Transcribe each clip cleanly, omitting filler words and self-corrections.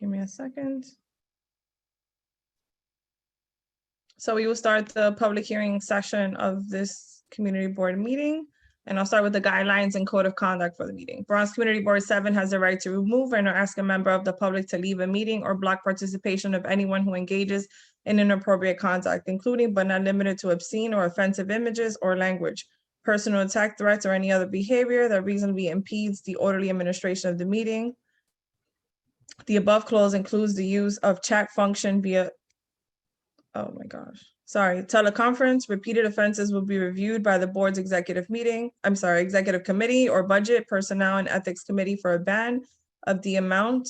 Give me a second. So we will start the public hearing session of this community board meeting. And I'll start with the guidelines and code of conduct for the meeting. Bronx Community Board 7 has the right to remove and or ask a member of the public to leave a meeting or block participation of anyone who engages in inappropriate conduct, including but not limited to obscene or offensive images or language, personal attack, threats, or any other behavior that reasonably impedes the orderly administration of the meeting. The above clause includes the use of chat function via, oh my gosh, sorry, teleconference. Repeated offenses will be reviewed by the board's executive committee or budget, personnel, and ethics committee for a ban of the amount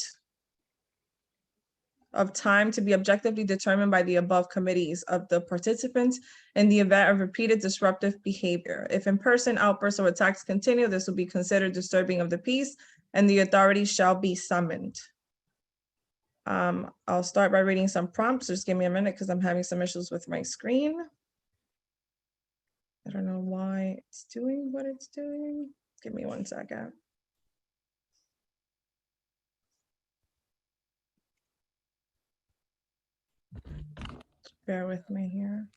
of time to be objectively determined by the above committees of the participants in the event of repeated disruptive behavior. If in-person outbursts or attacks continue, this will be considered disturbing of the peace and the authorities shall be summoned. I'll start by reading some prompts. Just give me a minute because I'm having some issues with my screen. I don't know why it's doing what it's doing. Give me 1 second. Bear with me here.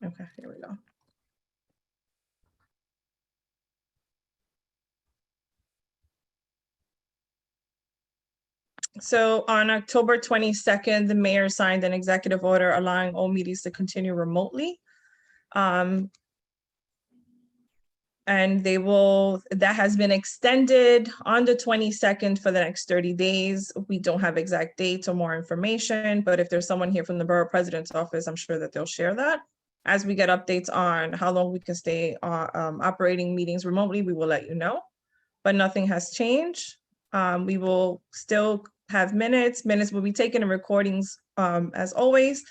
Okay, here we go. So on October 22nd, the mayor signed an executive order allowing all meetings to continue remotely. And that has been extended on the 22nd for the next 30 days. We don't have exact dates or more information, but if there's someone here from the borough president's office, I'm sure that they'll share that. As we get updates on how long we can stay operating meetings remotely, we will let you know, but nothing has changed. We will still have minutes. Minutes will be taken and recordings as always.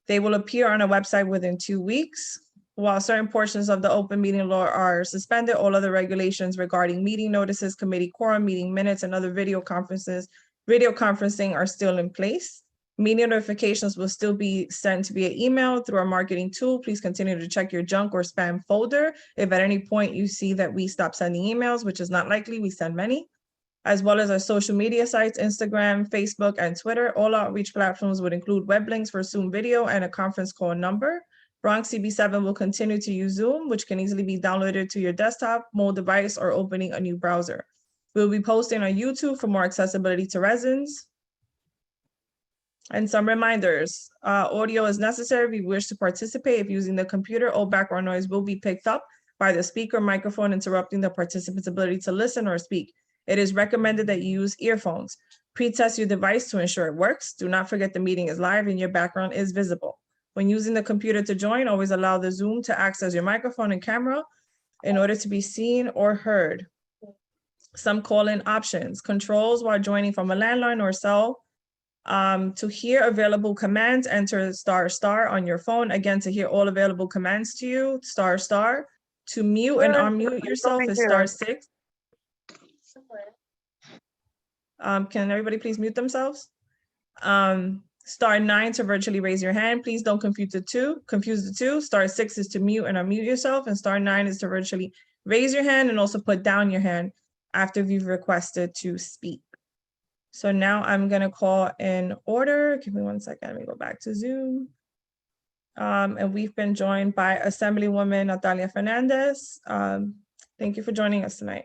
They will appear on our website within 2 weeks. While certain portions of the open meeting law are suspended, all other regulations regarding meeting notices, committee quorum, meeting minutes, and other video conferencing are still in place. Meeting notifications will still be sent via email through our marketing tool. Please continue to check your junk or spam folder. If at any point you see that we stop sending emails, which is not likely, we send many, as well as our social media sites, Instagram, Facebook, and Twitter. All outreach platforms would include web links for Zoom video and a conference call number. Bronx CB7 will continue to use Zoom, which can easily be downloaded to your desktop, mobile device, or opening a new browser. We'll be posting on YouTube for more accessibility to residents. And some reminders, audio is necessary if you wish to participate. If using the computer, all background noise will be picked up by the speaker microphone, interrupting the participant's ability to listen or speak. It is recommended that you use earphones. Pre-test your device to ensure it works. Do not forget the meeting is live and your background is visible. When using the computer to join, always allow the Zoom to act as your microphone and camera in order to be seen or heard. Some call-in options, controls while joining from a landline or cell. To hear available commands, enter ** on your phone. Again, to hear all available commands to you, **. To mute and unmute yourself is *6. Can everybody please mute themselves? *9 to virtually raise your hand. Please don't confuse the two. *6 is to mute and unmute yourself, and *9 is to virtually raise your hand and also put down your hand after you've requested to speak. So now I'm going to call in order. Give me 1 second. Let me go back to Zoom. And we've been joined by Assemblywoman Natalia Fernandez. Thank you for joining us tonight.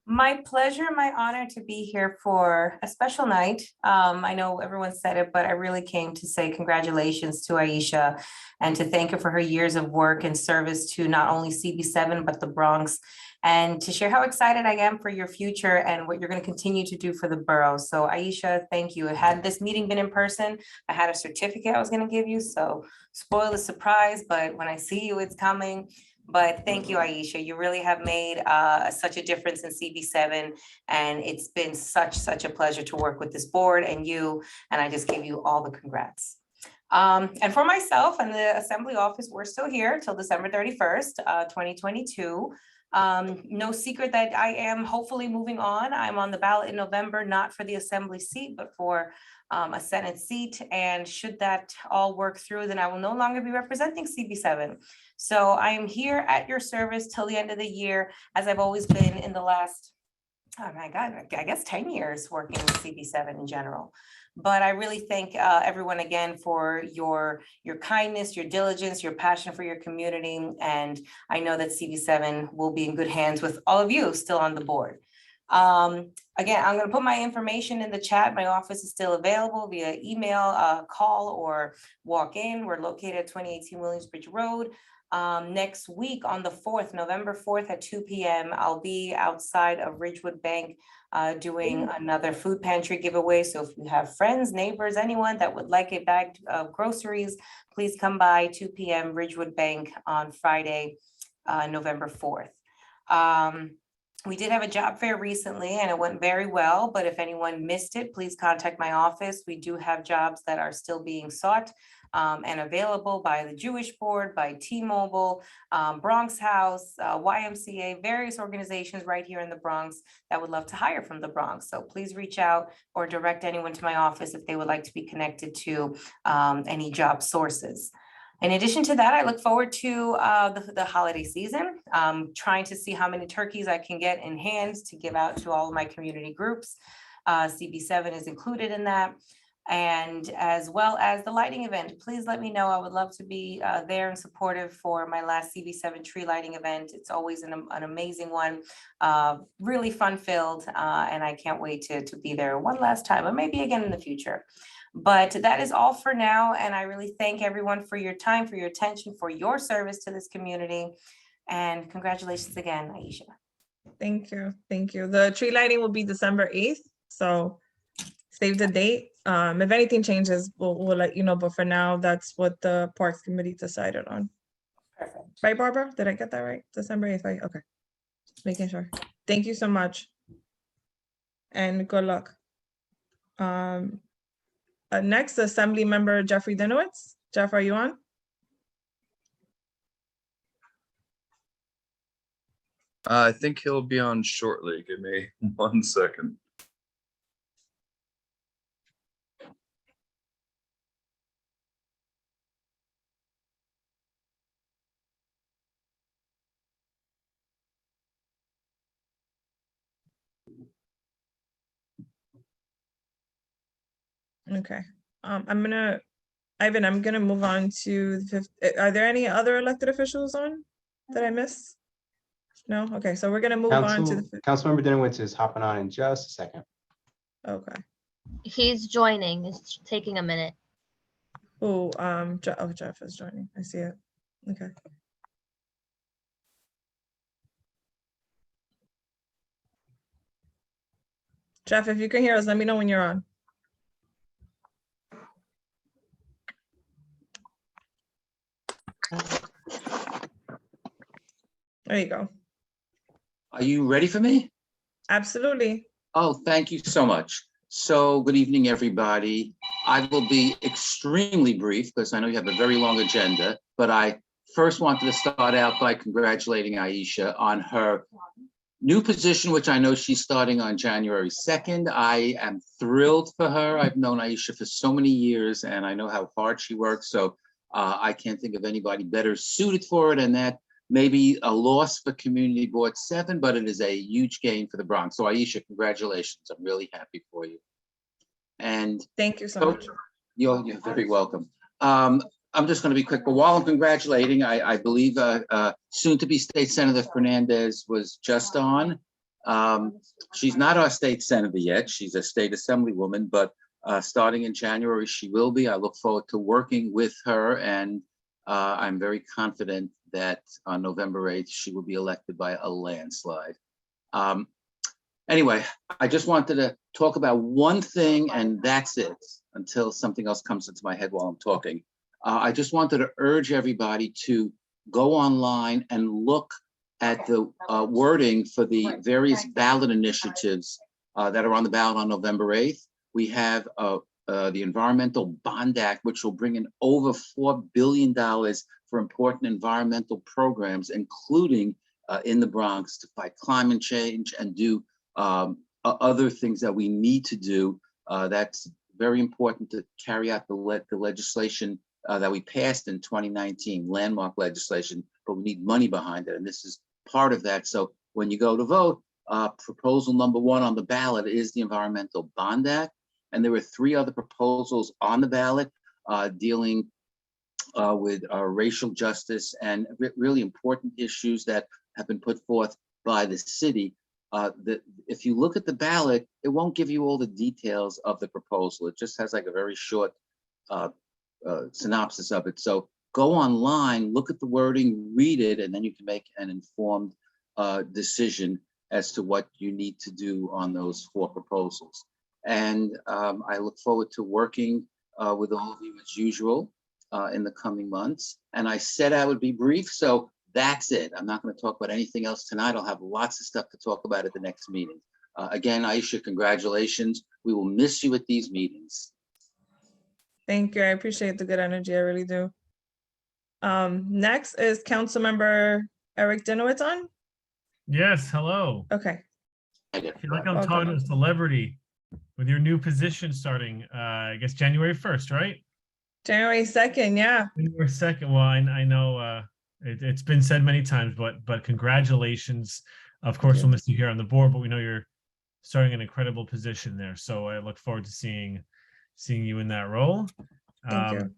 My pleasure, my honor to be here for a special night. I know everyone said it, but I really came to say congratulations to Aisha and to thank her for her years of work and service to not only CB7, but the Bronx, and to share how excited I am for your future and what you're going to continue to do for the borough. So Aisha, thank you. Had this meeting been in person, I had a certificate I was going to give you. So spoil the surprise, but when I see you, it's coming. But thank you, Aisha. You really have made such a difference in CB7, and it's been such a pleasure to work with this board and you, and I just give you all the congrats. And for myself and the Assembly office, we're still here till December 31st, 2022. No secret that I am hopefully moving on. I'm on the ballot in November, not for the Assembly seat, but for a Senate seat. And should that all work through, then I will no longer be representing CB7. So I am here at your service till the end of the year, as I've always been in the last, oh my God, I guess 10 years working with CB7 in general. But I really thank everyone again for your kindness, your diligence, your passion for your community. And I know that CB7 will be in good hands with all of you still on the board. Again, I'm going to put my information in the chat. My office is still available via email, call, or walk in. We're located at 2018 Williamsbridge Road. Next week on the 4th, November 4th at 2 p.m., I'll be outside of Ridgewood Bank doing another food pantry giveaway. So if you have friends, neighbors, anyone that would like a bag of groceries, please come by 2 p.m. Ridgewood Bank on Friday, November 4th. We did have a job fair recently and it went very well, but if anyone missed it, please contact my office. We do have jobs that are still being sought and available by the Jewish Board, by T-Mobile, Bronx House, YMCA, various organizations right here in the Bronx that would love to hire from the Bronx. So please reach out or direct anyone to my office if they would like to be connected to any job sources. In addition to that, I look forward to the holiday season, trying to see how many turkeys I can get in hand to give out to all of my community groups. CB7 is included in that. And as well as the lighting event, please let me know. I would love to be there and supportive for my last CB7 tree lighting event. It's always an amazing one, really fun filled, and I can't wait to be there one last time, or maybe again in the future. But that is all for now. And I really thank everyone for your time, for your attention, for your service to this community. And congratulations again, Aisha. Thank you. Thank you. The tree lighting will be December 8th. So save the date. If anything changes, we'll let you know. But for now, that's what the Parks Committee decided on. Perfect. Right, Barbara? Did I get that right? December 8th, right? Okay. Just making sure. Thank you so much. And good luck. Next, Assembly Member Jeffrey Dinowitz. Jeff, are you on? I think he'll be on shortly. Give me 1 second. Okay. Ivan, I'm gonna move on to the fifth. Are there any other elected officials on that I missed? No? Okay, so we're gonna move on to the. Councilmember Dinowitz is hopping on in just a second. Okay. He's joining. It's taking a minute. Oh, Jeff is joining. I see it. Okay. Jeff, if you can hear us, let me know when you're on. There you go. Are you ready for me? Absolutely. Oh, thank you so much. So good evening, everybody. I will be extremely brief because I know you have a very long agenda, but I first wanted to start out by congratulating Aisha on her new position, which I know she's starting on January 2nd. I am thrilled for her. I've known Aisha for so many years and I know how hard she works. So I can't think of anybody better suited for it. And that may be a loss for Community Board 7, but it is a huge gain for the Bronx. So Aisha, congratulations. I'm really happy for you. And thank you so much. You're very welcome. I'm just going to be quick, but while I'm congratulating, I believe soon-to-be State Senator Fernandez was just on. She's not our state senator yet. She's a state assemblywoman, but starting in January, she will be. I look forward to working with her, and I'm very confident that on November 8th, she will be elected by a landslide. Anyway, I just wanted to talk about one thing, and that's it, until something else comes into my head while I'm talking. I just wanted to urge everybody to go online and look at the wording for the various ballot initiatives that are on the ballot on November 8th. We have the Environmental Bond Act, which will bring in over $4 billion for important environmental programs, including in the Bronx, to fight climate change and do other things that we need to do. That's very important to carry out the legislation that we passed in 2019, landmark legislation, but we need money behind it, and this is part of that. So when you go to vote, proposal number 1 on the ballot is the Environmental Bond Act, and there were 3 other proposals on the ballot dealing with racial justice and really important issues that have been put forth by the city. If you look at the ballot, it won't give you all the details of the proposal. It just has like a very short synopsis of it. So go online, look at the wording, read it, and then you can make an informed decision as to what you need to do on those 4 proposals. And I look forward to working with all of you as usual in the coming months. And I said I would be brief, so that's it. I'm not going to talk about anything else tonight. I'll have lots of stuff to talk about at the next meeting. Again, Aisha, congratulations. We will miss you at these meetings. Thank you. I appreciate the good energy. I really do. Next is Councilmember Eric Dinowitz on. Yes, hello. Okay. I feel like I'm Okay. talking to a celebrity with your new position starting, I guess, January 1st, right? January 2nd, yeah. January 2nd. Well, I know it's been said many times, but congratulations. Of course, you. we'll miss you here on the board, but we know you're starting an incredible position there. So I look forward to seeing you in that role. Thank you.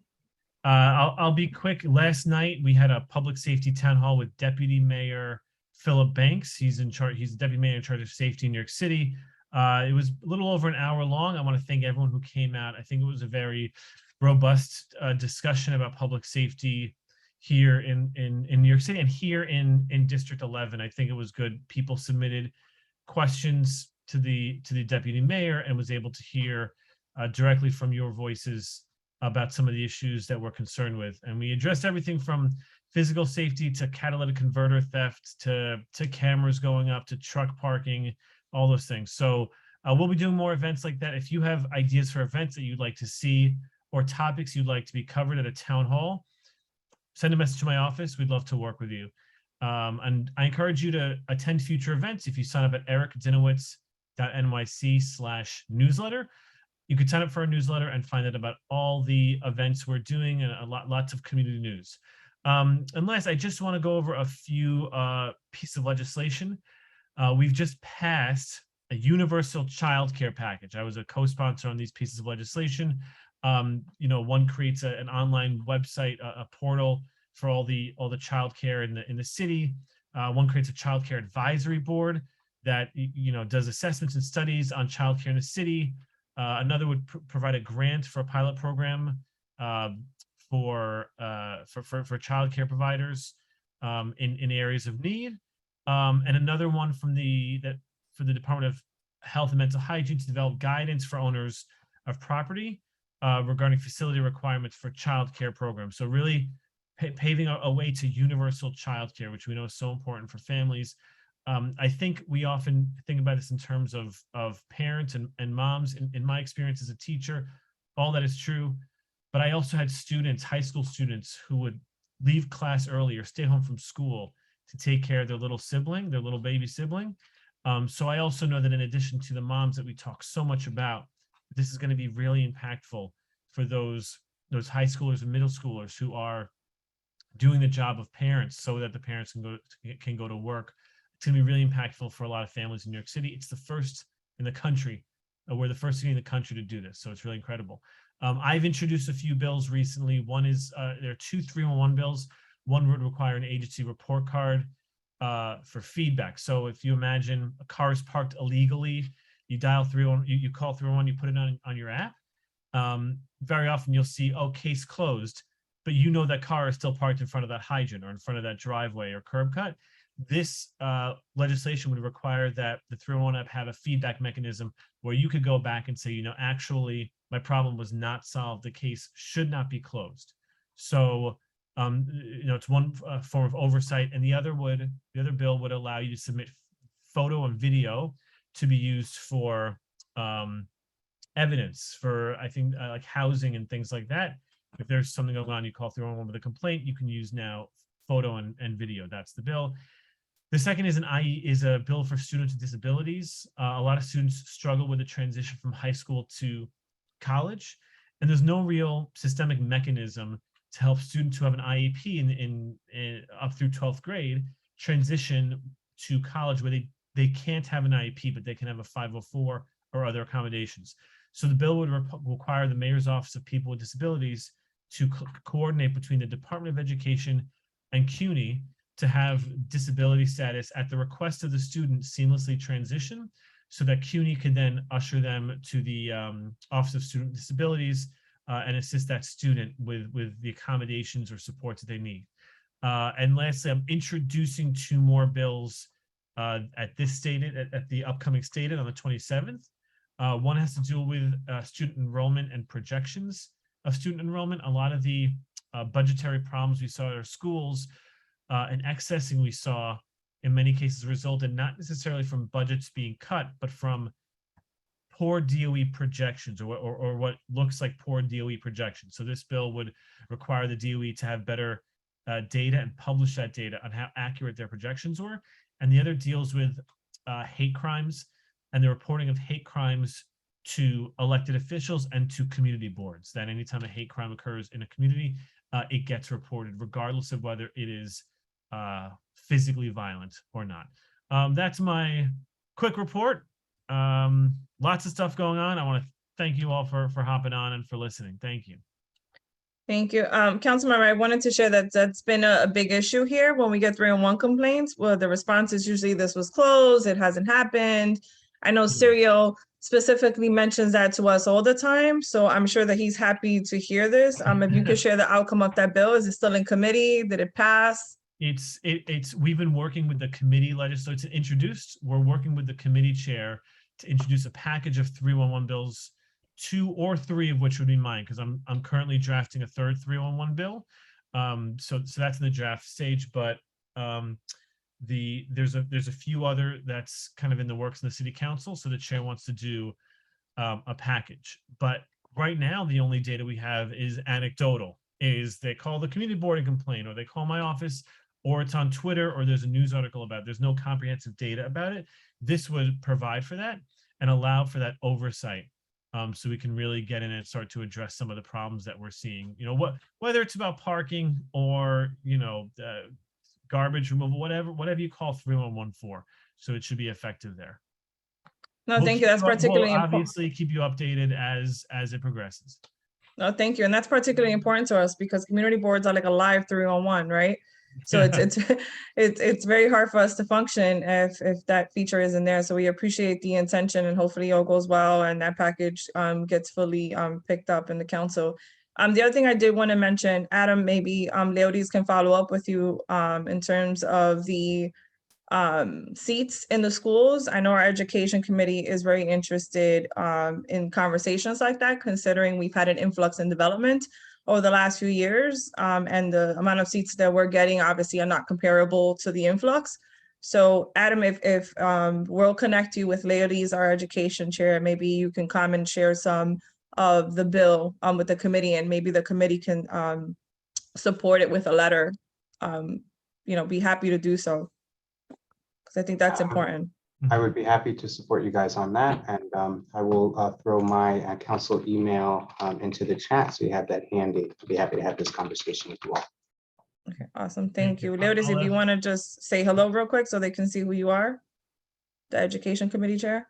I'll be quick. Last night we had a public safety town hall with Deputy Mayor Philip Banks. He's in charge. He's the Deputy Mayor in charge of safety in New York City. It was a little over an hour long. I want to thank everyone who came out. I think it was a very robust discussion about public safety here in New York City and here in District 11. I think it was good. People submitted questions to the Deputy Mayor and was able to hear directly from your voices about some of the issues that we're concerned with. And we addressed everything from physical safety to catalytic converter theft to cameras going up to truck parking, all those things. So we'll be doing more events like that. If you have ideas for events that you'd like to see or topics you'd like to be covered at a town hall, send a message to my office. We'd love to work with you. And I encourage you to attend future events. If you sign up at ericdinowitz.nyc/newsletter, you could sign up for our newsletter and find out about all the events we're doing and lots of community news. And last, I just want to go over a few pieces of legislation. We've just passed a universal childcare package. I was a co-sponsor on these pieces of legislation. One creates an online website, a portal for all the childcare in the city. One creates a childcare advisory board that does assessments and studies on childcare in the city. Another would provide a grant for a pilot program for childcare providers in areas of need, and another one for the Department of Health and Mental Hygiene to develop guidance for owners of property regarding facility requirements for childcare programs. So really paving a way to universal childcare, which we know is so important for families. I think we often think about this in terms of parents and moms. In my experience as a teacher, all that is true. But I also had students, high school students, who would leave class early or stay home from school to take care of their little sibling, their little baby sibling. So I also know that in addition to the moms that we talk so much about, this is going to be really impactful for those high schoolers and middle schoolers who are doing the job of parents so that the parents can go to work. It's going to be really impactful for a lot of families in New York City. It's the first in the country. We're the first city in the country to do this. So it's really incredible. I've introduced a few bills recently. One is there are 2 311 bills. One would require an agency report card for feedback. So if you imagine a car is parked illegally, you dial 311, you call 311, you put it on your app. Very often you'll see, case closed, but that car is still parked in front of that hydrant or in front of that driveway or curb cut. This legislation would require that the 311 app have a feedback mechanism where you could go back and say, actually, my problem was not solved. The case should not be closed. So, it's one form of oversight, and the other bill would allow you to submit photo and video to be used for evidence for, I think, like housing and things like that. If there's something going on, you call 311 with a complaint, you can use now photo and video. That's the bill. The second is a bill for students with disabilities. A lot of students struggle with the transition from high school to college, and there's no real systemic mechanism to help students who have an IEP in up through 12th grade transition to college where they can't have an IEP, but they can have a 504 or other accommodations. So the bill would require the mayor's office of people with disabilities to coordinate between the Department of Education and CUNY to have disability status at the request of the student seamlessly transition, so that CUNY could then usher them to the Office of Student Disabilities and assist that student with the accommodations or supports that they need. And lastly, I'm introducing 2 more bills at the upcoming stated on the 27th. One has to do with student enrollment and projections of student enrollment. A lot of the budgetary problems we saw at our schools and excessing we saw in many cases resulted not necessarily from budgets being cut, but from poor DOE projections or what looks like poor DOE projections. So this bill would require the DOE to have better data and publish that data on how accurate their projections were. And the other deals with hate crimes and the reporting of hate crimes to elected officials and to community boards, that anytime a hate crime occurs in a community, it gets reported regardless of whether it is physically violent or not. That's my quick report. Lots of stuff going on. I want to thank you all for hopping on and for listening. Thank you. Thank you. Councilmember, I wanted to share that that's been a big issue here when we get 301 complaints. Well, the response is usually this was closed, it hasn't happened. I know Serial specifically mentions that to us all the time, so I'm sure that he's happy to hear this. If you could share the outcome of that bill, is it still in committee? Did it pass? We've been working with the committee legislature to introduce. We're working with the committee chair to introduce a package of 311 bills, 2 or 3 of which would be mine, because I'm currently drafting a third 311 bill. So that's in the draft stage, but there's a few other that's kind of in the works in the city council. So the chair wants to do a package, but right now the only data we have is anecdotal. Is they call the community board and complain, or they call my office, or it's on Twitter, or there's a news article about it. There's no comprehensive data about it. This would provide for that and allow for that oversight. So we can really get in and start to address some of the problems that we're seeing. You know, whether it's about parking or, you know, garbage removal, whatever you call 311 for. So it should be effective there. No, thank you. That's particularly We'll important. obviously keep you updated as it progresses. No, thank you. And that's particularly important to us because community boards are like a live 311, right? So it's very hard for us to function if that feature isn't there. So we appreciate the intention and hopefully all goes well and that package gets fully picked up in the council. The other thing I did want to mention, Adam, maybe Leodis can follow up with you in terms of the seats in the schools. I know our education committee is very interested in conversations like that, considering we've had an influx in development over the last few years, and the amount of seats that we're getting obviously are not comparable to the influx. So Adam, if we'll connect you with Leodis, our education chair, maybe you can come and share some of the bill with the committee, and maybe the committee can support it with a letter. You know, be happy to do so. I think that's important. I would be happy to support you guys on that, and I will throw my council email into the chat so you have that handy. I'd be happy to have this conversation with you all. Okay, awesome. Thank you. Leodis, if you want to just say hello real quick so they can see who you are, the education committee chair.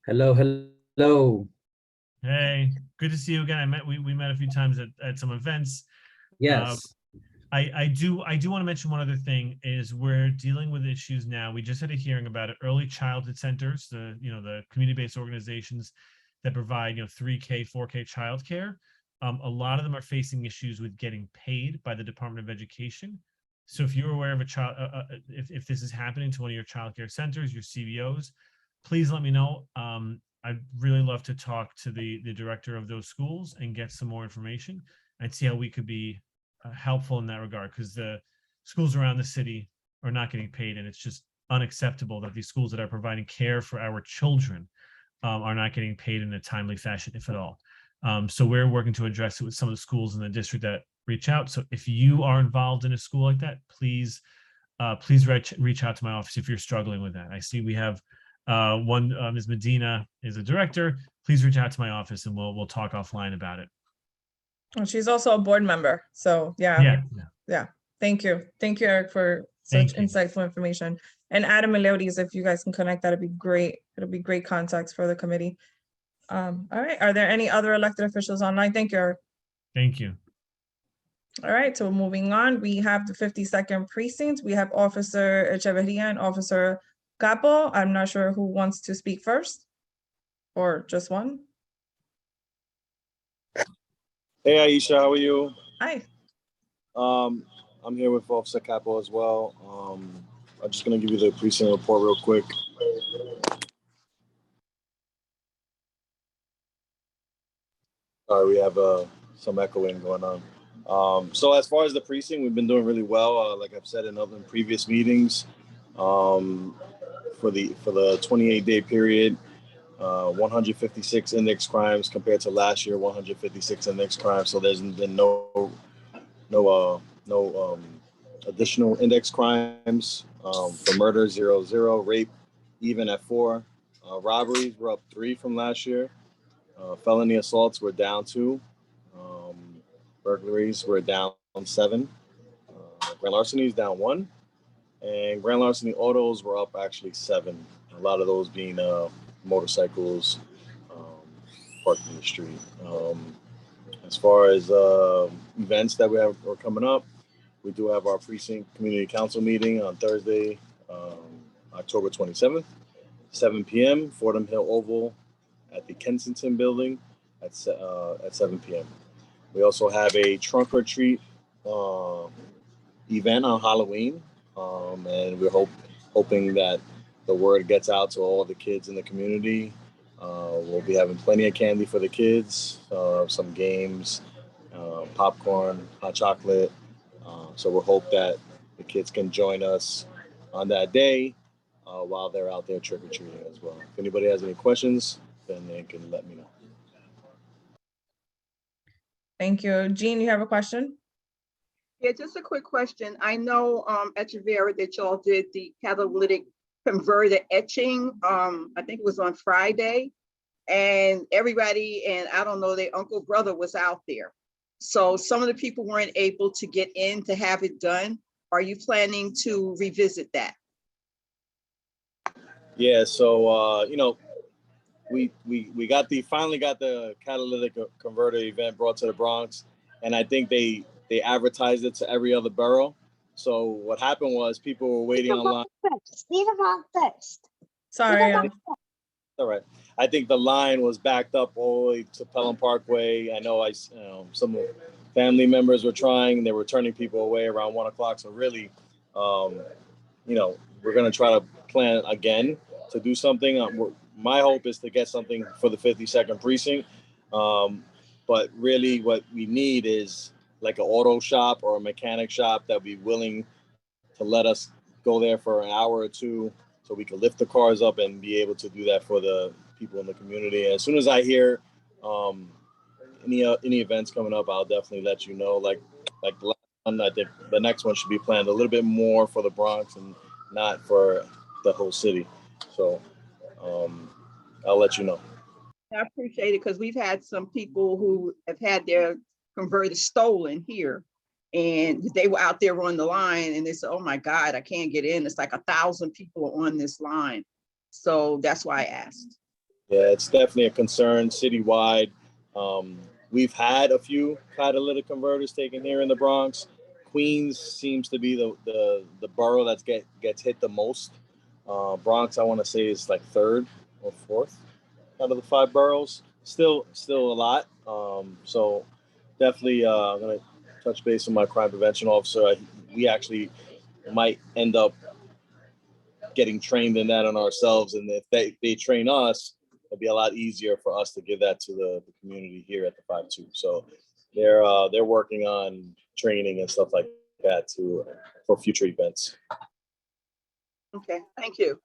Hello, hello. Hey, good to see you again. We met a few times at some events. Yes. I do want to mention one other thing is we're dealing with issues now. We just had a hearing about it. Early childhood centers, the community-based organizations that provide 3K, 4K childcare. A lot of them are facing issues with getting paid by the Department of Education. So if you're aware of a child, if this is happening to one of your childcare centers, your CBOs, please let me know. I'd really love to talk to the director of those schools and get some more information and see how we could be helpful in that regard, because the schools around the city are not getting paid, and it's just unacceptable that these schools that are providing care for our children are not getting paid in a timely fashion, if at all. So we're working to address it with some of the schools in the district that reach out. So if you are involved in a school like that, please reach out to my office if you're struggling with that. I see we have one, Ms. Medina is a director. please reach out to my office and we'll talk offline about it. And she's also a board member. So yeah. Yeah. Thank you. Thank you, Eric, for such Thank you. insightful information. And Adam Meliodes, if you guys can connect, that'd be great. It'll be great contacts for the committee. All right. Are there any other elected officials online? Thank you, Eric. Thank you. All right. So moving on, we have the 52nd precinct. We have Officer Echeverria and Officer Capo. I'm not sure who wants to speak first or just one. Hey Aisha, how are you? Hi. I'm here with Officer Capo as well. I'm just gonna give you the precinct report real quick. Sorry, we have some echoing going on. So as far as the precinct, we've been doing really well. Like I've said in previous meetings, for the 28-day period, 156 index crimes compared to last year, 156 index crimes. So there's been no additional index crimes. For murder, 0, rape, even at 4. Robberies were up 3 from last year. Felony assaults were down 2. Burglaries were down 7. Grand larcenies down 1. And grand larceny autos were up actually 7. A lot of those being motorcycles parked in the street. As far as events that are coming up, we do have our precinct community council meeting on Thursday, October 27th, 7 p.m. Fordham Hill Oval at the Kensington building at 7 p.m. We also have a trunk or treat event on Halloween, and we're hoping that the word gets out to all the kids in the community. We'll be having plenty of candy for the kids, some games, popcorn, hot chocolate. So we'll hope that the kids can join us on that day while they're out there trick-or-treating as well. If anybody has any questions, then they can let me know. Thank you. Jean, you have a question? Yeah, just a quick question. I know at Rivera that y'all did the catalytic converter etching. I think it was on Friday, and everybody, and I don't know, their uncle brother was out there. So some of the people weren't able to get in to have it done. Are you planning to revisit that? Yeah, so we finally got the catalytic converter event brought to the Bronx, and I think they advertised it to every other borough. So what happened was people were waiting online. Sorry. All right. I think the line was backed up all the way to Pelham Parkway. I know some family members were trying, and they were turning people away around 1 o'clock. So really, we're going to try to plan again to do something. My hope is to get something for the 52nd precinct. But really what we need is like an auto shop or a mechanic shop that would be willing to let us go there for an hour or two so we can lift the cars up and be able to do that for the people in the community. And as soon as I hear any events coming up, I'll definitely let you know. Like the last one, I think the next one should be planned a little bit more for the Bronx and not for the whole city. So I'll let you know. I appreciate it, because we've had some people who have had their converters stolen here, and they were out there on the line, and they said, oh my God, I can't get in. It's like 1,000 people on this line. So that's why I asked. Yeah, it's definitely a concern citywide. We've had a few catalytic converters taken here in the Bronx. Queens seems to be the borough that gets hit the most. Bronx, I want to say, is like 3rd or 4th out of the 5 boroughs. Still a lot. So definitely I'm gonna touch base with my crime prevention officer. We actually might end up getting trained in that on ourselves, and if they train us, it'll be a lot easier for us to give that to the community here at the 5-2. So they're working on training and stuff like that for future events. Okay, thank you.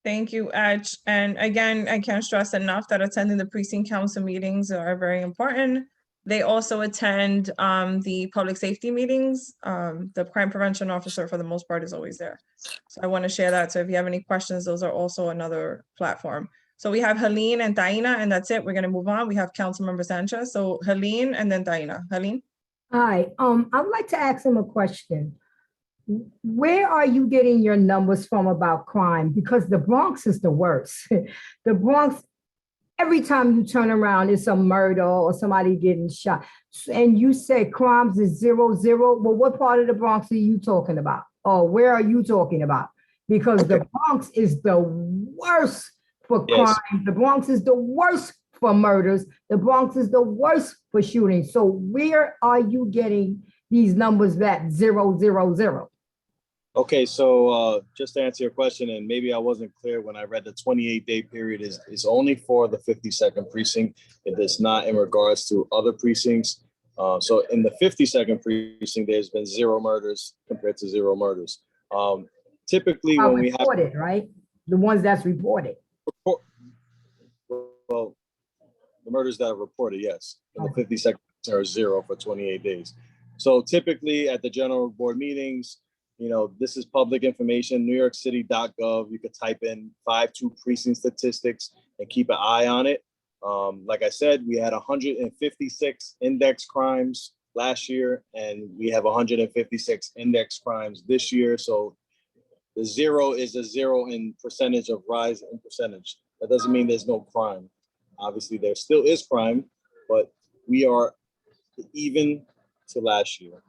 Thank you, Edge. And again, I can't stress enough that attending the precinct council meetings are very important. They also attend the public safety meetings. The crime prevention officer, for the most part, is always there. So I want to share that. So if you have any questions, those are also another platform. So we have Helene and Taina, and that's it. We're gonna move on. We have Councilmember Sanchez. So Helene and then Taina. Helene? Hi, I would like to ask him a question. Where are you getting your numbers from about crime? Because the Bronx is the worst. The Bronx, every time you turn around, it's a murder or somebody getting shot. And you say crimes is 0, 0. Well, what part of the Bronx are you talking about? Or where are you talking about? Because the Bronx is the worst for Yes. crime. The Bronx is the worst for murders. The Bronx is the worst for shootings. So where are you getting these numbers back 0, 0, 0? Okay, so just to answer your question, and maybe I wasn't clear when I read the 28-day period is only for the 52nd precinct. It is not in regards to other precincts. So in the 52nd precinct, there's been 0 murders compared to 0 murders. Typically, when we have Reported, right? The ones that's reported. well, the murders that are reported, yes, in the 52nd are 0 for 28 days. So typically at the general board meetings, you know, this is public information, NewYorkCity.gov. You could type in 5-2 precinct statistics and keep an eye on it. Like I said, we had 156 index crimes last year, and we have 156 index crimes this year. So the 0 is a 0 in percentage of rise in percentage. That doesn't mean there's no crime. Obviously, there still is crime, but we are even to last year.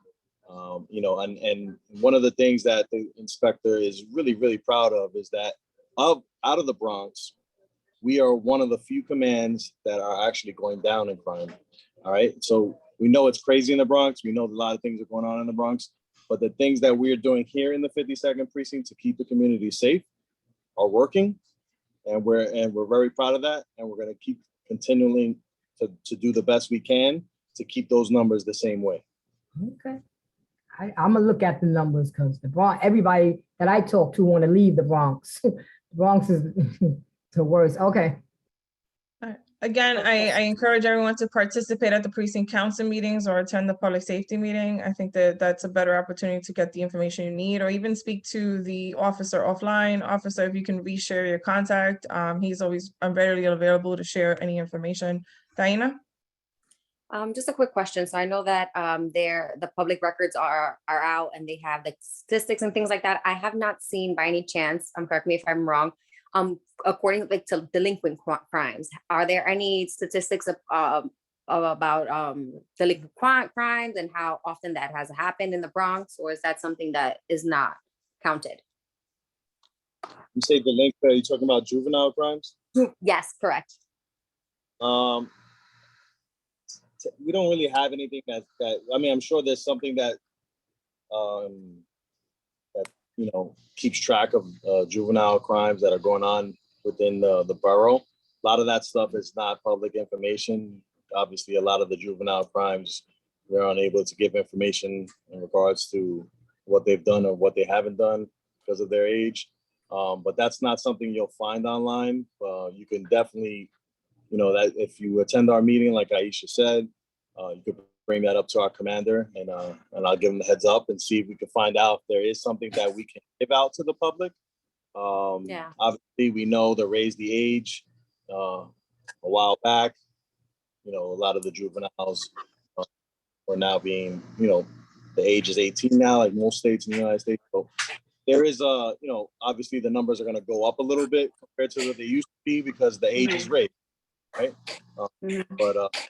You know, and one of the things that the inspector is really, really proud of is that out of the Bronx, we are one of the few commands that are actually going down in crime. All right. So we know it's crazy in the Bronx. We know a lot of things are going on in the Bronx, but the things that we're doing here in the 52nd precinct to keep the community safe are working. And we're very proud of that. And we're going to keep continuing to do the best we can to keep those numbers the same way. Okay. I'm gonna look at the numbers because the Bronx, everybody that I talk to want to leave the Bronx. The Bronx is the worst. Okay. Again, I encourage everyone to participate at the precinct council meetings or attend the public safety meeting. I think that that's a better opportunity to get the information you need, or even speak to the officer offline. Officer, if you can reshare your contact, he's always readily available to share any information. Diana? Just a quick question. So I know that the public records are out and they have the statistics and things like that. I have not seen by any chance, correct me if I'm wrong, according to delinquent crimes, are there any statistics about delinquent crimes and how often that has happened in the Bronx, or is that something that is not counted? You say delinquent, are you talking about juvenile crimes? Yes, correct. We don't really have anything that I mean, I'm sure there's something that you know, keeps track of juvenile crimes that are going on within the borough. A lot of that stuff is not public information. Obviously, a lot of the juvenile crimes, we're unable to give information in regards to what they've done or what they haven't done because of their age. But that's not something you'll find online. You can definitely, you know, that if you attend our meeting, like Aisha said, you could bring that up to our commander, and I'll give him the heads up and see if we can find out if there is something that we can give out to the public. Obviously, we know to raise the age a while back. You know, a lot of the juveniles are now being, you know, the age is 18 now, like most states in the United States. So there is you know, obviously the numbers are going to go up a little bit compared to what they used to be because the age is raised, right? But you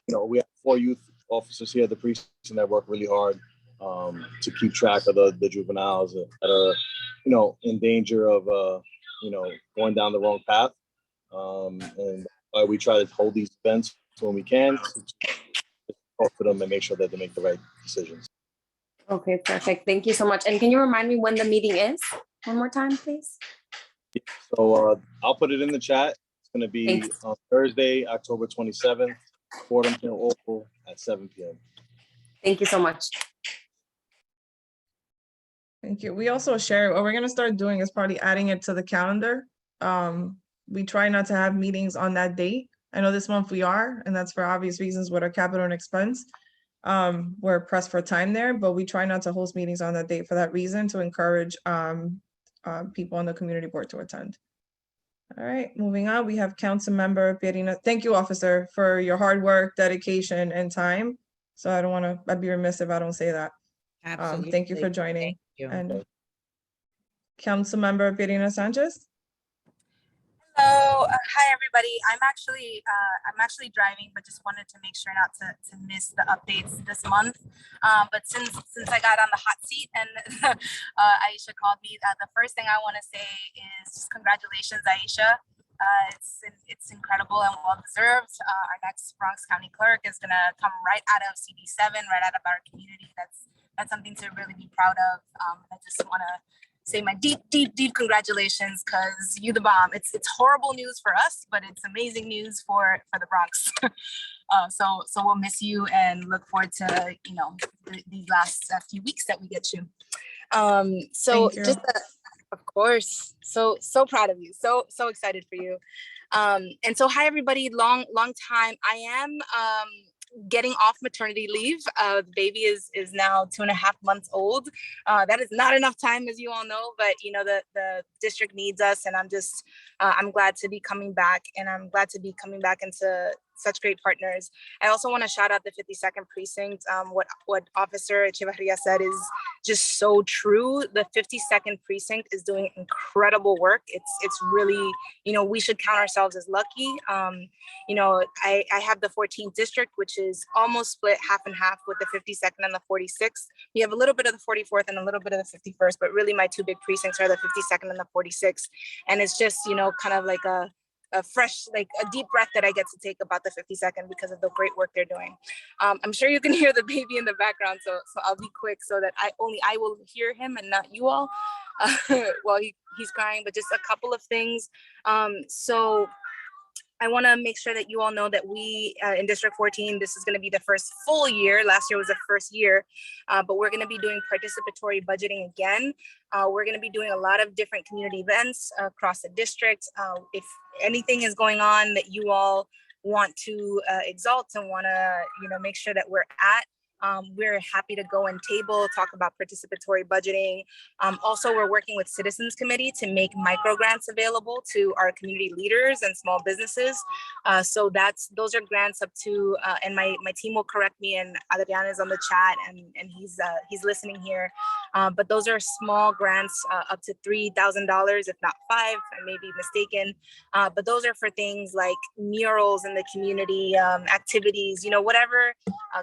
know, we have 4 youth officers here at the precinct that work really hard to keep track of the juveniles that are, you know, in danger of you know, going down the wrong path. And we try to hold these events when we can to talk to them and make sure that they make the right decisions. Okay, perfect. Thank you so much. And can you remind me when the meeting is one more time, please? So I'll put it in the chat. It's going to be on Thursday, October 27th, Fordham Hill Oval at 7 p.m. Thank you so much. Thank you. We also share, what we're going to start doing is probably adding it to the calendar. We try not to have meetings on that date. I know this month we are, and that's for obvious reasons with our capital and expense. We're pressed for time there, but we try not to host meetings on that date for that reason, to encourage people on the community board to attend. All right, moving on, we have Councilmember Pierina. Thank you, officer, for your hard work, dedication, and time. So I don't want to, I'd be remiss if I don't say that. Thank you for joining. Thank you. And Councilmember Pierina Sanchez. Hello, hi everybody. I'm actually driving, but just wanted to make sure not to miss the updates this month. But since I got on the hot seat and Aisha called me, the first thing I want to say is just congratulations, Aisha. It's incredible and well deserved. Our next Bronx County Clerk is gonna come right out of CD7, right out of our community. That's something to really be proud of. I just want to say my deep congratulations, because you the bomb. It's horrible news for us, but it's amazing news for the Bronx. So we'll miss you and look forward to these last few weeks that we get you. So Thank you. just of course, so proud of you, so excited for you. And so hi everybody, long time. I am getting off maternity leave. The baby is now 2.5 months old. That is not enough time, as you all know, but the district needs us, and I'm glad to be coming back, and I'm glad to be coming back into such great partners. I also want to shout out the 52nd precinct. What Officer Echevarria said is just so true. The 52nd precinct is doing incredible work. It's really, we should count ourselves as lucky. I have the 14th district, which is almost split half and half with the 52nd and the 46th. We have a little bit of the 44th and a little bit of the 51st, but really my two big precincts are the 52nd and the 46th. And it's just, kind of like a fresh, like a deep breath that I get to take about the 52nd because of the great work they're doing. I'm sure you can hear the baby in the background, so I'll be quick so that I will hear him and not you all while he's crying, but just a couple of things. So I want to make sure that you all know that we in District 14, this is going to be the first full year. Last year was the first year, but we're going to be doing participatory budgeting again. We're going to be doing a lot of different community events across the district. If anything is going on that you all want to exalt and want to, make sure that we're at, we're happy to go and table, talk about participatory budgeting. Also, we're working with Citizens Committee to make micro grants available to our community leaders and small businesses. So those are grants up to, and my team will correct me, and Adriana is on the chat, and he's listening here. But those are small grants up to $3,000, if not $5,000, I may be mistaken. But those are for things like murals in the community, activities, whatever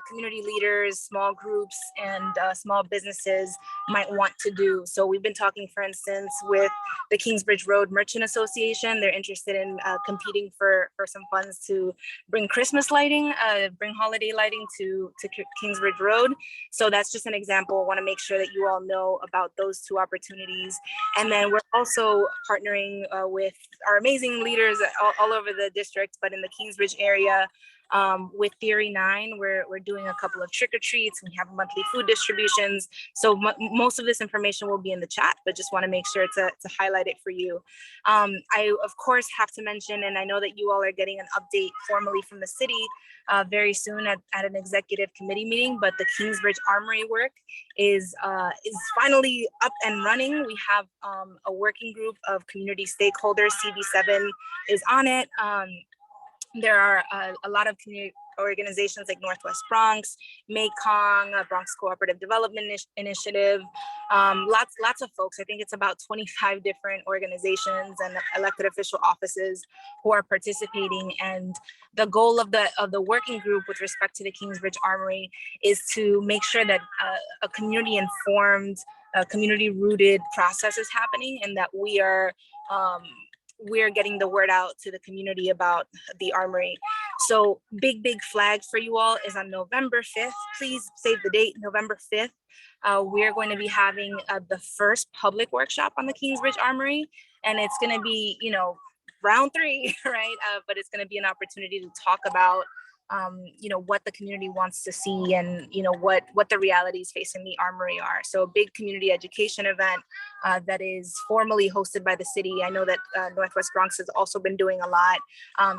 community leaders, small groups, and small businesses might want to do. So we've been talking, for instance, with the Kingsbridge Road Merchant Association. They're interested in competing for some funds to bring Christmas lighting, bring holiday lighting to Kingsbridge Road. So that's just an example. I want to make sure that you all know about those two opportunities. And then we're also partnering with our amazing leaders all over the district, but in the Kingsbridge area, with Theory 9, we're doing a couple of trick-or-treats. We have monthly food distributions. So most of this information will be in the chat, but just want to make sure to highlight it for you. I, of course, have to mention, and I know that you all are getting an update formally from the city very soon at an executive committee meeting, but the Kingsbridge Armory work is finally up and running. We have a working group of community stakeholders. CB7 is on it. There are a lot of community organizations like Northwest Bronx, Mekong, Bronx Cooperative Development Initiative, lots of folks. I think it's about 25 different organizations and elected official offices who are participating. And the goal of the working group with respect to the Kingsbridge Armory is to make sure that a community-informed, community-rooted process is happening, and that we're getting the word out to the community about the Armory. So big flag for you all is on November 5th. Please save the date, November 5th. We're going to be having the first public workshop on the Kingsbridge Armory. And it's going to be, round 3, right? But it's going to be an opportunity to talk about what the community wants to see, and what the realities facing the Armory are. So a big community education event that is formally hosted by the city. I know that Northwest Bronx has also been doing a lot.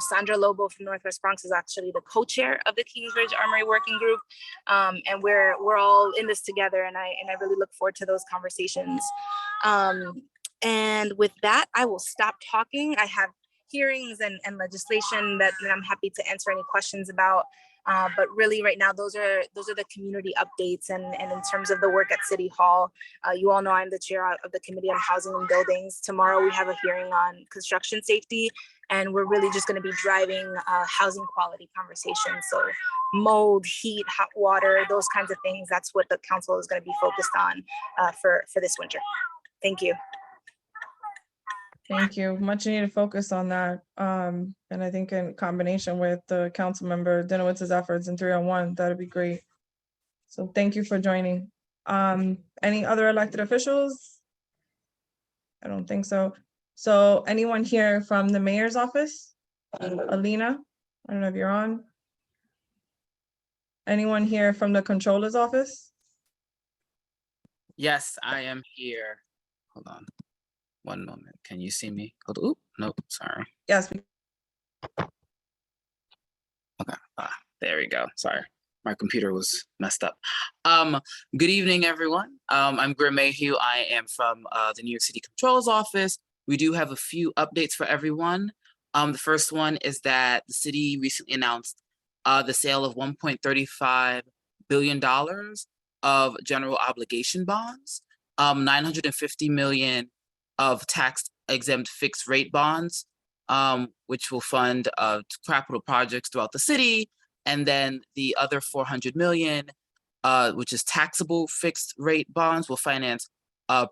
Sandra Lobo from Northwest Bronx is actually the co-chair of the Kingsbridge Armory Working Group, and we're all in this together, and I really look forward to those conversations. And with that, I will stop talking. I have hearings and legislation that I'm happy to answer any questions about. But really right now, those are the community updates. And in terms of the work at City Hall, you all know I'm the chair of the Committee on Housing and Buildings. Tomorrow we have a hearing on construction safety, and we're really just going to be driving housing quality conversations. So mold, heat, hot water, those kinds of things. That's what the council is going to be focused on for this winter. Thank you. Thank you. Much needed focus on that. And I think in combination with the council member Dinowitz's efforts in 301, that'd be great. So thank you for joining. Any other elected officials? I don't think so. So anyone here from the mayor's office? Alina, I don't know if you're on. Anyone here from the controller's office? Yes, I am here. Hold on. One moment. Can you see me? Hold on. Oop, nope, sorry. Yes. Okay. There we go. Sorry. My computer was messed up. Good evening, everyone. I'm Grim Mayhew. I am from the New York City Controller's Office. We do have a few updates for everyone. The first one is that the city recently announced the sale of $1.35 billion of general obligation bonds, 950 million of tax-exempt fixed-rate bonds, which will fund capital projects throughout the city, and then the other 400 million, which is taxable fixed-rate bonds, will finance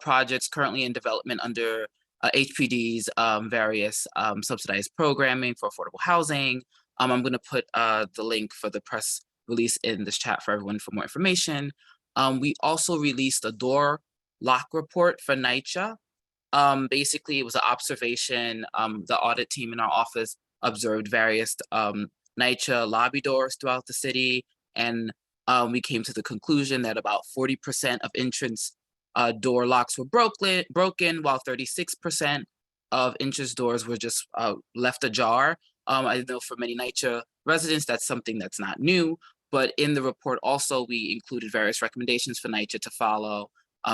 projects currently in development under HPD's various subsidized programming for affordable housing. I'm going to put the link for the press release in this chat for everyone for more information. We also released a door lock report for NYCHA. Basically, it was an observation. The audit team in our office observed various NYCHA lobby doors throughout the city, and we came to the conclusion that about 40% of entrance door locks were broken, while 36% of entrance doors were just left ajar. I know for many NYCHA residents, that's something that's not new, but in the report also, we included various recommendations for NYCHA to follow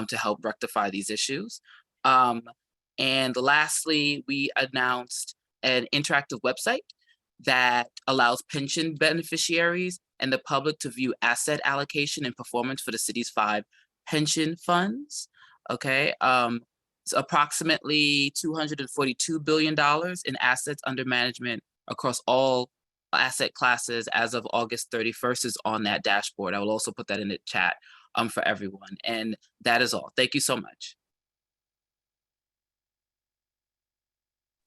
to help rectify these issues. And lastly, we announced an interactive website that allows pension beneficiaries and the public to view asset allocation and performance for the city's 5 pension funds. Okay, it's approximately $242 billion in assets under management across all asset classes as of August 31st is on that dashboard. I will also put that in the chat for everyone. And that is all. Thank you so much.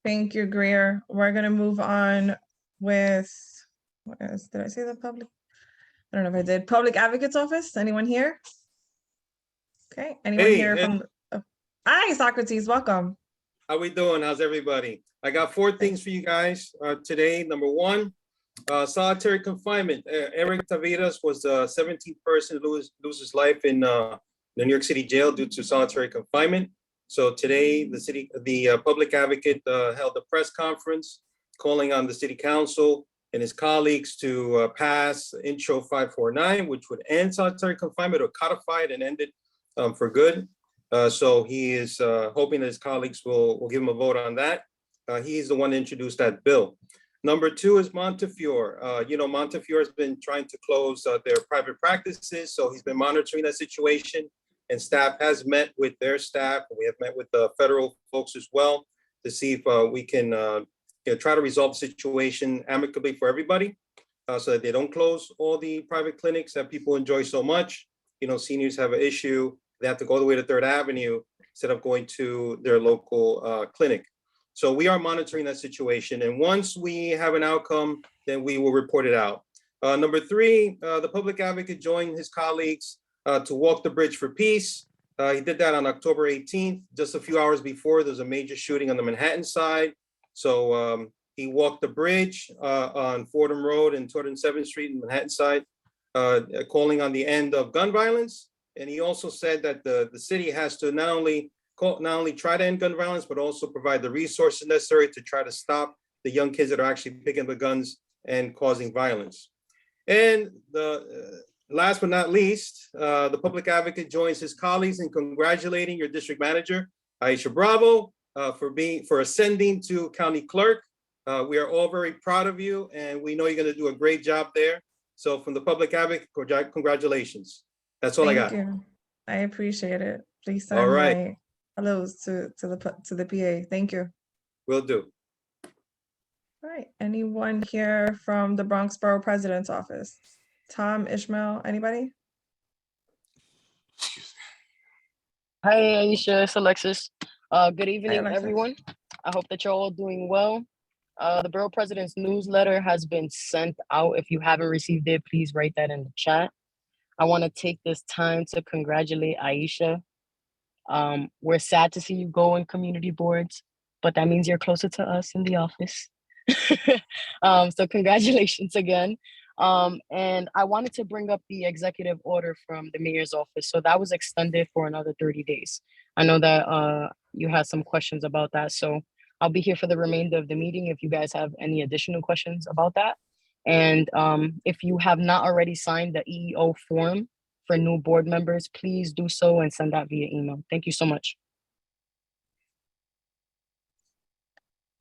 Thank you, Greer. We're gonna move on with, what else? Did I say the public? I don't know if I did. Public Advocate's Office, anyone here? Okay, anyone here from, hi, Socrates, welcome. How we doing? How's everybody? I got 4 things for you guys today. Number 1, solitary confinement. Eric Taveras was the 17th person to lose his life in the New York City jail due to solitary confinement. So today, the public advocate held a press conference calling on the city council and his colleagues to pass Intro 549, which would end solitary confinement or codify it and end it for good. So he is hoping that his colleagues will give him a vote on that. He's the one that introduced that bill. Number 2 is Montefiore. You know, Montefiore has been trying to close their private practices, so he's been monitoring that situation. And staff has met with their staff. We have met with the federal folks as well to see if we can try to resolve the situation amicably for everybody so that they don't close all the private clinics that people enjoy so much. You know, seniors have an issue. They have to go all the way to 3rd Avenue instead of going to their local clinic. So we are monitoring that situation. And once we have an outcome, then we will report it out. Number 3, the public advocate joined his colleagues to walk the bridge for peace. He did that on October 18th, just a few hours before there's a major shooting on the Manhattan side. So he walked the bridge on Fordham Road and 207th Street in Manhattan side, calling on the end of gun violence. And he also said that the city has to not only try to end gun violence, but also provide the resources necessary to try to stop the young kids that are actually picking up the guns and causing violence. And last but not least, the public advocate joins his colleagues in congratulating your district manager, Aisha Bravo, for ascending to county clerk. We are all very proud of you, and we know you're going to do a great job there. So from the public advocate, congratulations. That's all I got. Thank you. I appreciate it. Please All send right. my hellos to the PA. Thank you. Will do. All right. Anyone here from the Bronx Borough President's Office? Tom, Ishmael, anybody? Hi, Aisha. It's Alexis. Good evening, Alexis. everyone. I hope that you're all doing well. The Borough President's newsletter has been sent out. If you haven't received it, please write that in the chat. I want to take this time to congratulate Aisha. We're sad to see you go in community boards, but that means you're closer to us in the office. So congratulations again. And I wanted to bring up the executive order from the mayor's office. So that was extended for another 30 days. I know that you had some questions about that. So I'll be here for the remainder of the meeting if you guys have any additional questions about that. And if you have not already signed the EEO form for new board members, please do so and send that via email. Thank you so much.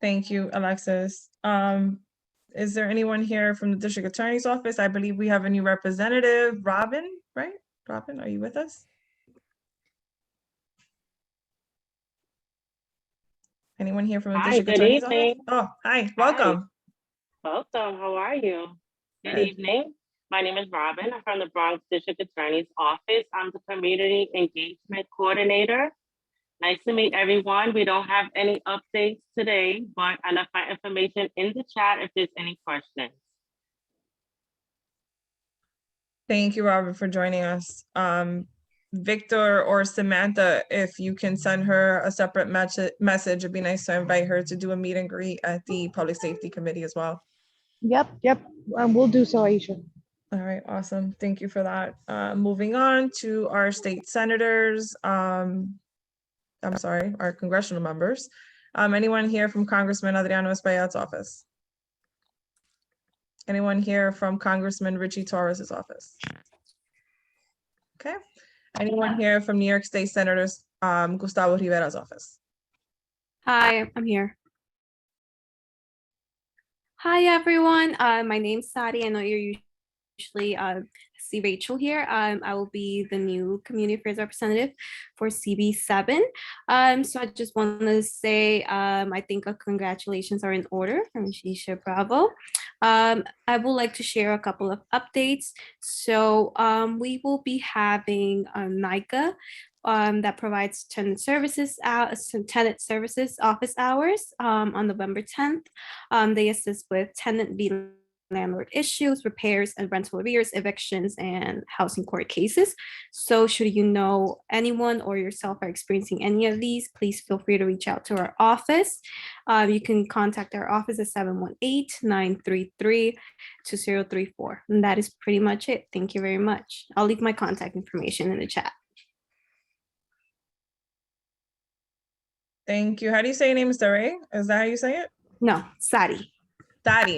Thank you, Alexis. Is there anyone here from the District Attorney's Office? I believe we have a new representative, Robin, right? Robin, are you with us? Anyone here from the Hi, District good Attorney's Office? evening. Oh, hi, welcome. Welcome. How are you? Good Good. evening. My name is Robin. I'm from the Bronx District Attorney's Office. I'm the Community Engagement Coordinator. Nice to meet everyone. We don't have any updates today, but I left my information in the chat if there's any questions. Thank you, Robin, for joining us. Victor or Samantha, if you can send her a separate message, it'd be nice to invite her to do a meet and greet at the Public Safety Committee as well. Yep. We'll do so, Aisha. All right, awesome. Thank you for that. Moving on to our state senators. I'm sorry, our congressional members. Anyone here from Congressman Adriano Espaillat's office? Anyone here from Congressman Richie Torres's office? Okay. Anyone here from New York State Senators Gustavo Rivera's office? Hi, I'm here. Hi, everyone. My name's Sadi. I know you're usually see Rachel here. I will be the new community affairs representative for CB7. So I just want to say I think congratulations are in order from Shisha Bravo. I would like to share a couple of updates. So we will be having NICA that provides tenant services office hours on November 10th. They assist with tenant landlord issues, repairs and rental arrears, evictions, and housing court cases. So should you know anyone or yourself are experiencing any of these, please feel free to reach out to our office. You can contact our office at 718-933-2034. And that is pretty much it. Thank you very much. I'll leave my contact information in the chat. Thank you. How do you say your name, Mr. Ray? Is that how you say it? No, Sadi.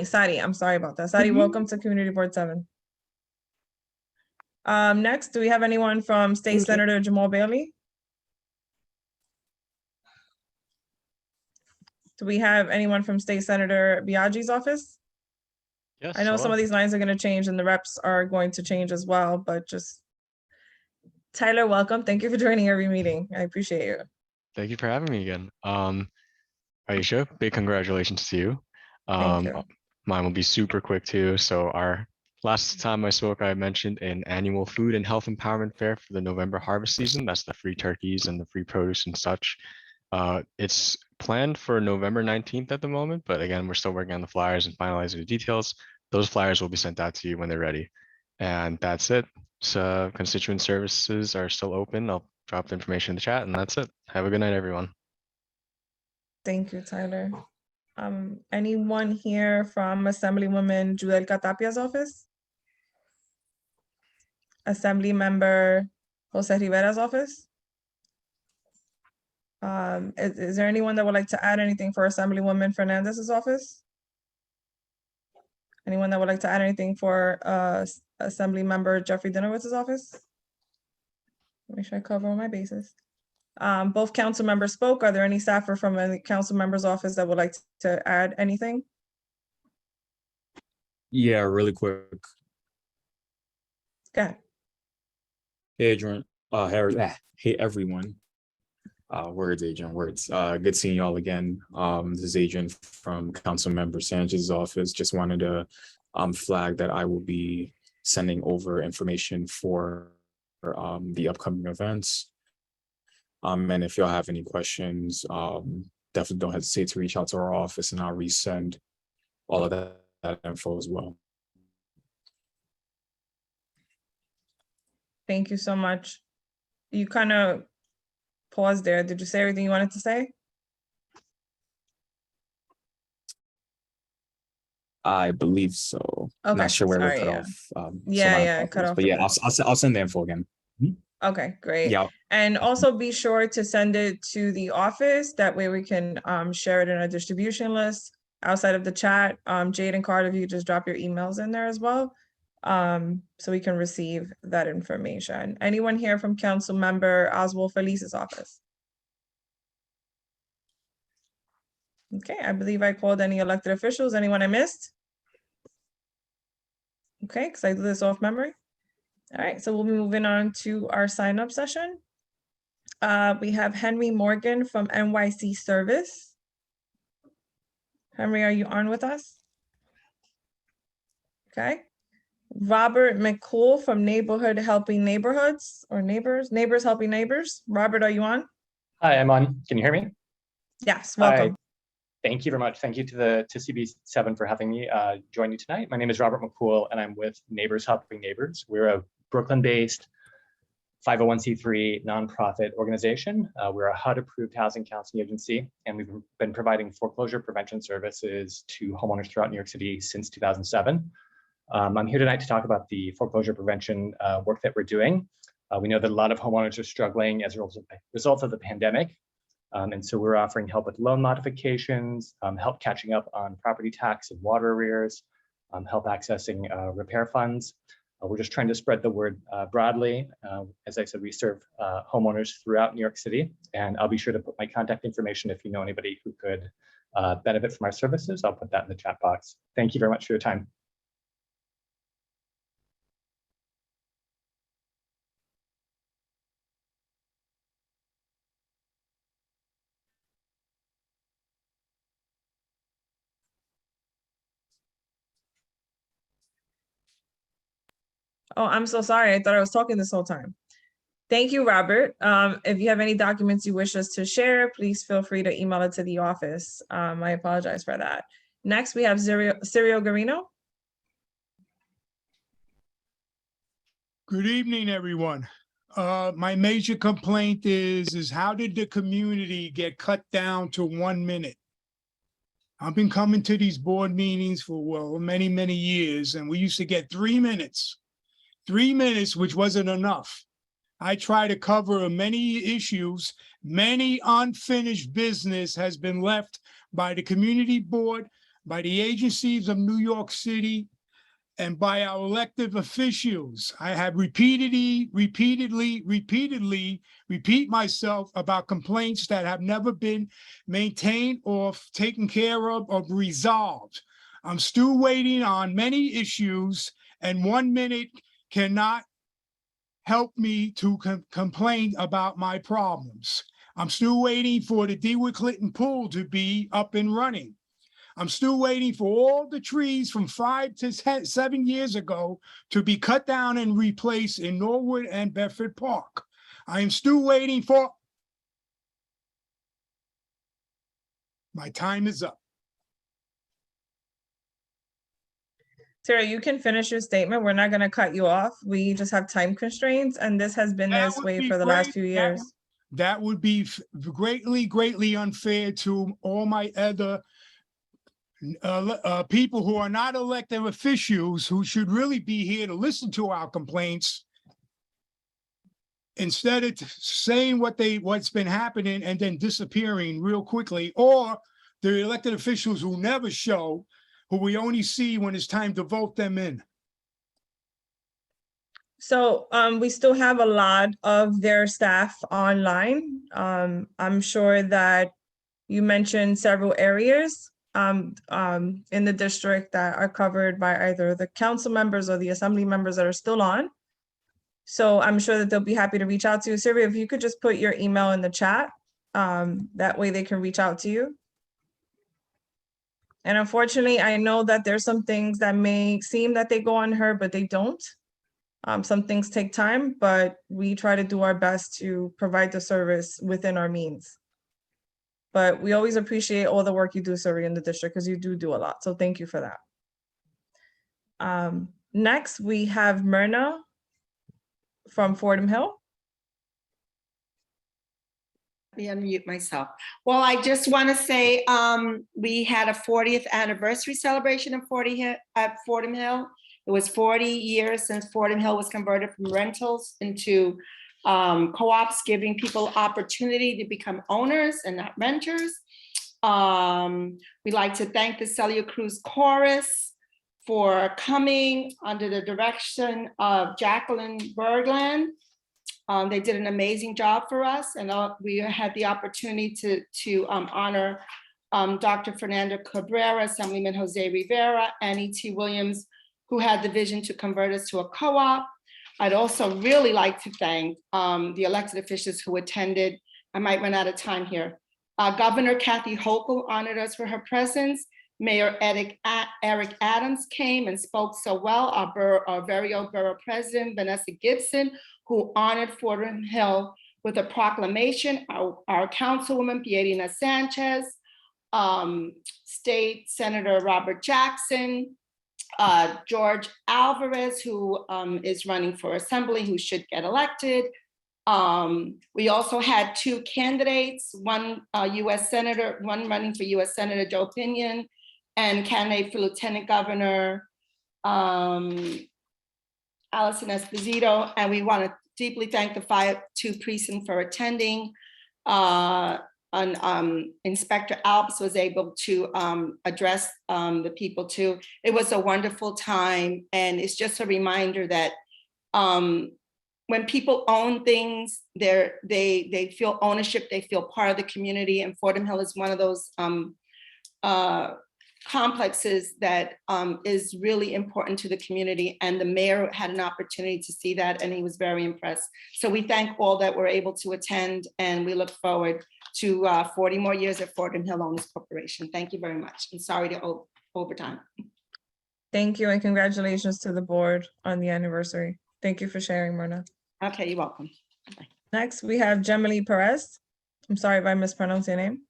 Sadi, I'm sorry about that. Sadi, welcome to Community Board 7. Next, do we have anyone from State Senator Jamal Bailey? Do we have anyone from State Senator Biaggi's office? Yes. I know some of these lines are going to change and the reps are going to change as well, but just Tyler, welcome. Thank you for joining every meeting. I appreciate you. Thank you for having me again. Aisha, big congratulations to you. Thank you. Mine will be super quick too. So our last time I spoke, I mentioned an annual food and health empowerment fair for the November harvest season. That's the free turkeys and the free produce and such. It's planned for November 19th at the moment, but again, we're still working on the flyers and finalizing the details. Those flyers will be sent out to you when they're ready. And that's it. So constituent services are still open. I'll drop the information in the chat and that's it. Have a good night, everyone. Thank you, Tyler. Anyone here from Assemblywoman Judelka Tapia's office? Assembly Member Jose Rivera's office? Is there anyone that would like to add anything for Assemblywoman Fernandez's office? Anyone that would like to add anything for Assembly Member Jeffrey Dinowitz's office? Make sure I cover all my bases. Both council members spoke. Are there any staffer from any council member's office that would like to add anything? Yeah, really quick. Okay. Hey, Adrian. Hey, everyone. Words, Adrian, words. Good seeing y'all again. This is Adrian from Councilmember Sanchez's office. Just wanted to flag that I will be sending over information for the upcoming events. And if y'all have any questions, definitely don't hesitate to reach out to our office and I'll resend all of that info as well. Thank you so much. You kind of paused there. Did you say everything you wanted to say? I believe so. Okay, Not sure where we sorry, cut yeah. off. So Yeah, my yeah, cut apologies. off But a yeah, bit. I'll send the info again. Okay, great. Yeah. And also be sure to send it to the office. That way we can share it in a distribution list outside of the chat. Jade and Carter, if you just drop your emails in there as well, so we can receive that information. Anyone here from Council Member Oswald Felice's office? Okay, I believe I called any elected officials. Anyone I missed? Okay, because I do this off memory. All right, so we'll be moving on to our sign-up session. We have Henry Morgan from NYC Service. Henry, are you on with us? Okay. Robert McCool from Neighborhood Helping Neighborhoods or Neighbors Helping Neighbors. Robert, are you on? Hi, I'm on. Can you hear me? Yes, welcome. Hi. Thank you very much. Thank you to CB7 for having me join you tonight. My name is Robert McCool, and I'm with Neighbors Helping Neighbors. We're a Brooklyn-based 501c3 nonprofit organization. We're a HUD-approved housing counseling agency, and we've been providing foreclosure prevention services to homeowners throughout New York City since 2007. I'm here tonight to talk about the foreclosure prevention work that we're doing. We know that a lot of homeowners are struggling as a result of the pandemic. And so we're offering help with loan modifications, help catching up on property tax and water arrears, help accessing repair funds. We're just trying to spread the word broadly. As I said, we serve homeowners throughout New York City, and I'll be sure to put my contact information if you know anybody who could benefit from our services. I'll put that in the chat box. Thank you very much for your time. Oh, I'm so sorry. I thought I was talking this whole time. Thank you, Robert. If you have any documents you wish us to share, please feel free to email it to the office. I apologize for that. Next, we have Cirio Garino. Good evening, everyone. My major complaint is how did the community get cut down to 1 minute? I've been coming to these board meetings for, well, many, many years, and we used to get 3 minutes. 3 minutes, which wasn't enough. I try to cover many issues. Many unfinished business has been left by the community board, by the agencies of New York City, and by our elected officials. I have repeatedly repeat myself about complaints that have never been maintained or taken care of or resolved. I'm still waiting on many issues, and 1 minute cannot help me to complain about my problems. I'm still waiting for the DeWitt Clinton pool to be up and running. I'm still waiting for all the trees from 5 to 7 years ago to be cut down and replaced in Norwood and Bedford Park. I am still waiting for. My time is up. Sarah, you can finish your statement. We're not going to cut you off. We just have time constraints, and this has been this way for the last few years. That would be greatly unfair to all my other people who are not elected officials who should really be here to listen to our complaints instead of saying what's been happening and then disappearing real quickly, or the elected officials who never show, who we only see when it's time to vote them in. So we still have a lot of their staff online. I'm sure that you mentioned several areas. in the district that are covered by either the council members or the assembly members that are still on. So I'm sure that they'll be happy to reach out to you. Sylvia, if you could just put your email in the chat, that way they can reach out to you. And unfortunately, I know that there's some things that may seem that they go unheard, but they don't. Some things take time, but we try to do our best to provide the service within our means. But we always appreciate all the work you do, Suri, in the district, because you do a lot. So thank you for that. Next, we have Myrna from Fordham Hill. Let me unmute myself. Well, I just want to say we had a 40th anniversary celebration at Fordham Hill. It was 40 years since Fordham Hill was converted from rentals into co-ops, giving people opportunity to become owners and not renters. We'd like to thank the Celia Cruz Chorus for coming under the direction of Jacqueline Bergland. They did an amazing job for us, and we had the opportunity to honor Dr. Fernando Cabrera, Assemblyman Jose Rivera, and E.T. Williams, who had the vision to convert us to a co-op. I'd also really like to thank the elected officials who attended. I might run out of time here. Governor Kathy Hochul honored us for her presence. Mayor Eric Adams came and spoke so well. Our very own borough president, Vanessa Gibson, who honored Fordham Hill with a proclamation. Our councilwoman, Pierina Sanchez, State Senator Robert Jackson, George Alvarez, who is running for assembly, who should get elected. We also had two candidates, one U.S. Senator, one running for U.S. Senator Joe Pinion, and candidate for Lieutenant Governor Allison Esposito. And we want to deeply thank the 5-2 precinct for attending. Inspector Alps was able to address the people too. It was a wonderful time, and it's just a reminder that when people own things, they feel ownership, they feel part of the community, and Fordham Hill is one of those complexes that is really important to the community, and the mayor had an opportunity to see that, and he was very impressed. So we thank all that were able to attend, and we look forward to 40 more years at Fordham Hill Owners Corporation. Thank you very much, and sorry to overtime. Thank you, and congratulations to the board on the anniversary. Thank you for sharing, Myrna. Okay, you're welcome. Bye. Next, we have Gemily Perez. I'm sorry if I mispronounced your name.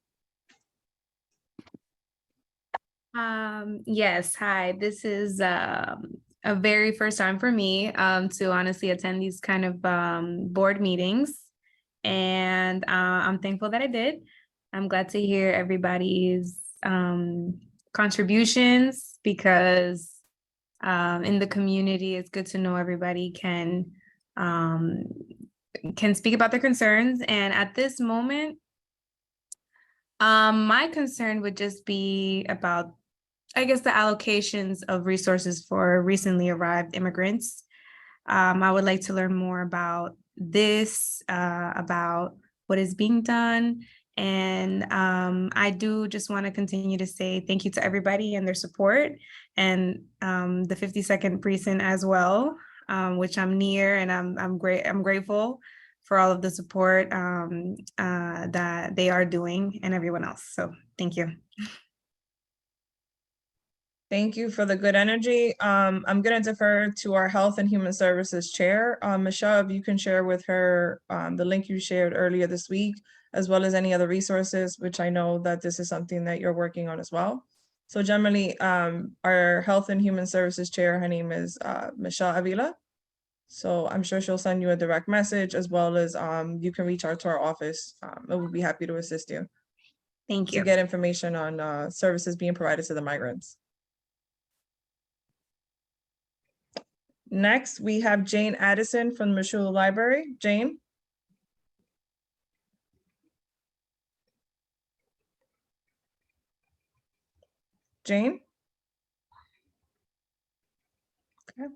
Yes, hi. This is a very first time for me to honestly attend these kind of board meetings. And I'm thankful that I did. I'm glad to hear everybody's contributions, because in the community, it's good to know everybody can speak about their concerns. And at this moment, my concern would just be about, I guess, the allocations of resources for recently arrived immigrants. I would like to learn more about this, about what is being done. And I do just want to continue to say thank you to everybody and their support, and the 52nd precinct as well, which I'm near, and I'm grateful for all of the support that they are doing, and everyone else. So thank you. Thank you for the good energy. I'm going to defer to our Health and Human Services Chair. Michelle, if you can share with her the link you shared earlier this week, as well as any other resources, which I know that this is something that you're working on as well. So generally, our Health and Human Services Chair, her name is Michelle Avila. So I'm sure she'll send you a direct message, as well as you can reach out to our office. And we'll be happy to assist you. Thank you. To get information on services being provided to the migrants. Next, we have Jane Addison from the Mashula Library. Jane. Jane? Okay.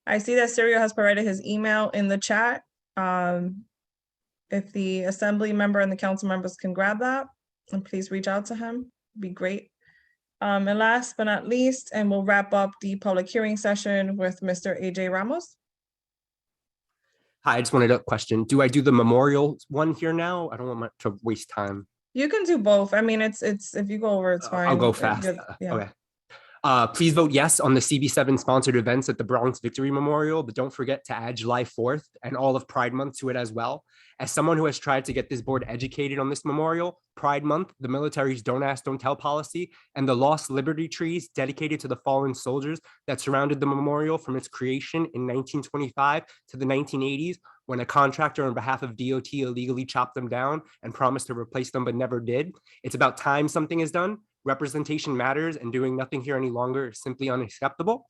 I see that Sergio has provided his email in the chat. If the assembly member and the council members can grab that, and please reach out to him, it'd be great. And last but not least, and we'll wrap up the public hearing session with Mr. AJ Ramos. Hi, I just wanted a question. Do I do the memorial one here now? I don't want to waste time. You can do both. I mean, it's if you go over, it's fine. I'll go fast. Yeah. Okay. Please vote yes on the CB7 sponsored events at the Bronx Victory Memorial, but don't forget to add July 4th and all of Pride Month to it as well. As someone who has tried to get this board educated on this memorial, Pride Month, the military's Don't Ask, Don't Tell policy, and the lost liberty trees dedicated to the fallen soldiers that surrounded the memorial from its creation in 1925 to the 1980s, when a contractor on behalf of DOT illegally chopped them down and promised to replace them but never did. It's about time something is done. Representation matters, and doing nothing here any longer is simply unacceptable.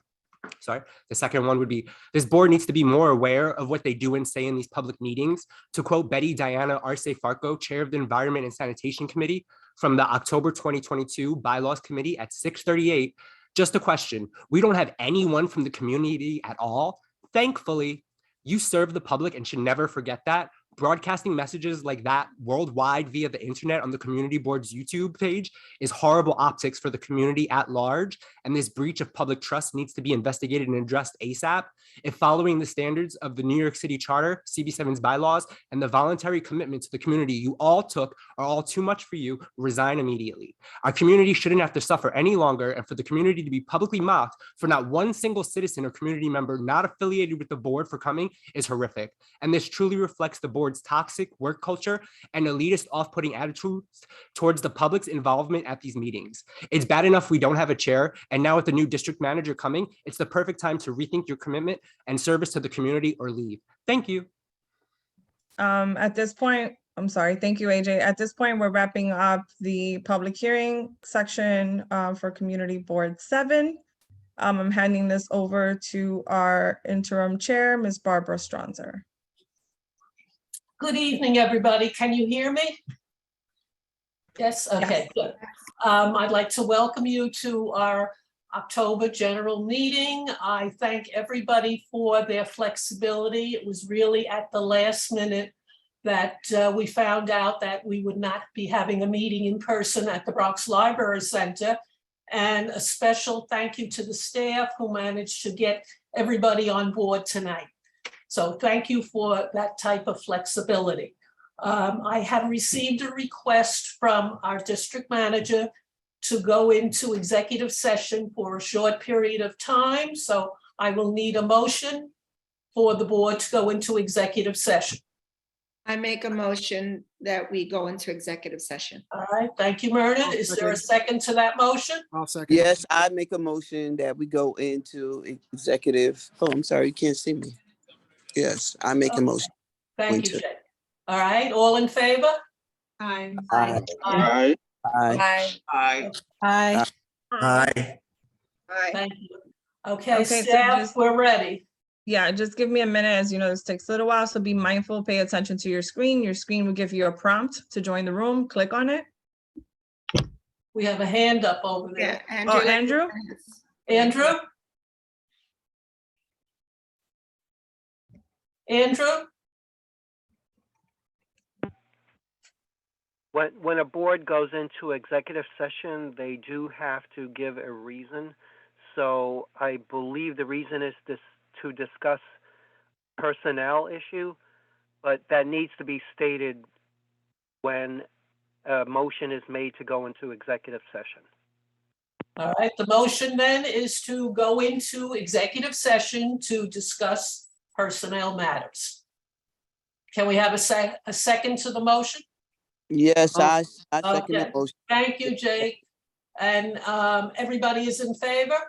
Sorry. The second one would be, this board needs to be more aware of what they do and say in these public meetings. To quote Betty Diana Arce Farco, chair of the Environment and Sanitation Committee, from the October 2022 Bylaws Committee at 6:38, just a question. We don't have anyone from the community at all. Thankfully, you serve the public and should never forget that. Broadcasting messages like that worldwide via the internet on the community board's YouTube page is horrible optics for the community at large, and this breach of public trust needs to be investigated and addressed ASAP. If following the standards of the New York City Charter, CB7's bylaws, and the voluntary commitment to the community you all took are all too much for you, resign immediately. Our community shouldn't have to suffer any longer, and for the community to be publicly mocked for not one single citizen or community member not affiliated with the board for coming is horrific. And this truly reflects the board's toxic work culture and elitist off-putting attitudes towards the public's involvement at these meetings. It's bad enough we don't have a chair, and now with the new district manager coming, it's the perfect time to rethink your commitment and service to the community or leave. Thank you. At this point, I'm sorry. Thank you, AJ. At this point, we're wrapping up the public hearing section for Community Board 7. I'm handing this over to our interim chair, Ms. Barbara Stronzer. Good evening, everybody. Can you hear me? Yes, okay, good. I'd like to welcome you to our October general meeting. I thank everybody for their flexibility. It was really at the last minute that we found out that we would not be having a meeting in person at the Bronx Library Center. And a special thank you to the staff who managed to get everybody on board tonight. So thank you for that type of flexibility. I have received a request from our district manager to go into executive session for a short period of time. So I will need a motion for the board to go into executive session. I make a motion that we go into executive session. All right, thank you, Myrna. Is there a second to that motion? I'll second. Yes, I make a motion that we go into executive. Oh, I'm sorry, you can't see me. Yes, I make a motion. Thank you, Jay. All right, all in favor? Aye. Aye. Aye. Aye. Aye. Aye. Aye. Aye. Thank you. Okay, so staff, we're ready. Yeah, just give me a minute. As you know, this takes a little while, so be mindful, pay attention to your screen. Your screen will give you a prompt to join the room. Click on it. We have a hand up over there. Yeah, Oh, Andrew? Andrew? Andrew? When a board goes into executive session, they do have to give a reason. So I believe the reason is to discuss personnel issue, but that needs to be stated when a motion is made to go into executive session. All right, the motion then is to go into executive session to discuss personnel matters. Can we have a second to the motion? Yes, I second the Okay. motion. Thank you, Jake. And everybody is in favor?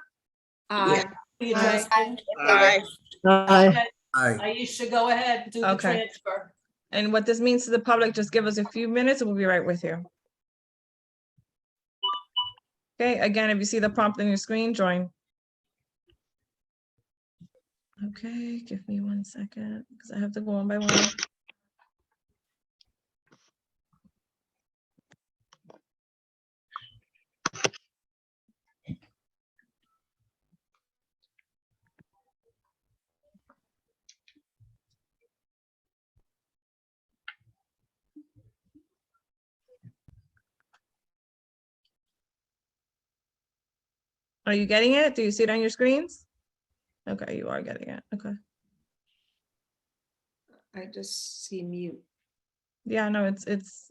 Aye. The adjustment? Aye. Okay. Aye. Aisha, go ahead, do the Okay. transfer. And what this means to the public, just give us a few minutes and we'll be right with you. Okay, again, if you see the prompt on your screen, join. Okay, give me 1 second because I have to go one by one. Are you getting it? Do you see it on your screens? Okay, you are getting it. Okay. I just see mute. Yeah, no, it's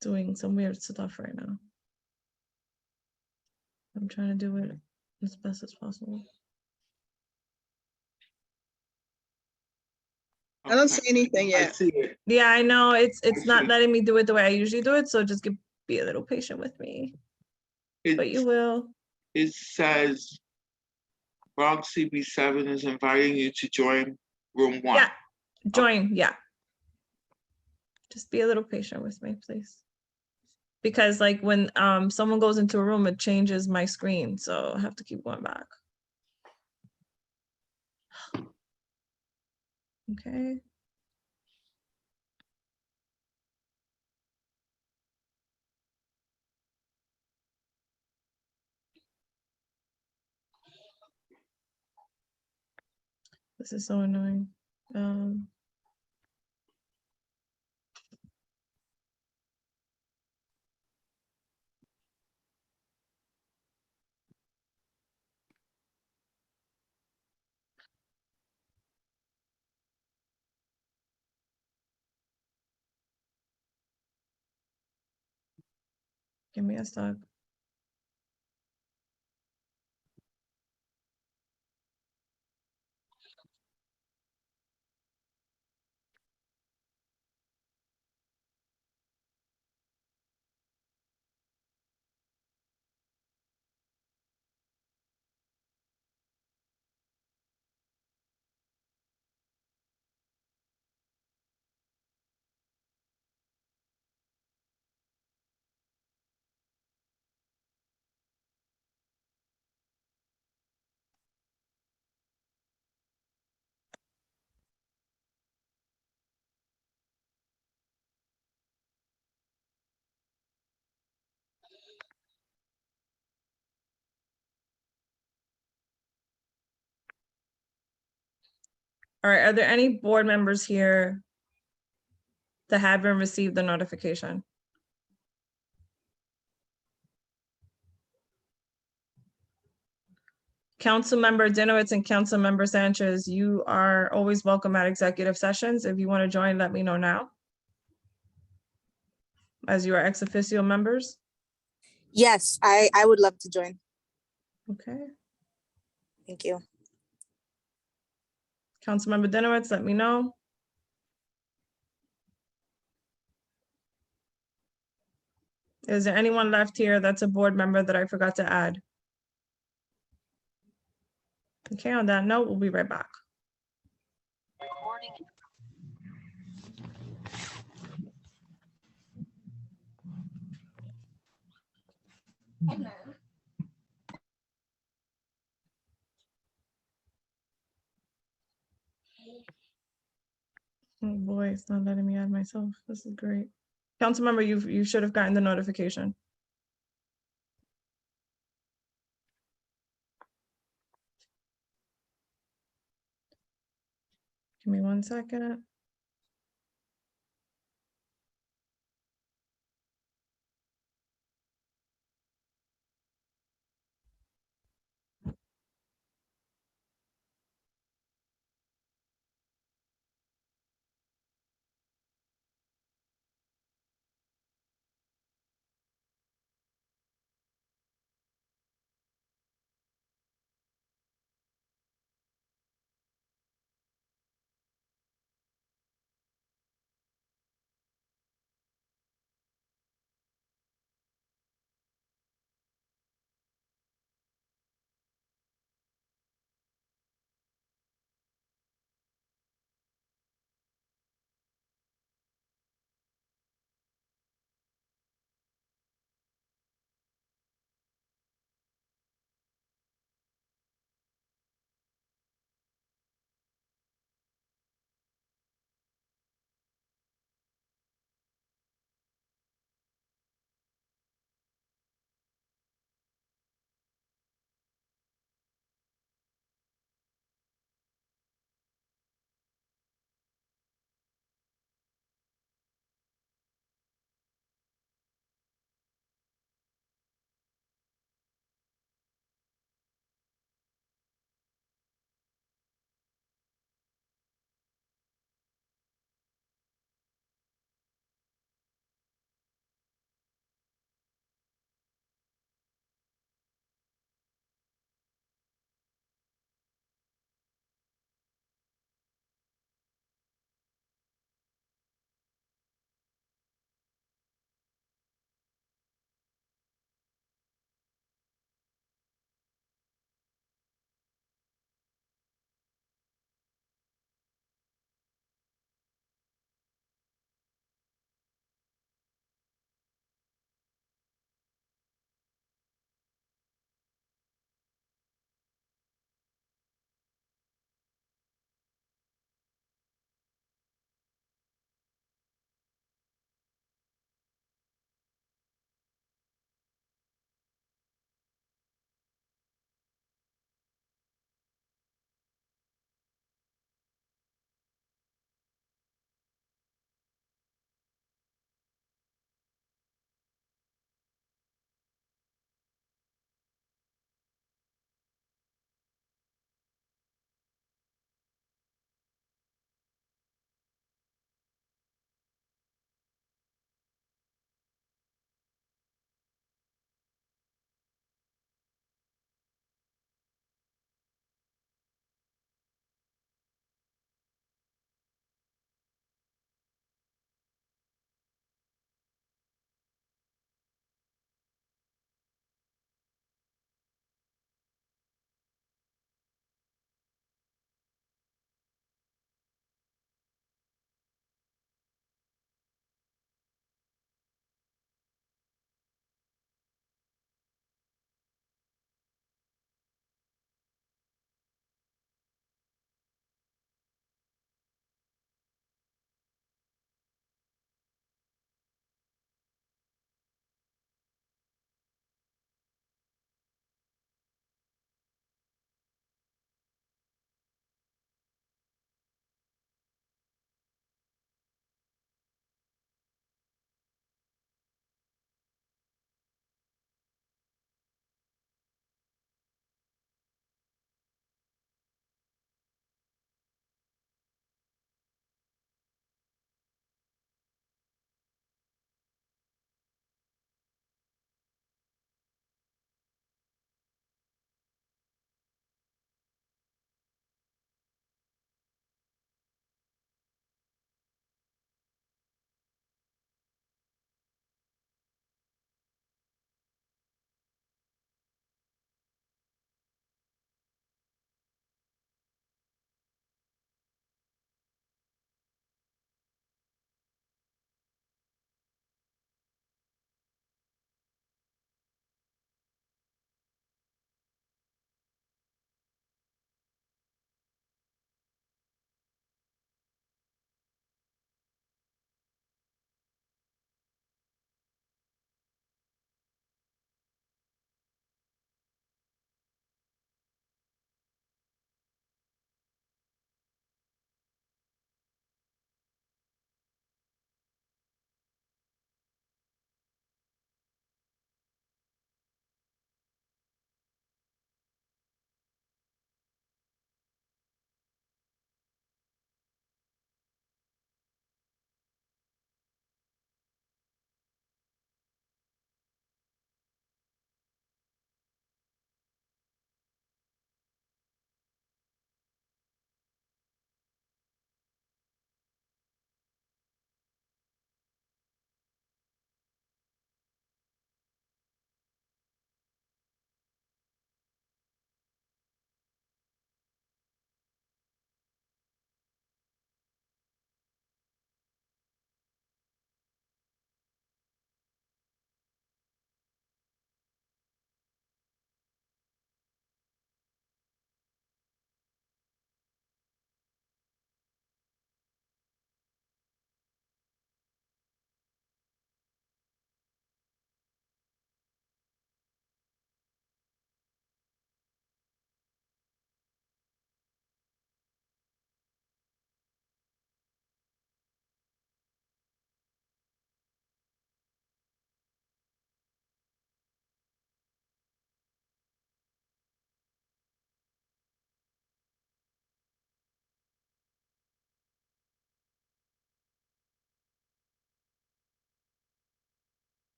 doing some weird stuff right now. I'm trying to do it as best as possible. I don't see anything I yet. see it. Yeah, I know it's not see. letting me do it the way I usually do it, so just be a little patient with me. But you will. It says Bronx CB7 is inviting you to join room 1. Yeah, join. Yeah. Just be a little patient with me, please. Because like when someone goes into a room, it changes my screen, so I have to keep going back. Okay. This is so annoying. Give me a sec. All right, are there any board members here that haven't received the notification? Councilmember Dinowitz and Councilmember Sanchez, you are always welcome at executive sessions. If you want to join, let me know now. As you are ex officio members. Yes, I would love to join. Okay. Thank you. Councilmember Dinowitz, let me know. Is there anyone left here that's a board member that I forgot to add? Okay, on that note, we'll be right back. Oh boy, it's not letting me add myself. This is great. Councilmember, you should have gotten the notification. Give me 1 second.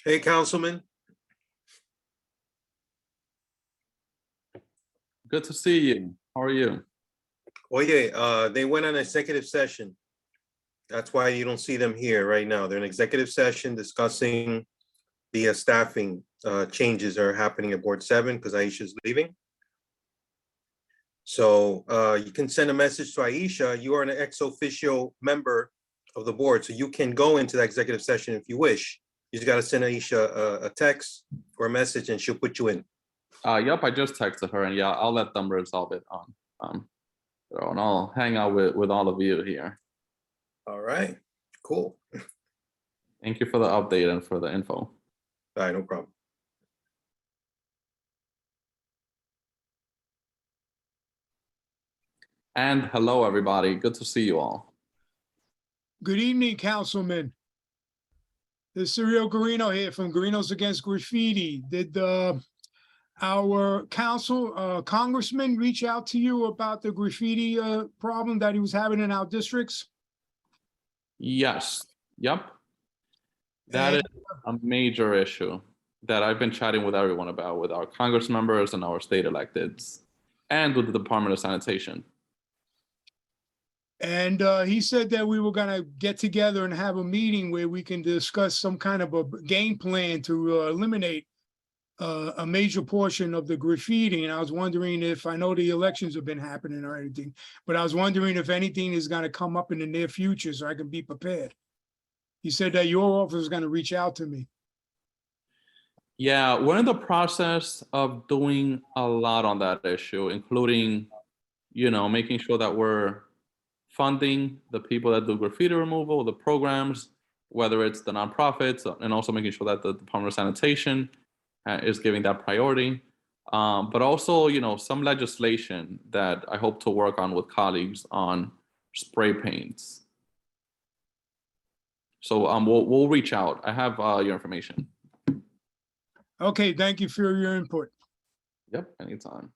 Hey, Councilman. Good to see you. How are you? Oye, they went on executive session. That's why you don't see them here right now. They're in executive session discussing the staffing changes that are happening at Board 7 because Aisha's leaving. So you can send a message to Aisha. You are an ex officio member of the board, so you can go into the executive session if you wish. You just got to send Aisha a text or a message and she'll put you in. Yep, I just texted her, and yeah, I'll let them resolve it and I'll hang out with all of you here. All right, cool. Thank you for the update and for the info. All right, no problem. And hello, everybody. Good to see you all. Good evening, Councilman. This is Cyril Guarino here from Guarinos Against Graffiti. Did our congressman reach out to you about the graffiti problem that he was having in our districts? Yes. Yep. That is a major issue that I've been chatting with everyone about, with our Congress members and our state electeds, and with the Department of Sanitation. And he said that we were gonna get together and have a meeting where we can discuss some kind of a game plan to eliminate a major portion of the graffiti. And I was wondering if, I know the elections have been happening or anything, but I was wondering if anything is gonna come up in the near future so I can be prepared. He said that your office is gonna reach out to me. Yeah, we're in the process of doing a lot on that issue, including, making sure that we're funding the people that do graffiti removal, the programs, whether it's the nonprofits, and also making sure that the Department of Sanitation is giving that priority. But also, some legislation that I hope to work on with colleagues on spray paints. So we'll reach out. I have your information. Okay, thank you for your input. Yep, anytime.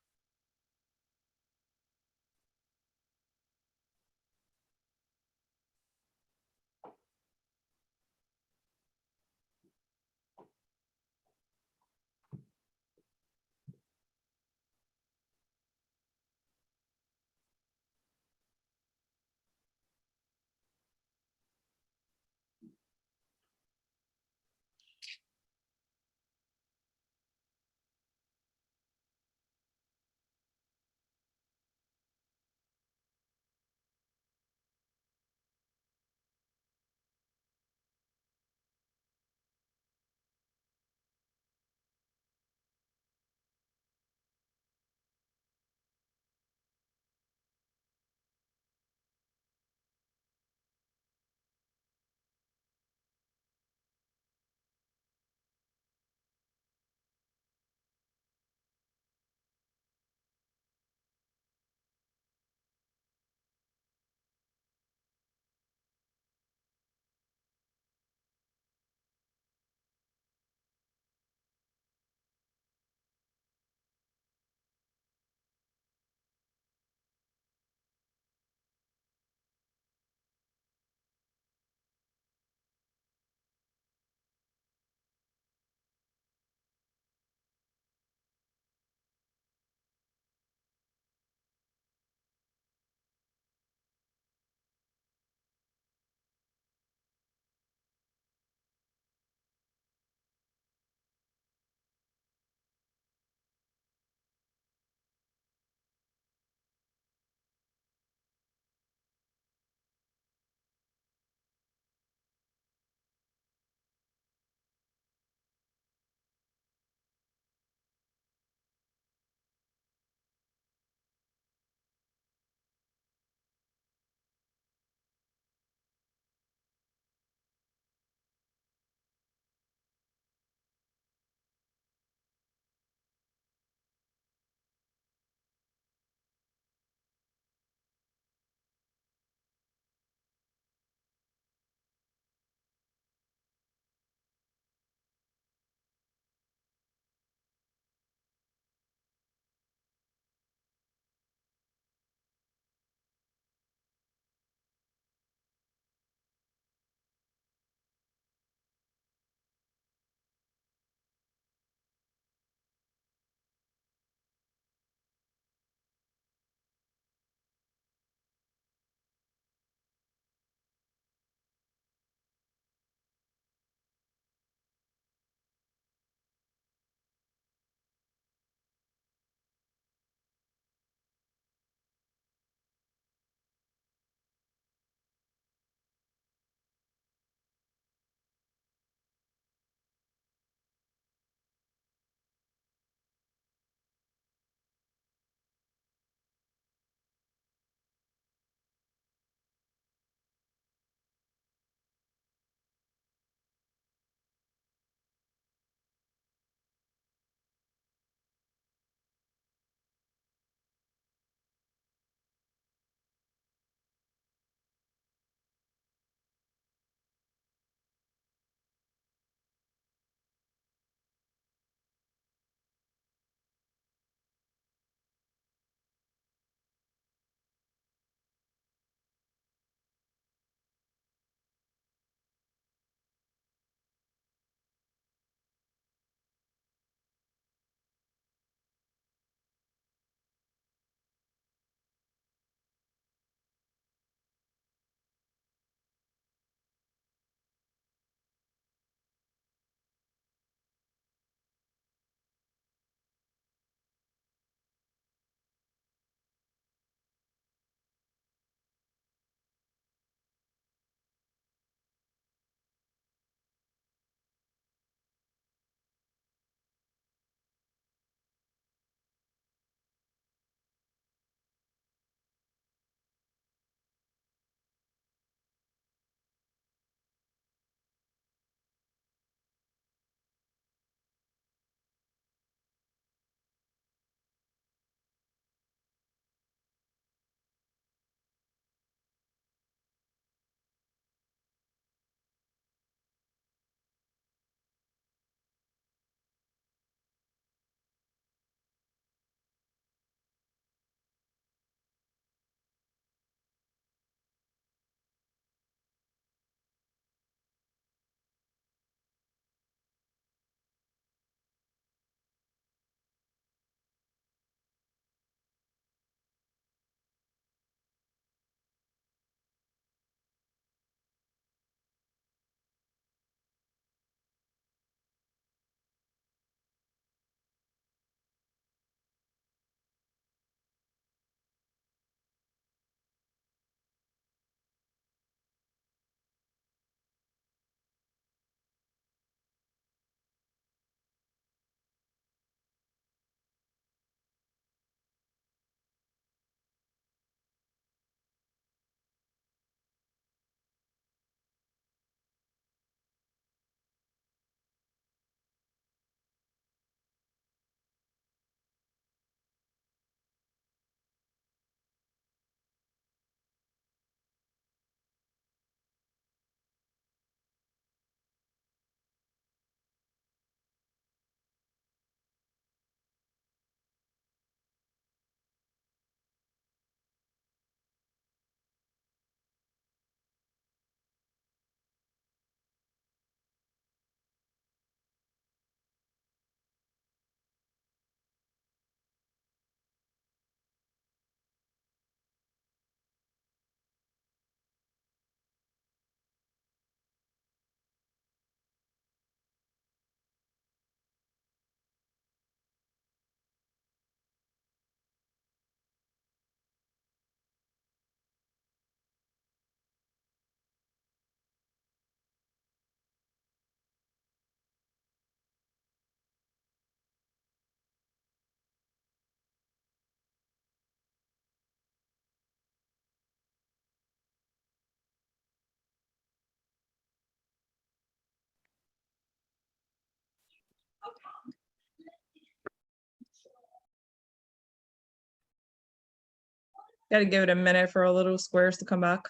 Gotta give it a minute for a little squares to come back.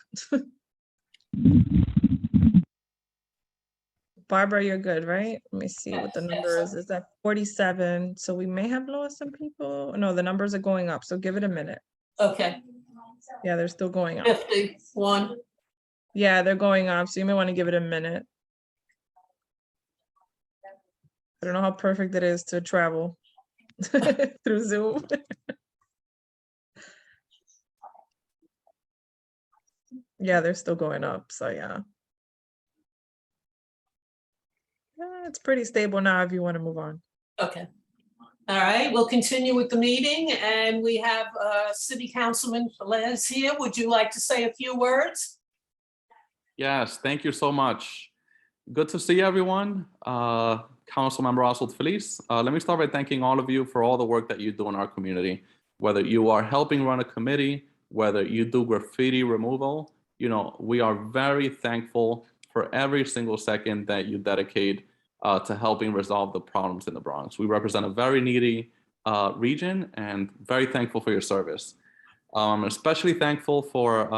Barbara, you're good, right? Let me see what the number is. It's at 47. So we may have lost some people. No, the numbers are going up. So give it a minute. Okay, Yeah, they're still going up. 51. Yeah, they're going up. So you may want to give it a minute. I don't know how perfect it is to travel through Zoom. Yeah, they're still going up. So yeah. It's pretty stable now if you want to move on. Okay. All right, we'll continue with the meeting, and we have City Councilman Velez here. Would you like to say a few words? Yes, thank you so much. Good to see everyone. Councilmember Oswald Feliz. Let me start by thanking all of you for all the work that you do in our community. Whether you are helping run a committee, whether you do graffiti removal, you know, we are very thankful for every single second that you dedicate to helping resolve the problems in the Bronx. We represent a very needy region, and very thankful for your service. Especially thankful for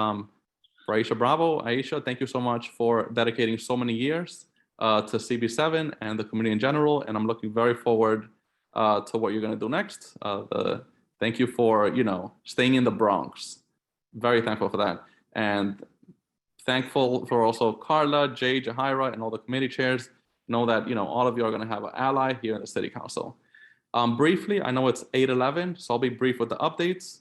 Aisha Bravo. Aisha, thank you so much for dedicating so many years to CB7 and the community in general, and I'm looking very forward to what you're going to do next. Thank you for, you know, staying in the Bronx. Very thankful for that, and thankful for also Carla, Jay, Jahira, and all the committee chairs. Know that, you know, all of you are going to have an ally here in the City Council. Briefly, I know it's 8:11, so I'll be brief with the updates.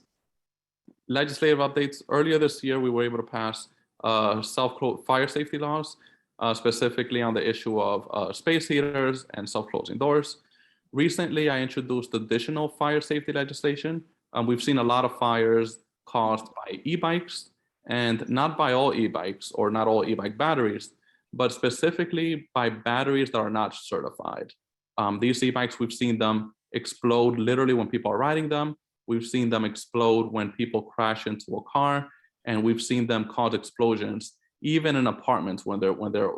Legislative updates. Earlier this year, we were able to pass self-close fire safety laws, specifically on the issue of space heaters and self-closing doors. Recently, I introduced additional fire safety legislation. We've seen a lot of fires caused by e-bikes, and not by all e-bikes or not all e-bike batteries, but specifically by batteries that are not certified. These e-bikes, we've seen them explode literally when people are riding them. We've seen them explode when people crash into a car, and we've seen them cause explosions even in apartments when they're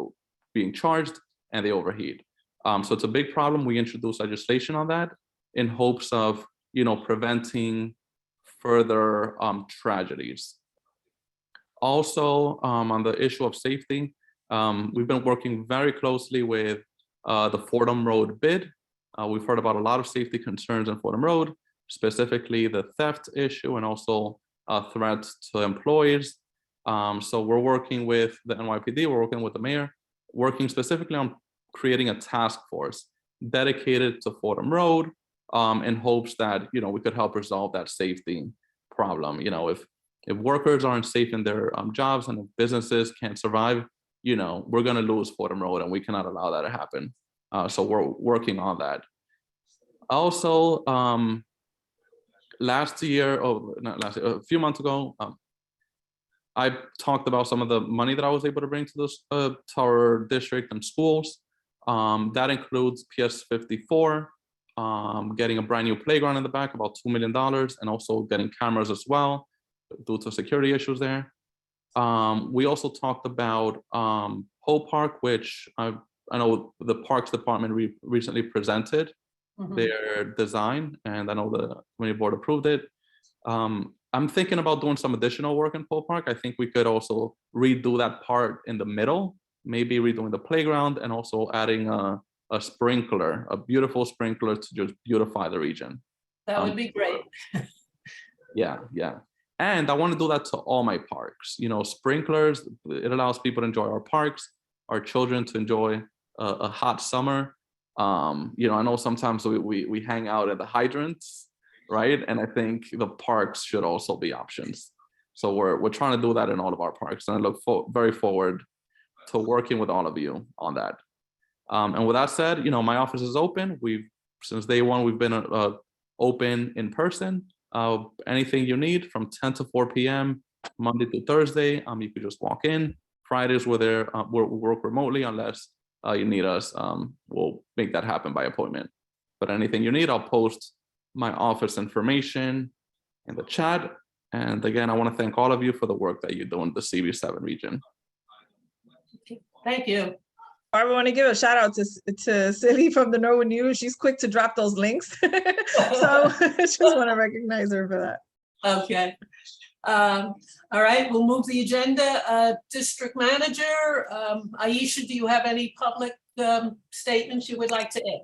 being charged and they overheat. So it's a big problem. We introduced legislation on that in hopes of, you know, preventing further tragedies. Also, on the issue of safety, we've been working very closely with the Fordham Road bid. We've heard about a lot of safety concerns on Fordham Road, specifically the theft issue and also threats to employees. So we're working with the NYPD, we're working with the mayor, working specifically on creating a task force dedicated to Fordham Road in hopes that, you know, we could help resolve that safety problem. You know, if workers aren't safe in their jobs and if businesses can't survive, you know, we're going to lose Fordham Road, and we cannot allow that to happen. So we're working on that. Also, last year, a few months ago, I talked about some of the money that I was able to bring to this to our district and schools. That includes PS 54, getting a brand new playground in the back, about $2 million, and also getting cameras as well due to security issues there. We also talked about Hope Park, which I know the Parks Department recently presented their design, and I know the community board approved it. I'm thinking about doing some additional work in Poe Park. I think we could also redo that part in the middle, maybe redoing the playground and also adding a sprinkler, a beautiful sprinkler to just beautify the region. That would be great. Yeah. And I want to do that to all my parks. You know, sprinklers, it allows people to enjoy our parks, our children to enjoy a hot summer. You know, I know sometimes we hang out at the hydrants, right? And I think the parks should also be options. So we're trying to do that in all of our parks, and I look very forward to working with all of you on that. And with that said, you know, my office is open. Since day one, we've been open in person. Anything you need from 10 to 4 p.m. Monday to Thursday, you could just walk in. Fridays we're there, we work remotely unless you need us. We'll make that happen by appointment. But anything you need, I'll post my office information in the chat. And again, I want to thank all of you for the work that you do in the CB7 region. Thank you. I want to give a shout out to Silly from the Norwood News. She's quick to drop those links. So I just want to recognize her for that. Okay. All right, we'll move the agenda. District Manager, Aisha, do you have any public statements you would like to add?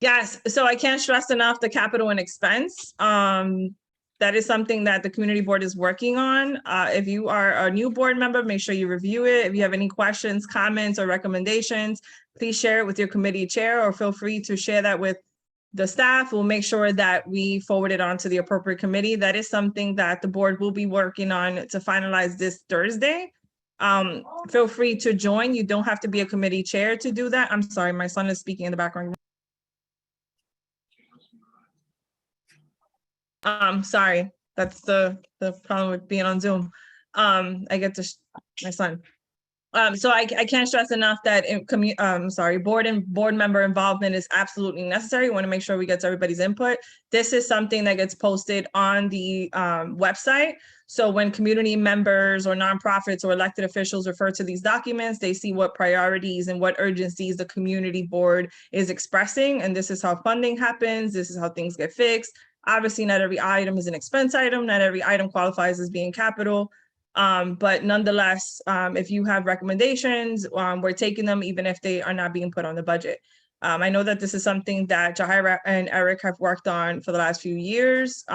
Yes, so I can't stress enough the capital and expense. That is something that the community board is working on. If you are a new board member, make sure you review it. If you have any questions, comments, or recommendations, please share it with your committee chair or feel free to share that with the staff. We'll make sure that we forward it on to the appropriate committee. That is something that the board will be working on to finalize this Thursday. Feel free to join. You don't have to be a committee chair to do that. I'm sorry, my son is speaking in the background. Sorry, that's the problem with being on Zoom. I get to my son. So I can't stress enough that board member involvement is absolutely necessary. We want to make sure we get to everybody's input. This is something that gets posted on the website. So when community members or nonprofits or elected officials refer to these documents, they see what priorities and what urgencies the community board is expressing. And this is how funding happens. This is how things get fixed. Obviously, not every item is an expense item. Not every item qualifies as being capital. But nonetheless, if you have recommendations, we're taking them even if they are not being put on the budget. I know that this is something that Jahira and Eric have worked on for the last few years.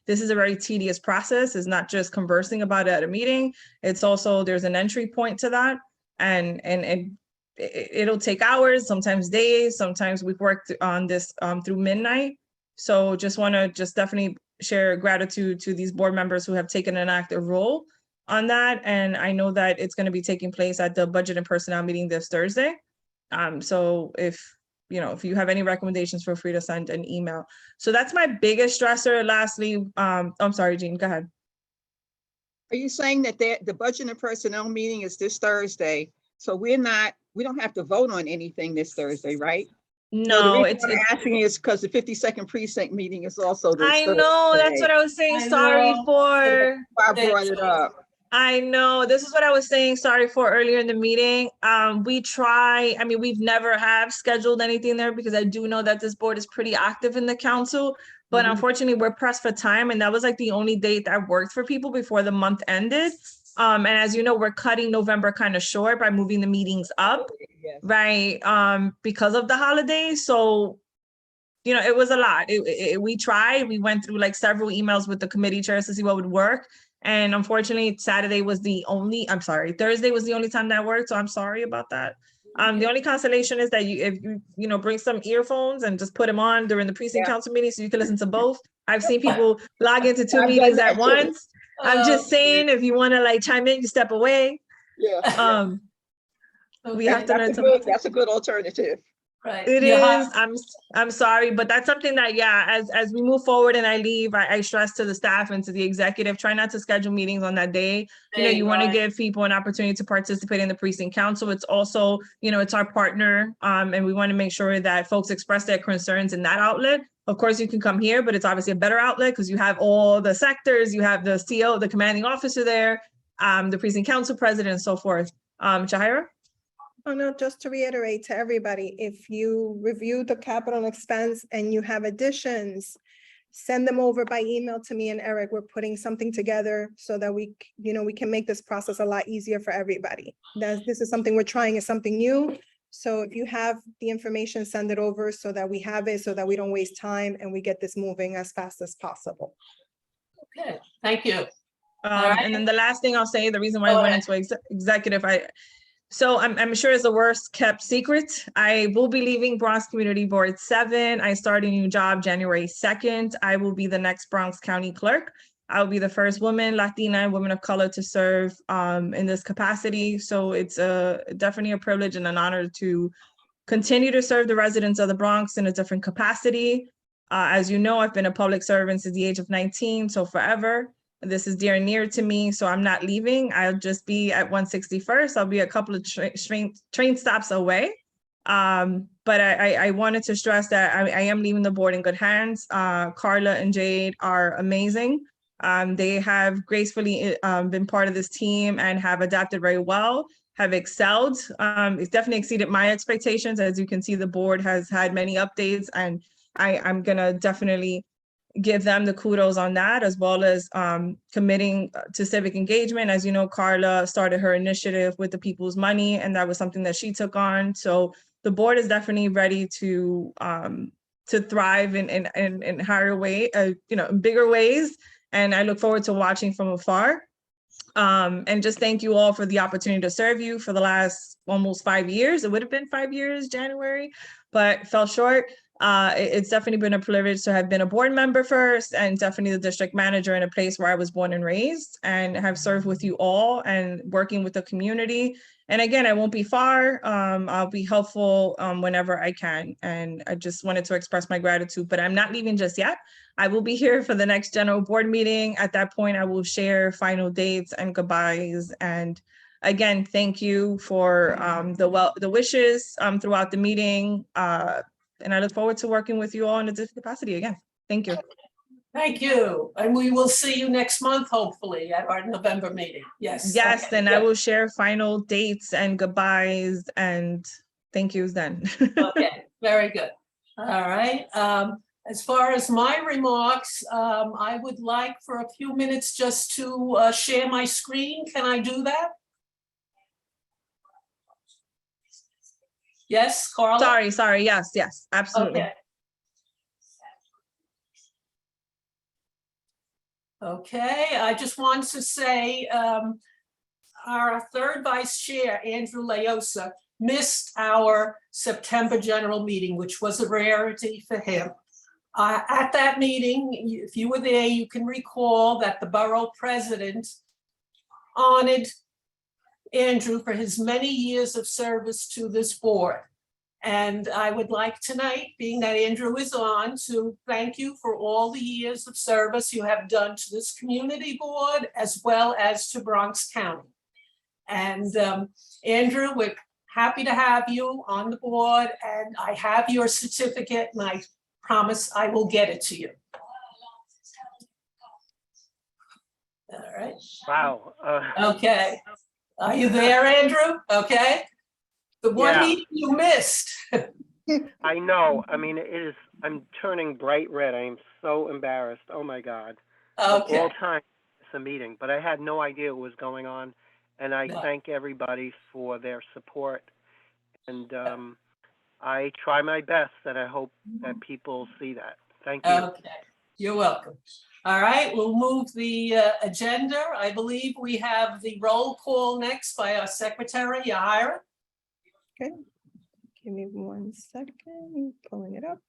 This is a very tedious process. It's not just conversing about it at a meeting. It's also, there's an entry point to that. And it'll take hours, sometimes days. Sometimes we've worked on this through midnight. So just want to definitely share gratitude to these board members who have taken an active role on that. And I know that it's going to be taking place at the budget and personnel meeting this Thursday. So if you have any recommendations, feel free to send an email. So that's my biggest stressor. Lastly, I'm sorry, Jean, go ahead. Are you saying that the budget and personnel meeting is this Thursday? So we don't have to vote on anything this Thursday, right? No, the reason I'm asking is because the 52nd precinct meeting is also this I Thursday. know, that's what I was saying. Sorry for. I brought it up. I know, this is what I was saying, sorry for earlier in the meeting. We've never have scheduled anything there because I do know that this board is pretty active in the council, but unfortunately we're pressed for time. And that was like the only date that worked for people before the month ended. And as you know, we're cutting November kind of short by moving the meetings up, right? Because of the holidays. So, it was a lot. We tried, we went through like several emails with the committee chairs to see what would work. And unfortunately, Thursday was the only time that worked. So I'm sorry about that. The only consolation is that if you bring some earphones and just put them on during the precinct council meeting so you can listen to both. I've seen people log into two meetings at once. I'm just saying, if you want to like chime in, you step away. Yeah. We have to learn to. That's a good alternative. Right. It is. I'm sorry, but that's something that, as we move forward and I leave, I stress to the staff and to the executive, try not to schedule meetings on that day. You want to give people an opportunity to participate in the precinct council. It's also, it's our partner, and we want to make sure that folks express their concerns in that outlet. Of course, you can come here, but it's obviously a better outlet because you have all the sectors, you have the CO, the commanding officer there, the precinct council president, and so forth. Jahira? Oh, no, just to reiterate to everybody, if you review the capital expense and you have additions, send them over by email to me and Eric. We're putting something together so that we can make this process a lot easier for everybody. This is something we're trying, is something new. So if you have the information, send it over so that we have it, so that we don't waste time and we get this moving as fast as possible. Okay, thank you. And then the last thing I'll say, the reason why I went into executive, I'm sure it's the worst kept secret. I will be leaving Bronx Community Board 7. I start a new job January 2nd. I will be the next Bronx County Clerk. I will be the first Latina, and woman of color to serve in this capacity. So it's definitely a privilege and an honor to continue to serve the residents of the Bronx in a different capacity. As you know, I've been a public servant since the age of 19, so forever. This is dear and near to me, so I'm not leaving. I'll just be at 161st. I'll be a couple of train stops away. But I wanted to stress that I am leaving the board in good hands. Carla and Jade are amazing. They have gracefully been part of this team and have adapted very well. have excelled. It's definitely exceeded my expectations. As you can see, the board has had many updates, and I'm gonna definitely give them the kudos on that, as well as committing to civic engagement. As you know, Carla started her initiative with the people's money, and that was something that she took on. So the board is definitely ready to thrive in higher way, in bigger ways. And I look forward to watching from afar. And just thank you all for the opportunity to serve you for the last almost 5 years. It would have been 5 years, January, but fell short. It's definitely been a privilege to have been a board member first, and definitely the district manager in a place where I was born and raised, and have served with you all and working with the community. And again, I won't be far. I'll be helpful whenever I can. And I just wanted to express my gratitude, but I'm not leaving just yet. I will be here for the next general board meeting. At that point, I will share final dates and goodbyes. And again, thank you for the wishes throughout the meeting. And I look forward to working with you all in a different capacity again. Thank you. Thank you. And we will see you next month, hopefully, at our November meeting. Yes. Yes, Okay, and I good. will share final dates and goodbyes and thank yous then. Okay, very good. All right. As far as my remarks, I would like for a few minutes just to share my screen. Can I do that? Yes, Carla? Sorry. Yes, absolutely. Okay. Okay, I just want to say our third vice chair, Andrew Leosa, missed our September general meeting, which was a rarity for him. At that meeting, if you were there, you can recall that the borough president honored Andrew for his many years of service to this board. And I would like tonight, being that Andrew is on, to thank you for all the years of service you have done to this community board as well as to Bronx County. And Andrew, we're happy to have you on the board, and I have your certificate, and I promise I will get it to you. All right. Wow. Okay. Are you there, Andrew? Okay. The one Yeah. meeting you missed. I know. I mean, I'm turning bright red. I am so embarrassed. Oh my God. Of Okay. all time, it's a meeting, but I had no idea what was going on. And I No. thank everybody for their support. And I try my best, and I hope that people see that. Thank you. Okay. You're welcome. All right, we'll move the agenda. I believe we have the roll call next by our secretary, Yahira. Okay, give me 1 second, pulling it up.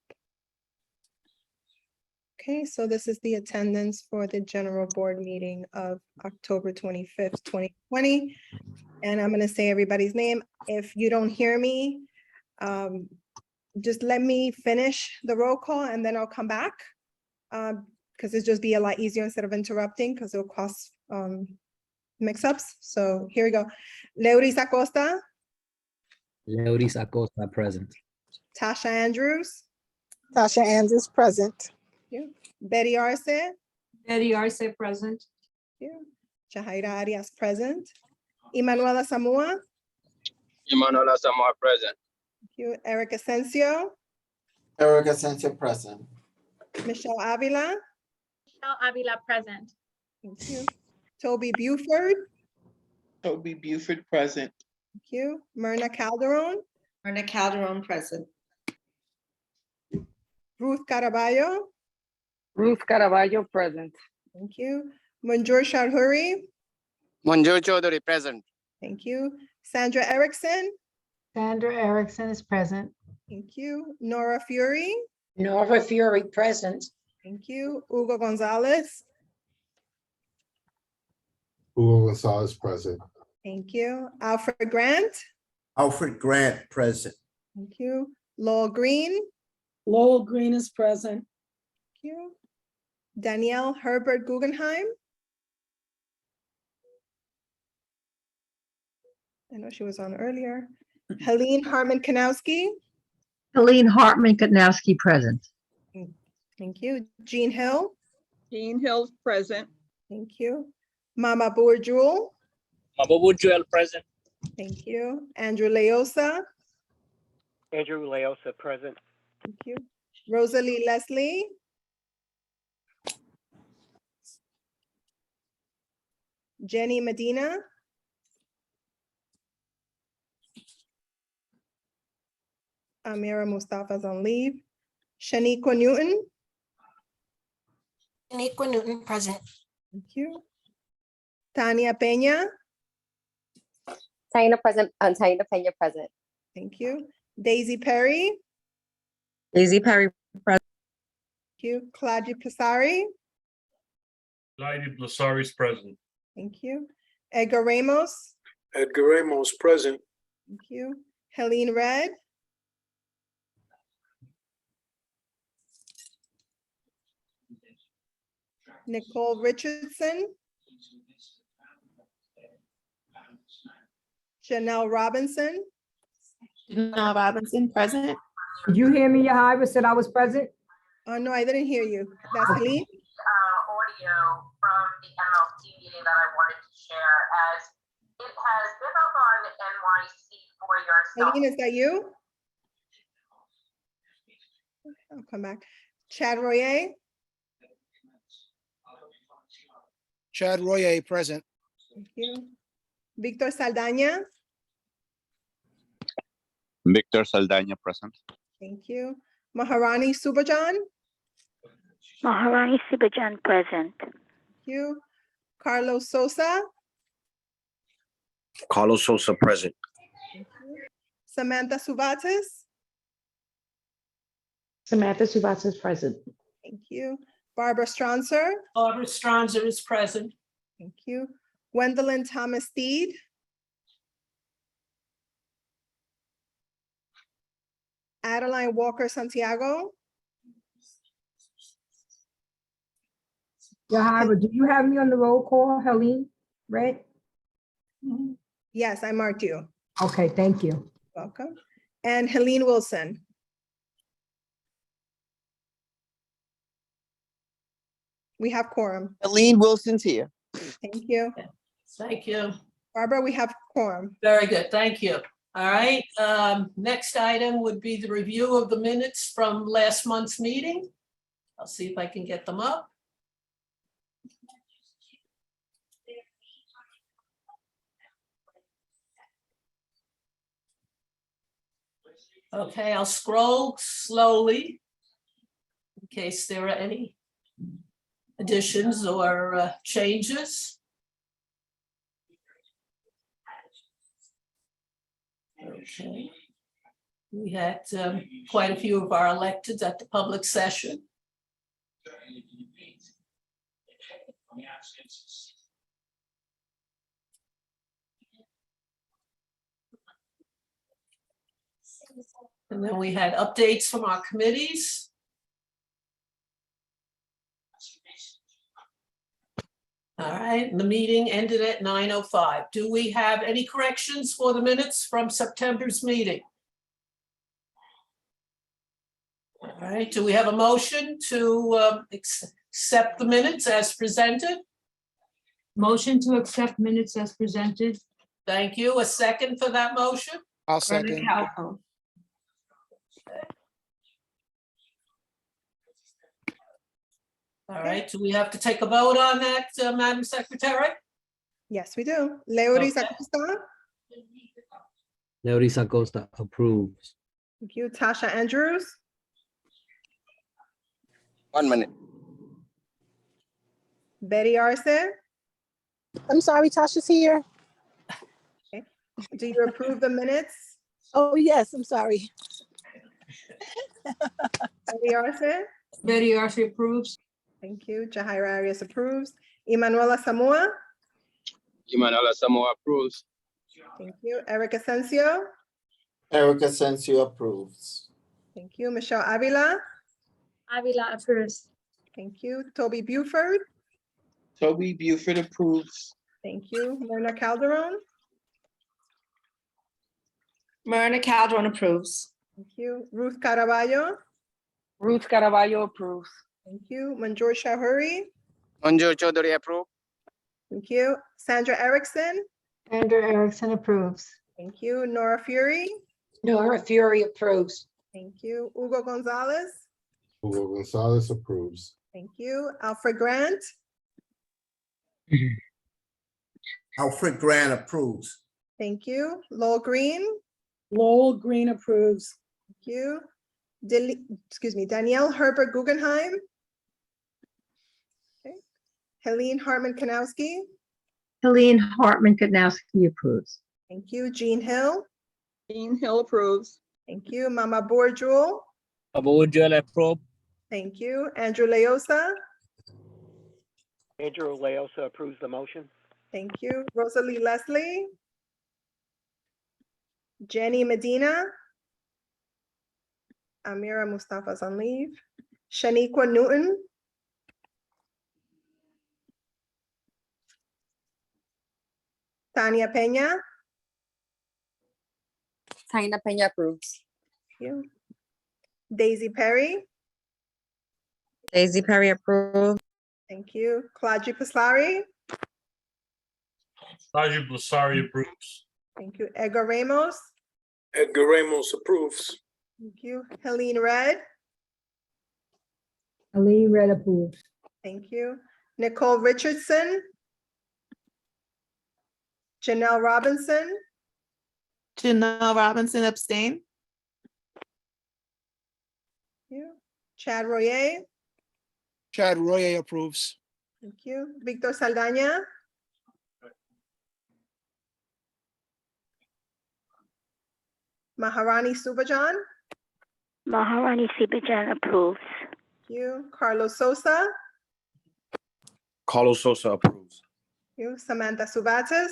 Okay, so this is the attendance for the general board meeting of October 25th, 2020. And I'm gonna say everybody's name. If you don't hear me, just let me finish the roll call and then I'll come back. Because it'll just be a lot easier instead of interrupting, because it'll cause mix-ups. So here we go. Leuris Acosta, Leuris Acosta, present. Tasha Andrews. Tasha Andrews, present. Thank you. Betty Arce. Betty Arce, present. Thank you. Jahaira Arias, present. Emanuela Samua. Emanuela Samoa, present. Thank you. Eric Asensio. Eric Asensio, present. Michelle Avila. Michelle Avila, present. Thank you. Toby Buford. Toby Buford, present. Thank you. Myrna Calderon. Myrna Calderon, present. Ruth Caraballo. Ruth Caraballo, present. Thank you. Manjur Sharhuri. Manjur Chaudhary, present. Thank you. Sandra Erickson. Sandra Erickson is present. Thank you. Nora Fury. Nora Fury, present. Thank you. Hugo Gonzalez. Hugo Gonzalez, present. Thank you. Alfred Grant. Alfred Grant, present. Thank you. Lowell Green. Lowell Green is present. Thank you. Danielle Herbert Guggenheim. I know she was on earlier. Helene Hartman Kanowski. Helene Hartman Katnowski, present. Thank you. Jean Hill. Jean Hill, present. Thank you. Mama Bourjewel. Mababu Joel, present. Thank you. Andrew Leosa. Andrew Leosa, present. Thank you. Rosalie Leslie. Jenny Medina. Amira Mustafa's on leave. Shaniqua Newton. Shaniqua Newton, present. Thank you. Tania Peña. Taina Peña present. Thank you. Daisy Perry. Daisy Perry, present. Thank you. Claudia Pisari. Claudia Blasari is present. Thank you. Edgar Ramos. Edgar Ramos, present. Thank you. Helene Red. Nicole Richardson. Janelle Robinson. Janelle Robinson, present. Did you hear me, Yahaira said I was present? Oh, no, I didn't hear you. That's Helene? Audio from the MLT meeting that I wanted to share, as it has been up on NYC for yourself. Helene, is that you? I'll come back. Chad Royer. Chad Royer, present. Thank you. Victor Saldaña. Victor Saldaña, present. Thank you. Maharani Subajan. Maharani Sibajan, present. Thank you. Carlos Sosa. Carlos Sosa, present. Thank you. Samantha Subatis. Samantha Subasa is present. Thank you. Barbara Stronser. Barbara Stronser is present. Thank you. Gwendolyn Thomas Steed. Adeline Walker Santiago. Yahaira, do you have me on the roll call, Helene? Right? Yes, I marked you. Okay, thank you. Welcome. And Helene Wilson. We have quorum. Helene Wilson's here. Thank you. Thank you. Barbara, we have quorum. Very good, thank you. All right, next item would be the review of the minutes from last month's meeting. I'll see if I can get them up. Okay, I'll scroll slowly in case there are any additions or changes. Okay. We had quite a few of our electeds at the public session. And then we had updates from our committees. All right, the meeting ended at 9:05. Do we have any corrections for the minutes from September's meeting? All right, do we have a motion to accept the minutes as presented? Motion to accept minutes as presented. Thank you. A second for that motion? I'll second. All right, do we have to take a vote on that, Madam Secretary? Yes, we do. Leoris Okay. Acosta. Leoris Acosta approves. Thank you. Tasha Andrews. 1 minute. Betty Arce. I'm sorry, Tasha's here. Okay. Do you approve the minutes? Oh, yes, I'm sorry. Betty Arce. Betty Arce approves. Thank you. Jahaira Arias approves. Emanuela Samoa. Emanuela Samoa approves. Thank you. Eric Asensio. Eric Asensio approves. Thank you. Michelle Avila. Avila approves. Thank you. Toby Buford. Toby Buford approves. Thank you. Myrna Calderon. Myrna Calderon approves. Thank you. Ruth Caraballo. Ruth Caraballo approves. Thank you. Manjor Shahuri. Manjur Chaudhary approve. Thank you. Sandra Erickson. Andrew Erickson approves. Thank you. Nora Fury. Nora Fury approves. Thank you. Hugo Gonzalez. Hugo Gonzalez approves. Thank you. Alfred Grant. Alfred Grant approves. Thank you. Lowell Green. Lowell Green approves. Thank you. Danielle Herbert Guggenheim. Okay. Helene Hartman Kanowski. Helene Hartman Katnowski approves. Thank you. Jean Hill. Jean Hill approves. Thank you. Mama Bourjewel. Abuja approve. Thank you. Andrew Leosa. Andrew Leosa approves the motion. Thank you. Rosalie Leslie. Jenny Medina. Amira Mustafa's on leave. Shaniqua Newton. Tanya Peña. Tanya Peña approves. Thank you. Daisy Perry. Daisy Perry approved. Thank you. Claudia Paslari. Najib Lasari approves. Thank you. Edgar Ramos. Edgar Ramos approves. Thank you. Helene Red. Helene Red approves. Thank you. Nicole Richardson. Janelle Robinson. Janelle Robinson abstain. Thank you. Chad Royer. Chad Royer approves. Thank you. Victor Saldaña. Maharani Subhajan. Maharani Sibajan approves. Thank you. Carlos Sosa. Carlos Sosa approves. Thank you. Samantha Subatis.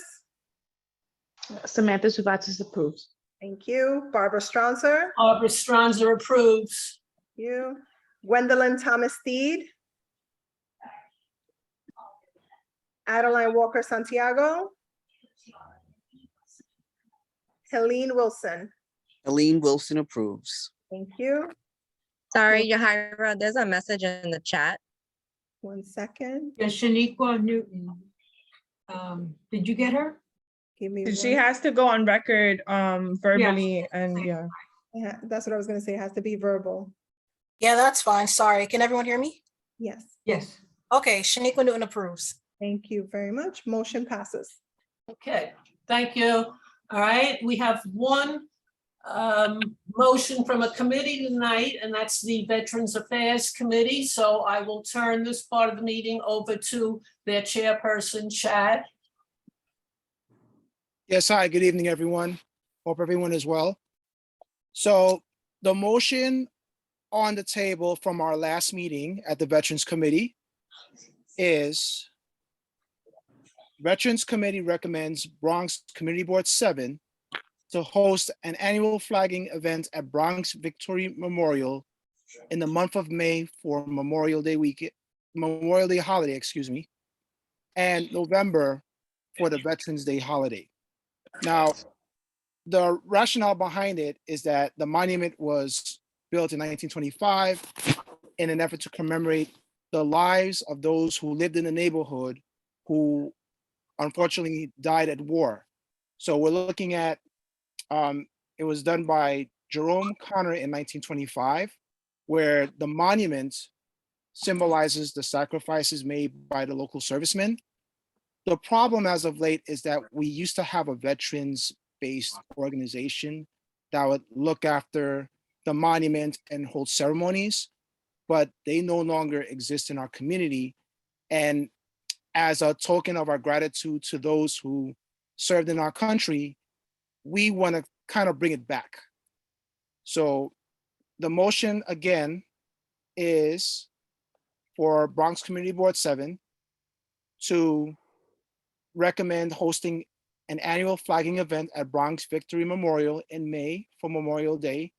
Samantha Subatis approves. Thank you. Barbara Stronzer. Barbara Stronzer approves. Thank you. Gwendolyn Thomas Steed. Adeline Walker Santiago. Helene Wilson. Helene Wilson approves. Thank you. Sorry, Yahira, there's a message in the chat. 1 second. Yeah, Shaniqua Newton. Did you get her? Give me She one. has to go on record verbally and yeah. Yeah, that's what I was gonna say. It has to be verbal. Yeah, that's fine. Sorry. Can everyone hear me? Yes. Yes. Okay, Shaniqua Newton approves. Thank you very much. Motion passes. Okay, thank you. All right, we have one motion from a committee tonight, and that's the Veterans Affairs Committee. So I will turn this part of the meeting over to their chairperson, Chad. Yes, hi, good evening, everyone. Hope everyone is well. So the motion on the table from our last meeting at the Veterans Committee is Veterans Committee recommends Bronx Community Board 7 to host an annual flagging event at Bronx Victory Memorial in the month of May for Memorial Day holiday, excuse me, and November for the Veterans Day holiday. Now, the rationale behind it is that the monument was built in 1925 in an effort to commemorate the lives of those who lived in the neighborhood who unfortunately died at war. So we're looking at, it was done by Jerome Connor in 1925, where the monument symbolizes the sacrifices made by the local servicemen. The problem as of late is that we used to have a veterans-based organization that would look after the monument and hold ceremonies, but they no longer exist in our community. And as a token of our gratitude to those who served in our country, we want to kind of bring it back. So the motion again is for Bronx Community Board 7 to recommend hosting an annual flagging event at Bronx Victory Memorial in May for Memorial Day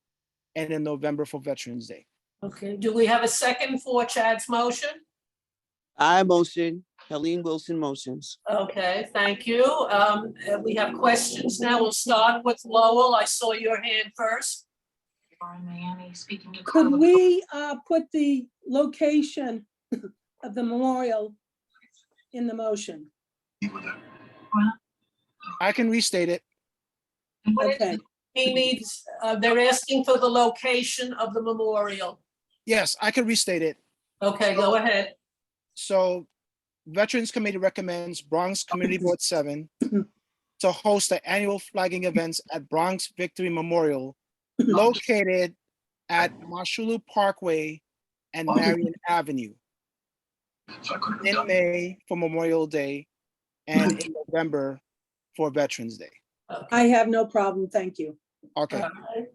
and in November for Veterans Day. Okay, do we have a second for Chad's motion? I motion, Helene Wilson motions. Okay, thank you. We have questions now. We'll start with Lowell. I saw your hand first. Miami, speaking to Could we put the location of the memorial in the motion? I can restate it. Okay. He needs, they're asking for the location of the memorial. Yes, I can restate it. Okay, go ahead. So Veterans Committee recommends Bronx Community Board 7 to host the annual flagging events at Bronx Victory Memorial located at Mashulu Parkway and Marion Avenue in May for Memorial Day and in November for Veterans Day. I have no problem, thank you. Okay. All right.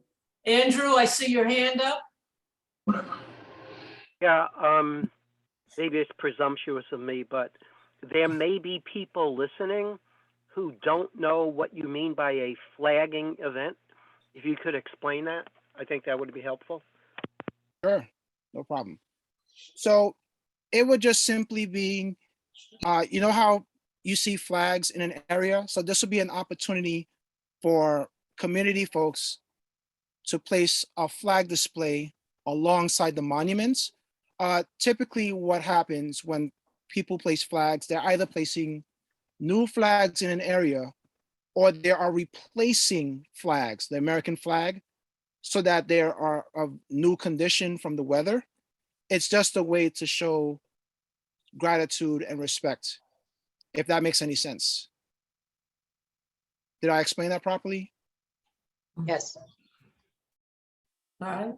Andrew, I see your hand up. Yeah, maybe it's presumptuous of me, but there may be people listening who don't know what you mean by a flagging event. If you could explain that, I think that would be helpful. Sure, no problem. So it would just simply be, you know how you see flags in an area? So this would be an opportunity for community folks to place a flag display alongside the monuments. Typically what happens when people place flags, they're either placing new flags in an area or they are replacing flags, the American flag, so that they are of new condition from the weather. It's just a way to show gratitude and respect, if that makes any sense. Did I explain that properly? Yes. All right.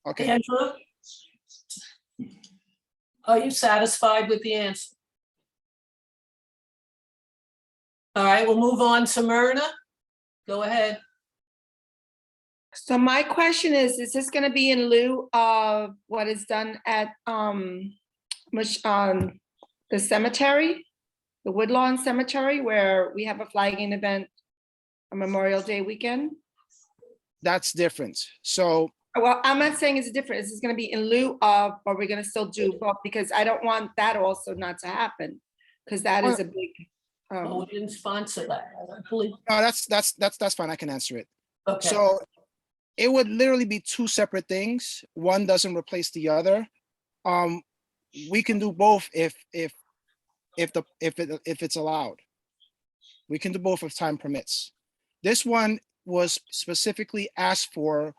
Okay. Angela? Are you satisfied with the answer? All right, we'll move on to Myrna. Go ahead. So my question is this gonna be in lieu of what is done at the cemetery, the Woodlawn Cemetery, where we have a flagging event on Memorial Day weekend? That's different. So Well, I'm not saying it's different. Is this gonna be in lieu of, or we're gonna still do both? Because I don't want that also not to happen, because that is a big. Oh, we didn't sponsor that. I don't believe. no, that's fine. I can answer it. Okay. So it would literally be two separate things. One doesn't replace the other. We can do both if it's allowed. We can do both if time permits. This one was specifically asked for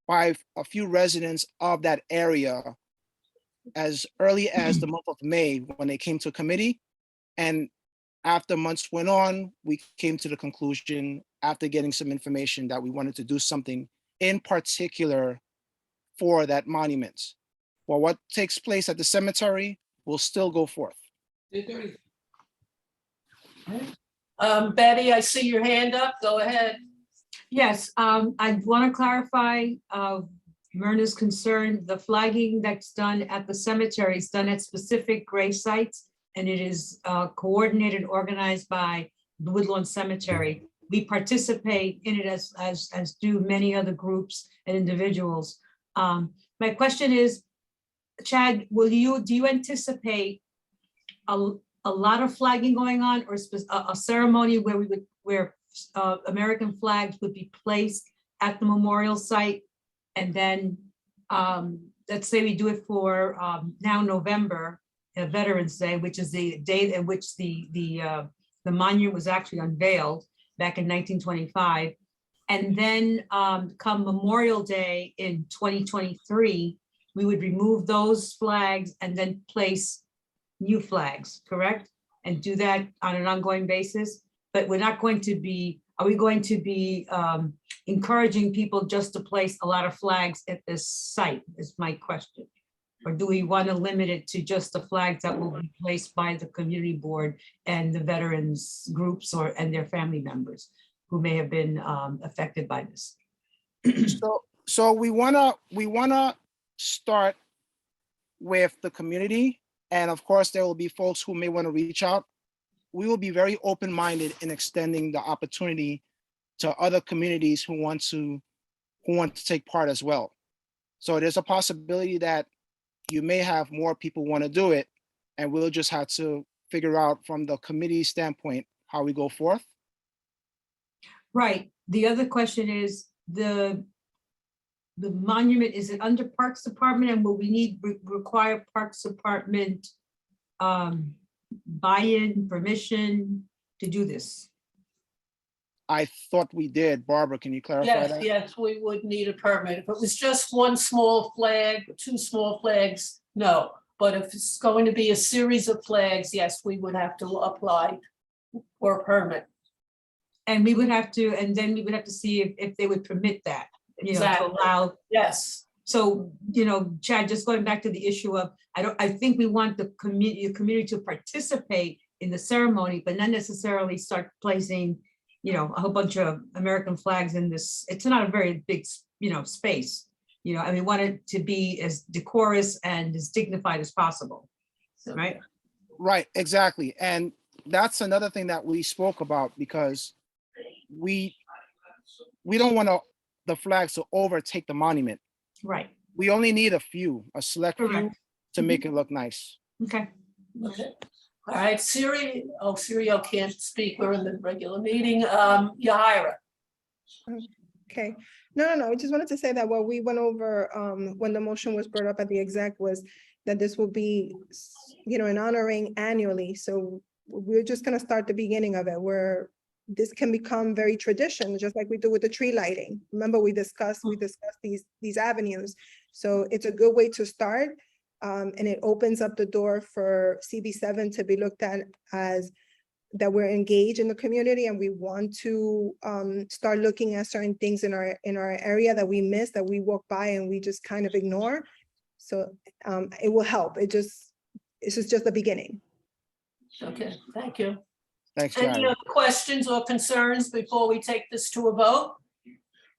by a few residents of that area as early as the month of May when they came to committee. And after months went on, we came to the conclusion after getting some information that we wanted to do something in particular for that monument. Well, what takes place at the cemetery will still go forth. Betty, I see your hand up. Go ahead. Yes, I want to clarify Myrna's concern. The flagging that's done at the cemetery is done at specific grave sites, and it is coordinated, organized by the Woodlawn Cemetery. We participate in it as do many other groups and individuals. My question is, Chad, do you anticipate a lot of flagging going on, or a ceremony where American flags would be placed at the memorial site? And then let's say we do it for now November, Veterans Day, which is the day in which the monument was actually unveiled back in 1925. And then come Memorial Day in 2023, we would remove those flags and then place new flags, correct? And do that on an ongoing basis. But we're not going to be, are we going to be encouraging people just to place a lot of flags at this site is my question. Or do we want to limit it to just the flags that will be placed by the community board and the veterans groups and their family members who may have been affected by this? So we wanna start with the community, and of course there will be folks who may want to reach out. We will be very open-minded in extending the opportunity to other communities who want to take part as well. So there's a possibility that you may have more people want to do it, and we'll just have to figure out from the committee standpoint how we go forth. Right. The other question is the monument, is it under Parks Department, and will we require Parks Department buy-in, permission to do this? I thought we did. Barbara, can you clarify Yes, that? yes, we would need a permit. If it was just one small flag, two small flags, no. But if it's going to be a series of flags, yes, we would have to apply for a permit. And we would have to, and then we would have to see if they would permit that, you know, to Exactly. allow. Yes, So, you know, Chad, just going back to the issue of, I think we want the community to participate in the ceremony, but not necessarily start placing, you know, a whole bunch of American flags in this. It's not a very big, you know, space. You know, and we want it to be as decorous and as dignified as possible, right? Right, exactly. And that's another thing that we spoke about, because we don't want the flags to overtake the monument. Right. We only need a few, a select few, Correct. to make it look nice. Okay. okay. All right, Sirio can't speak, we're in the regular meeting. Yahira. Okay, no, I just wanted to say that what we went over, when the motion was brought up at the exec was that this will be, you know, an honoring annually, so we're just gonna start the beginning of it, where this can become very traditional, just like we do with the tree lighting. Remember, we discussed these avenues, so it's a good way to start, and it opens up the door for CB7 to be looked at as that we're engaged in the community, and we want to start looking at certain things in our area that we miss, that we walk by and we just kind of ignore. So it will help. This is just the beginning. Okay, thank you. Thanks, Any Sharon. other questions or concerns before we take this to a vote?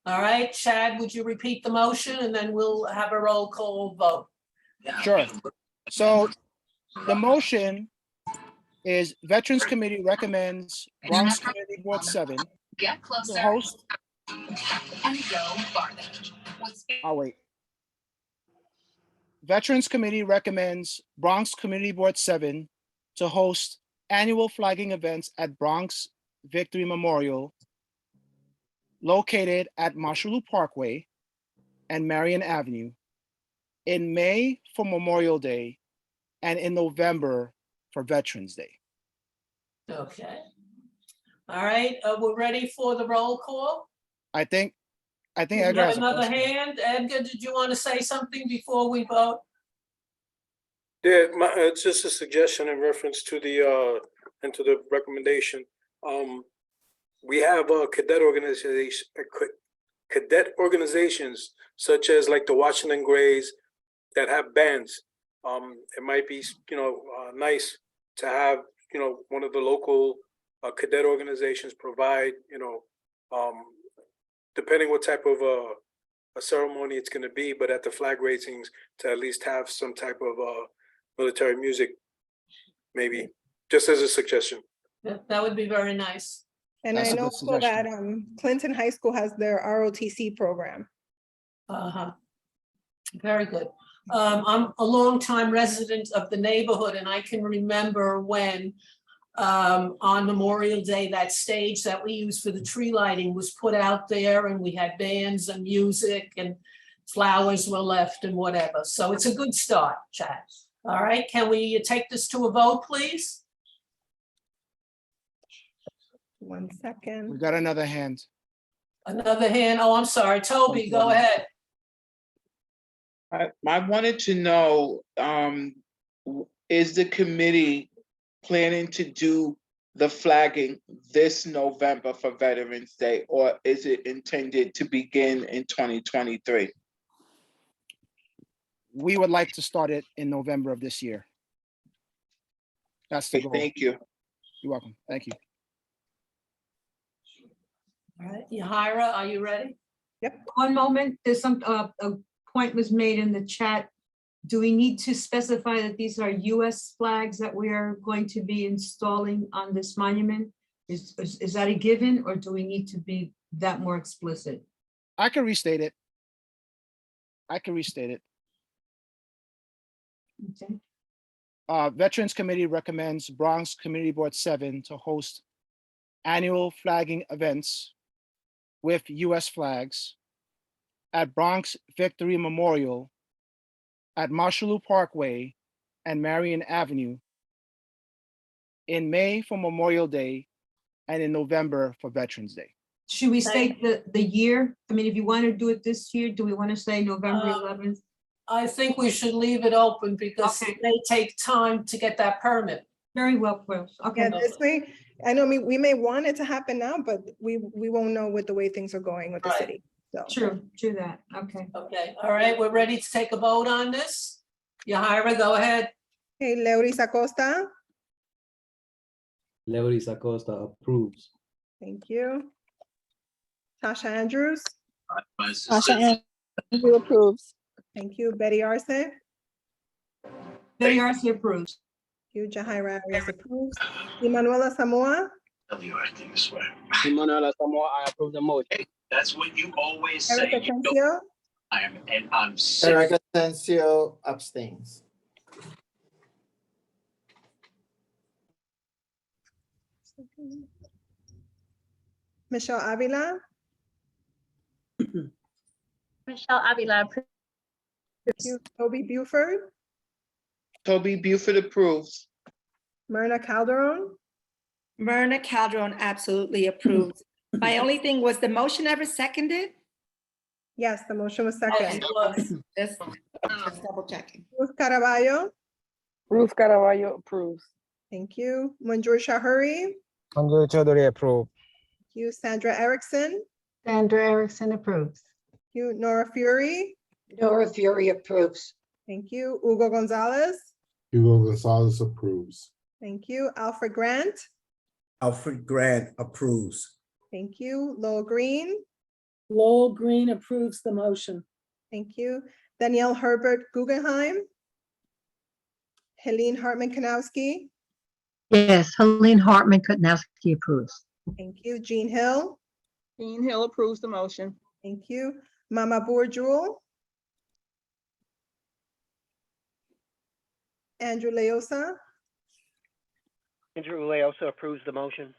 All right, Chad, would you repeat the motion and then we'll have a roll call vote? Sure. So the motion is Veterans Committee recommends Bronx Community Board 7 to host. I'll wait. Veterans Committee recommends Bronx Community Board 7 to host annual flagging events at Bronx Victory Memorial located at Marshallou Parkway and Marion Avenue in May for Memorial Day and in November for Veterans Day. Okay. All right, we're ready for the roll call. I think We Edgar have has a another question. hand. Edgar, did you want to say something before we vote? Yeah, it's just a suggestion in reference to the recommendation. We have cadet organizations such as like the Washington Grays that have bands. It might be, you know, nice to have, you know, one of the local cadet organizations provide, you know, depending what type of a ceremony it's going to be, but at the flag raisings to at least have some type of military music, maybe, just as a suggestion. Yeah, that would be very nice. And That's I a know good so that Clinton High School has their ROTC program. Uh-huh. Very good. I'm a longtime resident of the neighborhood, and I can remember when on Memorial Day, that stage that we used for the tree lighting was put out there, and we had bands and music and flowers were left and whatever. So it's a good start, Chad. All right, can we take this to a vote, please? 1 second. We got another hand. Another hand. Oh, I'm sorry. Toby, go ahead. I wanted to know, is the committee planning to do the flagging this November for Veterans Day, or is it intended to begin in 2023? We would like to start it in November of this year. That's the goal. Thank you. You're welcome. Thank you. All right, Yahira, are you ready? Yep. One moment, there's some, a point was made in the chat. Do we need to specify that these are US flags that we are going to be installing on this monument? Is that a given, or do we need to be that more explicit? I can restate it. Okay. Veterans Committee recommends Bronx Community Board 7 to host annual flagging events with US flags at Bronx Victory Memorial at Marshallou Parkway and Marion Avenue in May for Memorial Day and in November for Veterans Day. Should we state the year? I mean, if you want to do it this year, do we want to say November 11th? I think we should leave it open because Okay. it may take time to get that permit. Very well, Chris. Okay. Yeah, this way, I know we may want it to happen now, but we won't know with the way things are going with the Right. city. So, True that. Okay. Okay, all right, we're ready to take a vote on this. Yahira, go ahead. okay, Leuris Acosta, Leoris Acosta approves. thank you. Tasha Andrews, Tasha Andrew approves. thank you. Betty Arce, Betty Arce approves. you. Jahira Arias approves. Emanuela Samoa, Emanuela Samoa, I approve the motion. That's what you always Eric say. Atencio, I'm sick. Eric Asensio abstains. Michelle Avila, Michelle Avila approves. thank you. Toby Buford, Toby Buford approves. Myrna Calderon, Myrna Calderon absolutely approves. My only thing was the motion ever seconded? yes, the motion was Yes, second. it was. Just double checking. Ruth Caraballo, Ruth Caraballo approves. thank you. Manjur Shahuri, Manjur Chaudhary approve. thank you. Sandra Erickson, Sandra Erickson approves. thank you. Nora Fury, Nora Fury approves. thank you. Hugo Gonzalez, Hugo Gonzalez approves. thank you. Alfred Grant, Alfred Grant approves. thank you. Lowell Green, Lowell Green approves the motion. thank you. Danielle Herbert Guggenheim, Helene Hartman Kanowski, Yes, Helene Hartman Kutnowski approves. thank you. Jean Hill, Jean Hill approves the motion. thank you. Mama Bourjewel, Andrew Leosa, Andrew Ulay also approves the motion.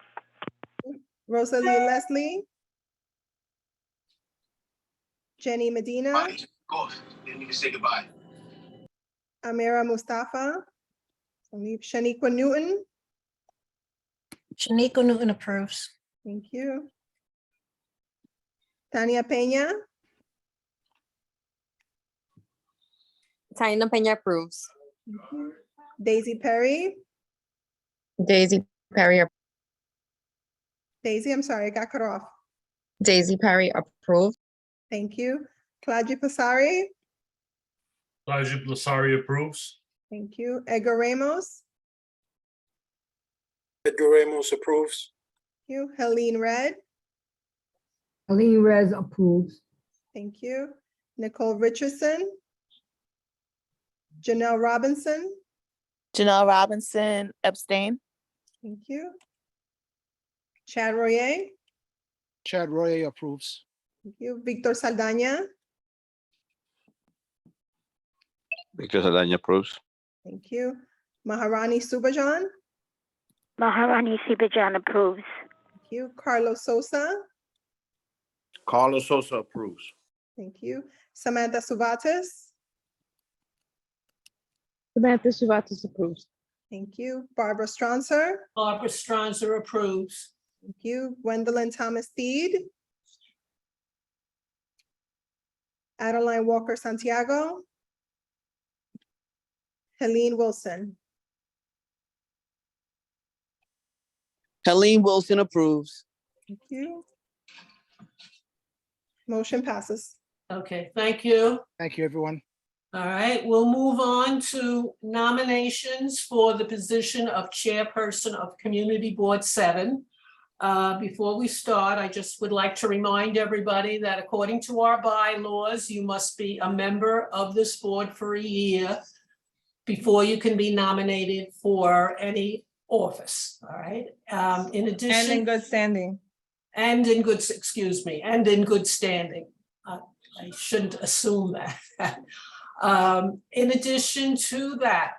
Rosalie Leslie, Jenny Medina, Go. Didn't need to say goodbye. Amira Mustafa, Shaniqua Newton, Shaniqua Newton approves. thank you. Tania Peña, Tina Peña approves. thank you. Daisy Perry, Daisy Perry, Daisy, I'm sorry, I got cut off. Daisy Perry approves. Thank you. Claudia Pasari, Elijah Lasari approves. thank you. Edgar Ramos, Edgar Ramos approves. thank you. Helene Red, Helene Rez approves. thank you. Nicole Richardson, Janelle Robinson, Janelle Robinson abstain. thank you. Chad Royer, Chad Royer approves. thank you. Victor Saldana, Victor Saldaña approves. thank you. Maharani Subajan, Maharani Sibajan approves. thank you. Carlos Sosa, Carlos Sosa approves. thank you. Samantha Suvatis, Samantha Suvatis approves. thank you. Barbara Stronser, Barbara Stronzer approves. thank you. Gwendolyn Thomas Steed, Adeline Walker Santiago, Helene Wilson, Helene Wilson approves. thank you. Motion passes. Okay, thank you. Thank you, everyone. All right, we'll move on to nominations for the position of Chairperson of Community Board 7. Before we start, I just would like to remind everybody that according to our bylaws, you must be a member of this board for a year before you can be nominated for any office, all right? In addition. And in good standing. And in good, excuse me, and in good standing. I shouldn't assume that. In addition to that,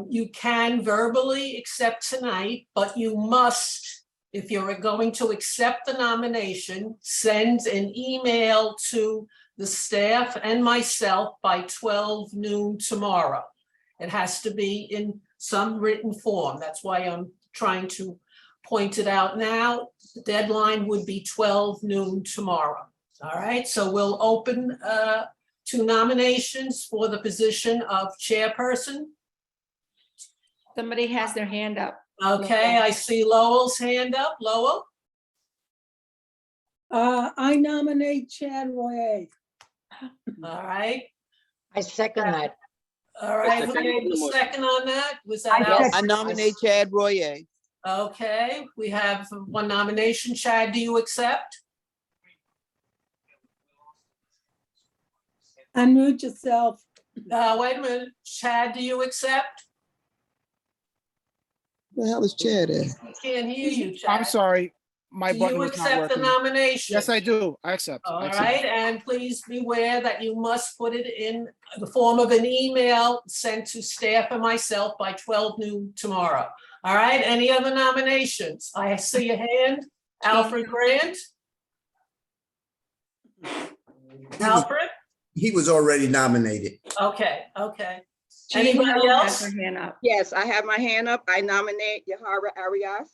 you can verbally accept tonight, but you must, if you're going to accept the nomination, send an email to the staff and myself by 12 noon tomorrow. It has to be in some written form. That's why I'm trying to pointed out now, the deadline would be 12 noon tomorrow. All right, so we'll open to nominations for the position of chairperson. Somebody has their hand up. Okay, I see Lowell's hand up. Lowell? I nominate Chad Royer. All right, I second that. all right. Who gave the second on that? Was that Al? I nominate Chad Royer. Okay, we have one nomination. Chad, do you accept? Unmute yourself. Wait a minute. Chad, do you accept? Where the hell is Chad at? I can't hear you, I'm Chad. sorry, my Do button you was not accept the working. nomination? Yes, I do. I accept. All I accept. right, and please beware that you must put it in the form of an email sent to staff and myself by 12 noon tomorrow. All right, any other nominations? I see a hand. Alfred Grant? Alfred? He was already nominated. Okay, okay. Jean Anybody Hill has else? her hand up. Yes, I have my hand up. I nominate Yahara Arias.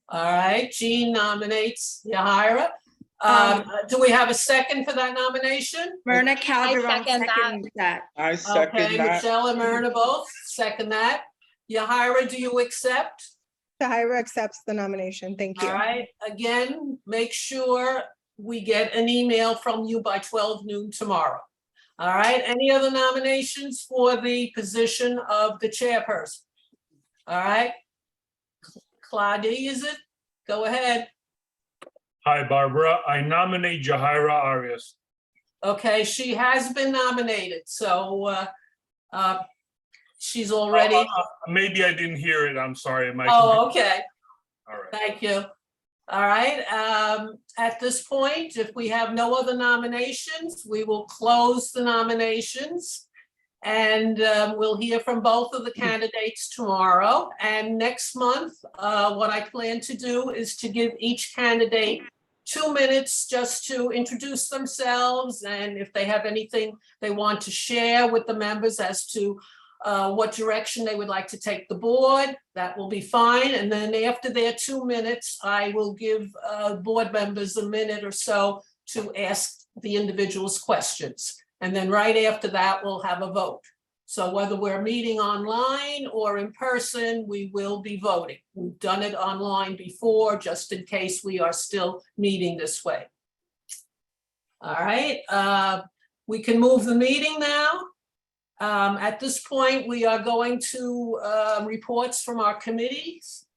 All right, Jean nominates Yahira. Do we have a second for that nomination? Myrna Calderon second that. seconds that. I second Okay, that. Michelle and Myrna both second that. Yahira, do you accept? Tahira accepts the nomination. Thank you. All right, again, make sure we get an email from you by 12 noon tomorrow. All right, any other nominations for the position of the chairperson? All right. Claudia, is it? Go ahead. Hi, Barbara. I nominate Jahira Arias. Okay, she has been nominated, so she's already. Maybe I didn't hear it. I'm sorry. Oh, okay. All right. Thank you. All right, at this point, if we have no other nominations, we will close the nominations. And we'll hear from both of the candidates tomorrow. And next month, what I plan to do is to give each candidate 2 minutes just to introduce themselves. And if they have anything they want to share with the members as to what direction they would like to take the board, that will be fine. And then after their 2 minutes, I will give board members a minute or so to ask the individuals questions. And then right after that, we'll have a vote. So whether we're meeting online or in person, we will be voting. We've done it online before, just in case we are still meeting this way. All right, we can move the meeting now. At this point, we are going to reports from our committees.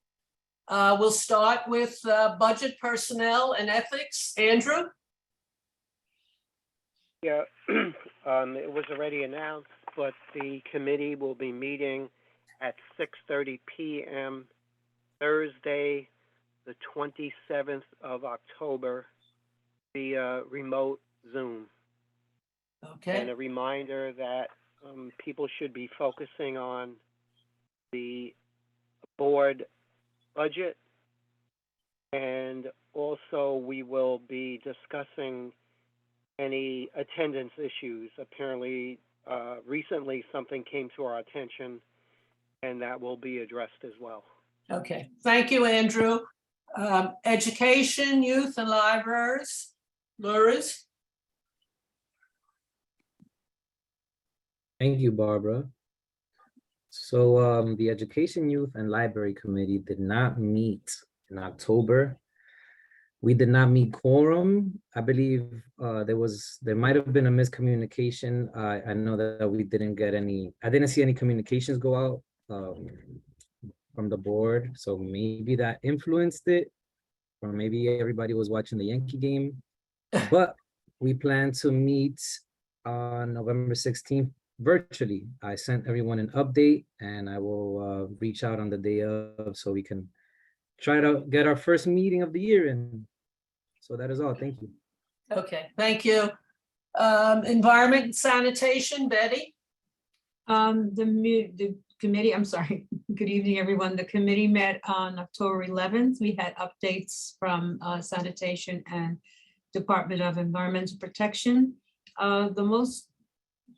We'll start with budget, personnel, and ethics. Andrew? Yeah, it was already announced, but the committee will be meeting at 6:30 p.m. Thursday, the 27th of October, via remote Zoom. Okay. And a reminder that people should be focusing on the board budget, and also we will be discussing any attendance issues. Apparently, recently something came to our attention, and that will be addressed as well. Okay, thank you, Andrew. Education, youth, and libraries. Lourdes? Thank you, Barbara. So the Education, Youth, and Library Committee did not meet in October. We did not meet quorum. I believe there might have been a miscommunication. I know that we didn't get any, I didn't see any communications go out from the board. So maybe that influenced it, or maybe everybody was watching the Yankee game. But we plan to meet on November 16th virtually. I sent everyone an update, and I will reach out on the day of so we can try to get our first meeting of the year in. So that is all. Thank you. Okay, thank you. Environment and sanitation, Betty? The committee, I'm sorry, good evening, everyone. The committee met on October 11th. We had updates from sanitation and Department of Environmental Protection. The most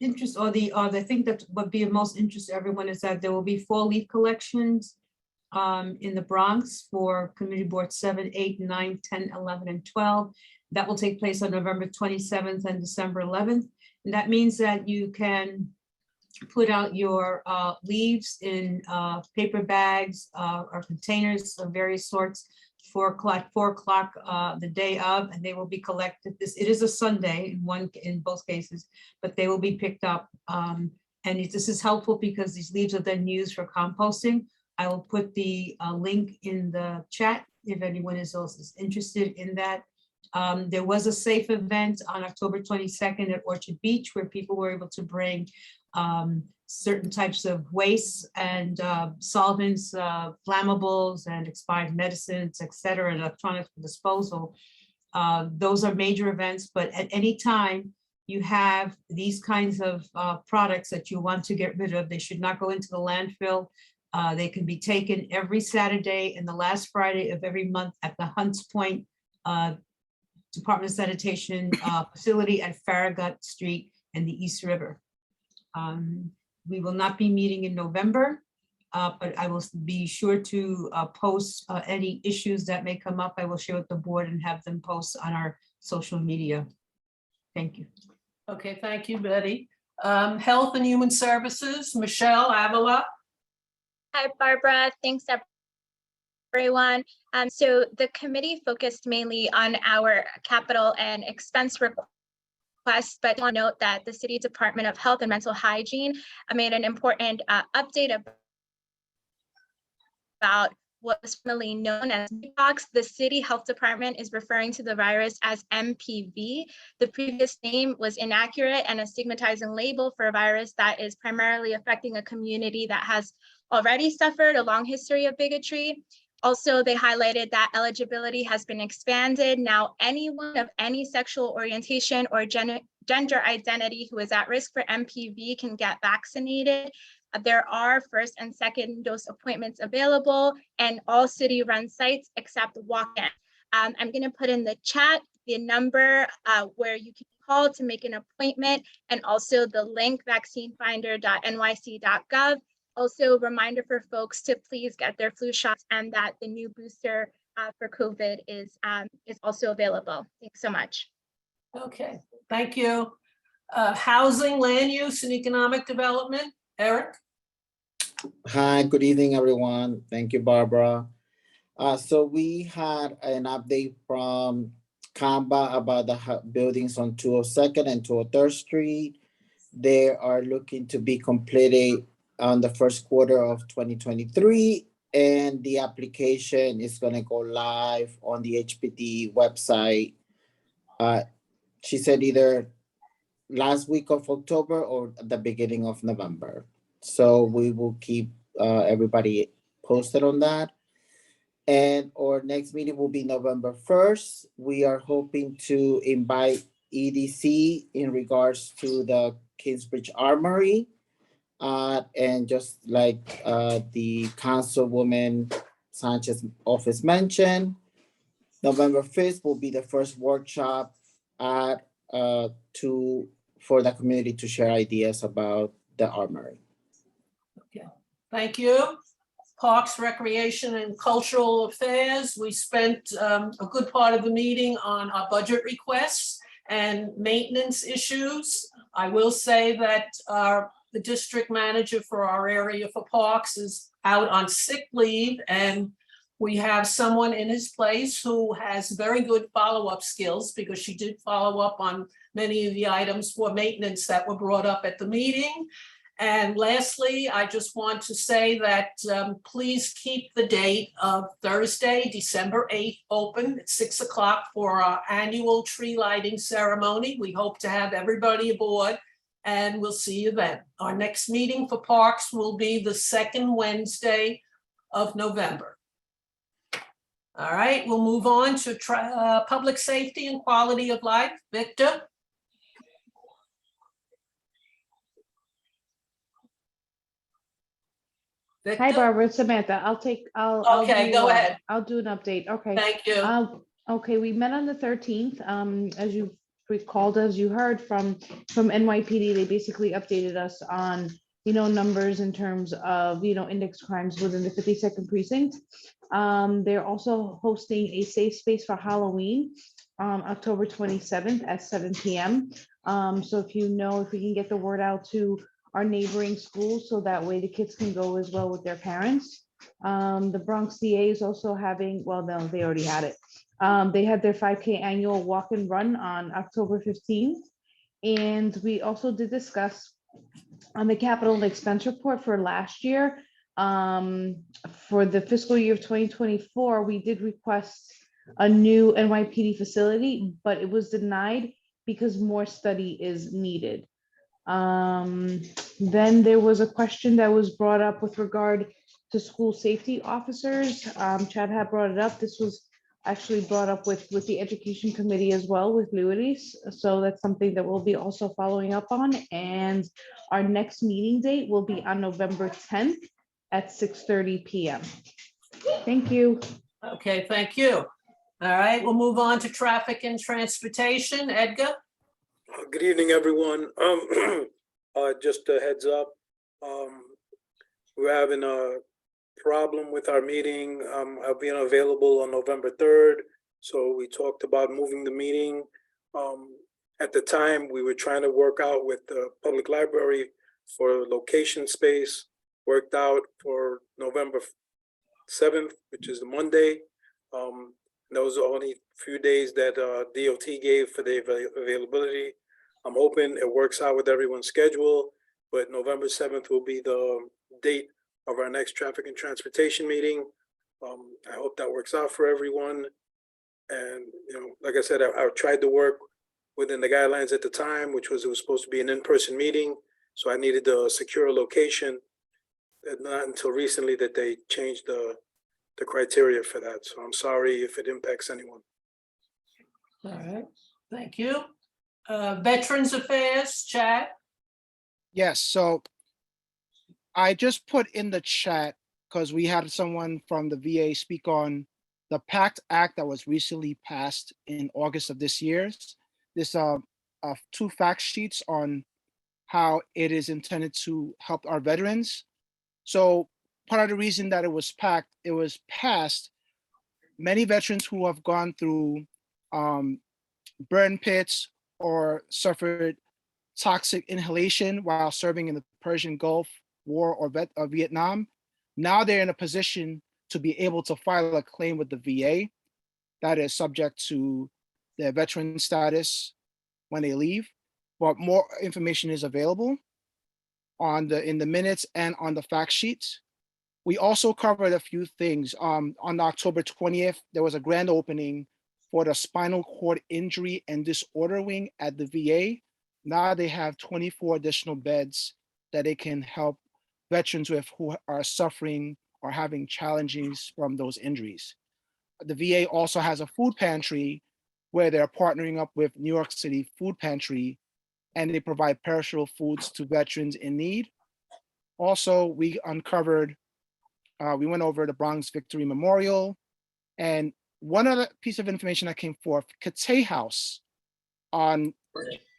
interest, or the thing that would be of most interest to everyone is that there will be fall leaf collections in the Bronx for Committee Board 7, 8, 9, 10, 11, and 12. That will take place on November 27th and December 11th. And that means that you can put out your leaves in paper bags or containers of various sorts, 4 o'clock the day of, and they will be collected. It is a Sunday in both cases, but they will be picked up. This is helpful because these leaves are then used for composting. I will put the link in the chat if anyone is also interested in that. There was a safe event on October 22nd at Orchard Beach where people were able to bring certain types of wastes and solvents, flammables and expired medicines, et cetera, and electronic disposal. Those are major events, but at any time you have these kinds of products that you want to get rid of, they should not go into the landfill. They can be taken every Saturday and the last Friday of every month at the Hunts Point Department of Sanitation facility at Farragut Street and the East River. We will not be meeting in November, but I will be sure to post any issues that may come up. I will share with the board and have them post on our social media. Thank you. Okay, thank you, Betty. Health and Human Services, Michelle Avila. Hi, Barbara. Thanks, everyone. So the committee focused mainly on our capital and expense requests, but I want to note that the City Department of Health and Mental Hygiene made an important update about what was formerly known as monkeypox. The City Health Department is referring to the virus as MPV. The previous name was inaccurate and a stigmatizing label for a virus that is primarily affecting a community that has already suffered a long history of bigotry. Also, they highlighted that eligibility has been expanded. Now, anyone of any sexual orientation or gender identity who is at risk for MPV can get vaccinated. There are first and second dose appointments available and all city-run sites except walk-in. I'm going to put in the chat the number where you can call to make an appointment and also the link vaccinefinder.nyc.gov. Also, reminder for folks to please get their flu shots and that the new booster for COVID is also available. Thanks so much. Okay, thank you. Housing, Land Use and Economic Development, Eric? Hi, good evening, everyone. Thank you, Barbara. So we had an update from CAMBA about the buildings on 202nd and 203rd Street. They are looking to be completed on the first quarter of 2023, and the application is going to go live on the HPD website. She said either last week of October or the beginning of November. So we will keep everybody posted on that. And our next meeting will be November 1st. We are hoping to invite EDC in regards to the Kingsbridge Armory. And just like the Councilwoman Sanchez office mentioned, November 5th will be the first workshop for the community to share ideas about the armory. Okay, thank you. Parks, Recreation and Cultural Affairs. We spent a good part of the meeting on our budget requests and maintenance issues. I will say that the district manager for our area for parks is out on sick leave, and we have someone in his place who has very good follow-up skills because she did follow up on many of the items for maintenance that were brought up at the meeting. And lastly, I just want to say that please keep the date of Thursday, December 8th open at 6 o'clock for our annual tree lighting ceremony. We hope to have everybody aboard, and we'll see you then. Our next meeting for parks will be the second Wednesday of November. All right, we'll move on to public safety and quality of life. Victor? Victor? Hi, Barbara, it's Samantha. I'll Okay, go ahead. I'll do an update. Okay. Thank you. Okay, we met on the 13th. As you recalled, as you heard from NYPD, they basically updated us on numbers in terms of, index crimes within the 52nd precinct. They're also hosting a safe space for Halloween, October 27th at 7 p.m. So if we can get the word out to our neighboring schools, so that way the kids can go as well with their parents. The Bronx DA is also having, well, no, they already had it. They had their 5K annual walk and run on October 15th. And we also did discuss on the capital expense report for last year. For the fiscal year of 2024, we did request a new NYPD facility, but it was denied because more study is needed. Then there was a question that was brought up with regard to school safety officers. Chad had brought it up. This was actually brought up with the education committee as well with Luis. So that's something that we'll be also following up on. And our next meeting date will be on November 10th at 6:30 p.m. Thank you. Okay, thank you. All right, we'll move on to traffic and transportation. Edgar? Good evening, everyone. Just a heads up. We're having a problem with our meeting. I'll be unavailable on November 3rd. So we talked about moving the meeting. At the time, we were trying to work out with the public library for location space, worked out for November 7th, which is the Monday. Those are only few days that DOT gave for the availability. I'm hoping it works out with everyone's schedule, but November 7th will be the date of our next traffic and transportation meeting. I hope that works out for everyone. And, like I said, I tried to work within the guidelines at the time, which was it was supposed to be an in-person meeting. So I needed to secure a location. And not until recently that they changed the criteria for that. So I'm sorry if it impacts anyone. All right, thank you. Veterans Affairs, Chad? Yes, so I just put in the chat because we had someone from the VA speak on the PACT Act that was recently passed in August of this year. This 2 fact sheets on how it is intended to help our veterans. So part of the reason that it was passed, many veterans who have gone through burn pits or suffered toxic inhalation while serving in the Persian Gulf War or Vietnam, now they're in a position to be able to file a claim with the VA that is subject to their veteran status when they leave. But more information is available in the minutes and on the fact sheets. We also covered a few things. On October 20th, there was a grand opening for the spinal cord injury and disorder wing at the VA. Now they have 24 additional beds that they can help veterans with who are suffering or having challenges from those injuries. The VA also has a food pantry where they're partnering up with New York City Food Pantry, and they provide perishable foods to veterans in need. Also, we went over the Bronx Victory Memorial, and one other piece of information that came forth, Cathay House on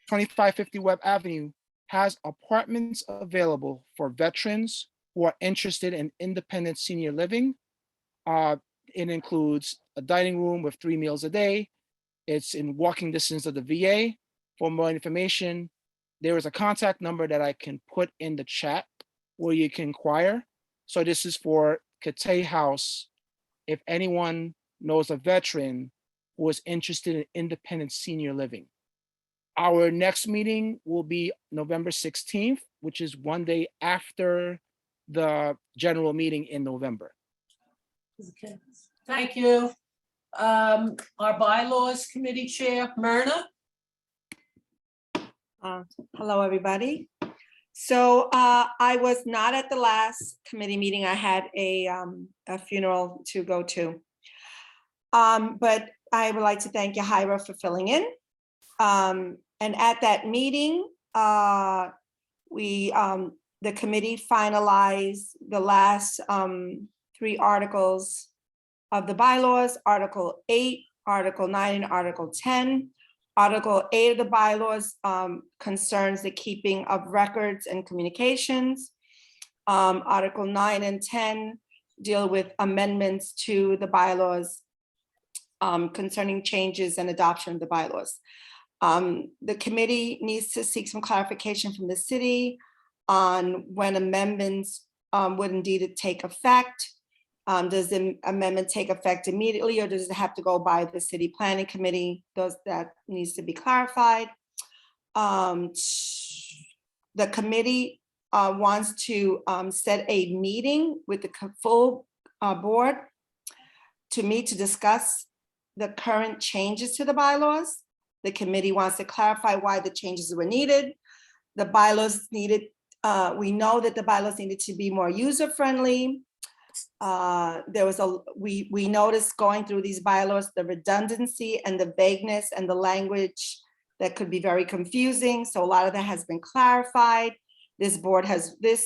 2550 Webb Avenue has apartments available for veterans who are interested in independent senior living. It includes a dining room with 3 meals a day. It's in walking distance of the VA. For more information, there is a contact number that I can put in the chat where you can inquire. So this is for Cathay House. If anyone knows a veteran who is interested in independent senior living. Our next meeting will be November 16th, which is one day after the general meeting in November. Okay, thank you. Our bylaws committee chair, Myrna. Hello, everybody. So I was not at the last committee meeting. I had a funeral to go to. But I would like to thank Yahira for filling in. And at that meeting, the committee finalized the last 3 articles of the bylaws, Article 8, Article 9, and Article 10. Article 8 of the bylaws concerns the keeping of records and communications. Article 9 and 10 deal with amendments to the bylaws concerning changes and adoption of the bylaws. The committee needs to seek some clarification from the city on when amendments would indeed take effect. Does the amendment take effect immediately, or does it have to go by the city planning committee? That needs to be clarified. The committee wants to set a meeting with the full board to meet to discuss the current changes to the bylaws. The committee wants to clarify why the changes were needed. The bylaws needed, we know that the bylaws needed to be more user-friendly. We noticed going through these bylaws, the redundancy and the vagueness and the language that could be very confusing. So a lot of that has been clarified. This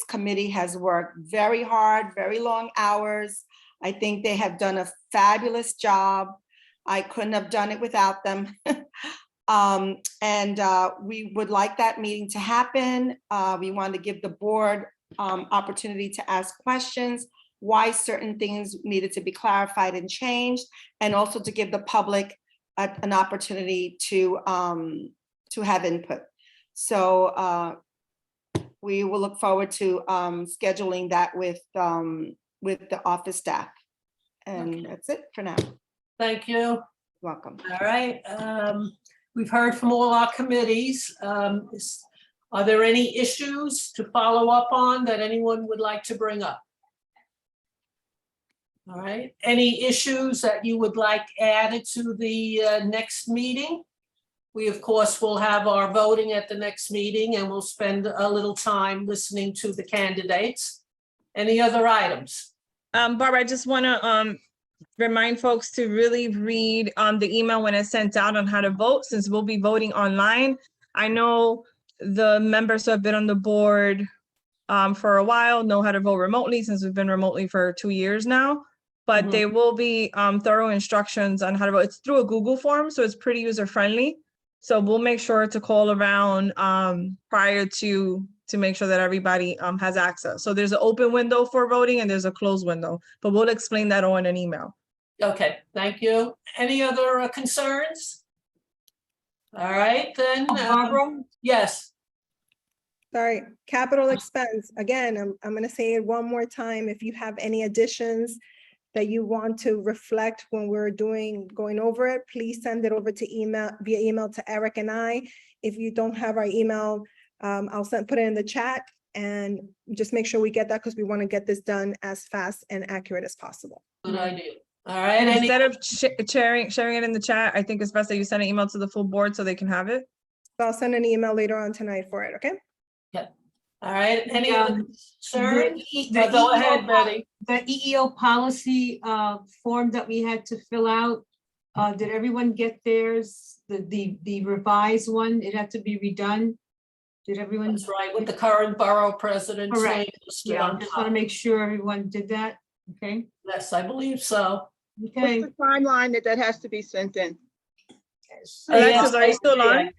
committee has worked very hard, very long hours. I think they have done a fabulous job. I couldn't have done it without them. We would like that meeting to happen. We want to give the board opportunity to ask questions, why certain things needed to be clarified and changed, and also to give the public an opportunity to have input. So we will look forward to scheduling that with the office staff. And that's it for now. Thank you. Welcome. All right. We've heard from all our committees. Are there any issues to follow up on that anyone would like to bring up? All right. Any issues that you would like added to the next meeting? We, of course, will have our voting at the next meeting, and we'll spend a little time listening to the candidates. Any other items? Barbara, I just want to remind folks to really read the email when it's sent out on how to vote, since we'll be voting online. I know the members who have been on the board for a while know how to vote remotely, since we've been remotely for 2 years now. But there will be thorough instructions on how to vote. It's through a Google form, so it's pretty user-friendly. So we'll make sure to call around prior to make sure that everybody has access. So there's an open window for voting and there's a closed window, but we'll explain that all in an email. Okay, thank you. Any other concerns? All right, then. Barbara? Yes. Sorry, capital expense. Again, I'm gonna say it one more time. If you have any additions that you want to reflect when we're going over it, please send it over to via email to Eric and I. If you don't have our email, I'll put it in the chat, and just make sure we get that, because we want to get this done as fast and accurate as possible. Good idea. All right. And instead of sharing it in the chat, I think it's best that you send an email to the full board so they can have it. So I'll send an email later on tonight for it, okay? Yeah. All right. Any other concerns? The Go EEO ahead, Betty. The EEO policy form that we had to fill out, did everyone get theirs? The revised one, it had to be redone? Did everyone? That's right, with the current borough president. Correct. listed Yeah, I on just top. want to make sure everyone did that. Okay. Yes, I believe so. Okay. What's the timeline that has to be sent in? Alexis, are you still on?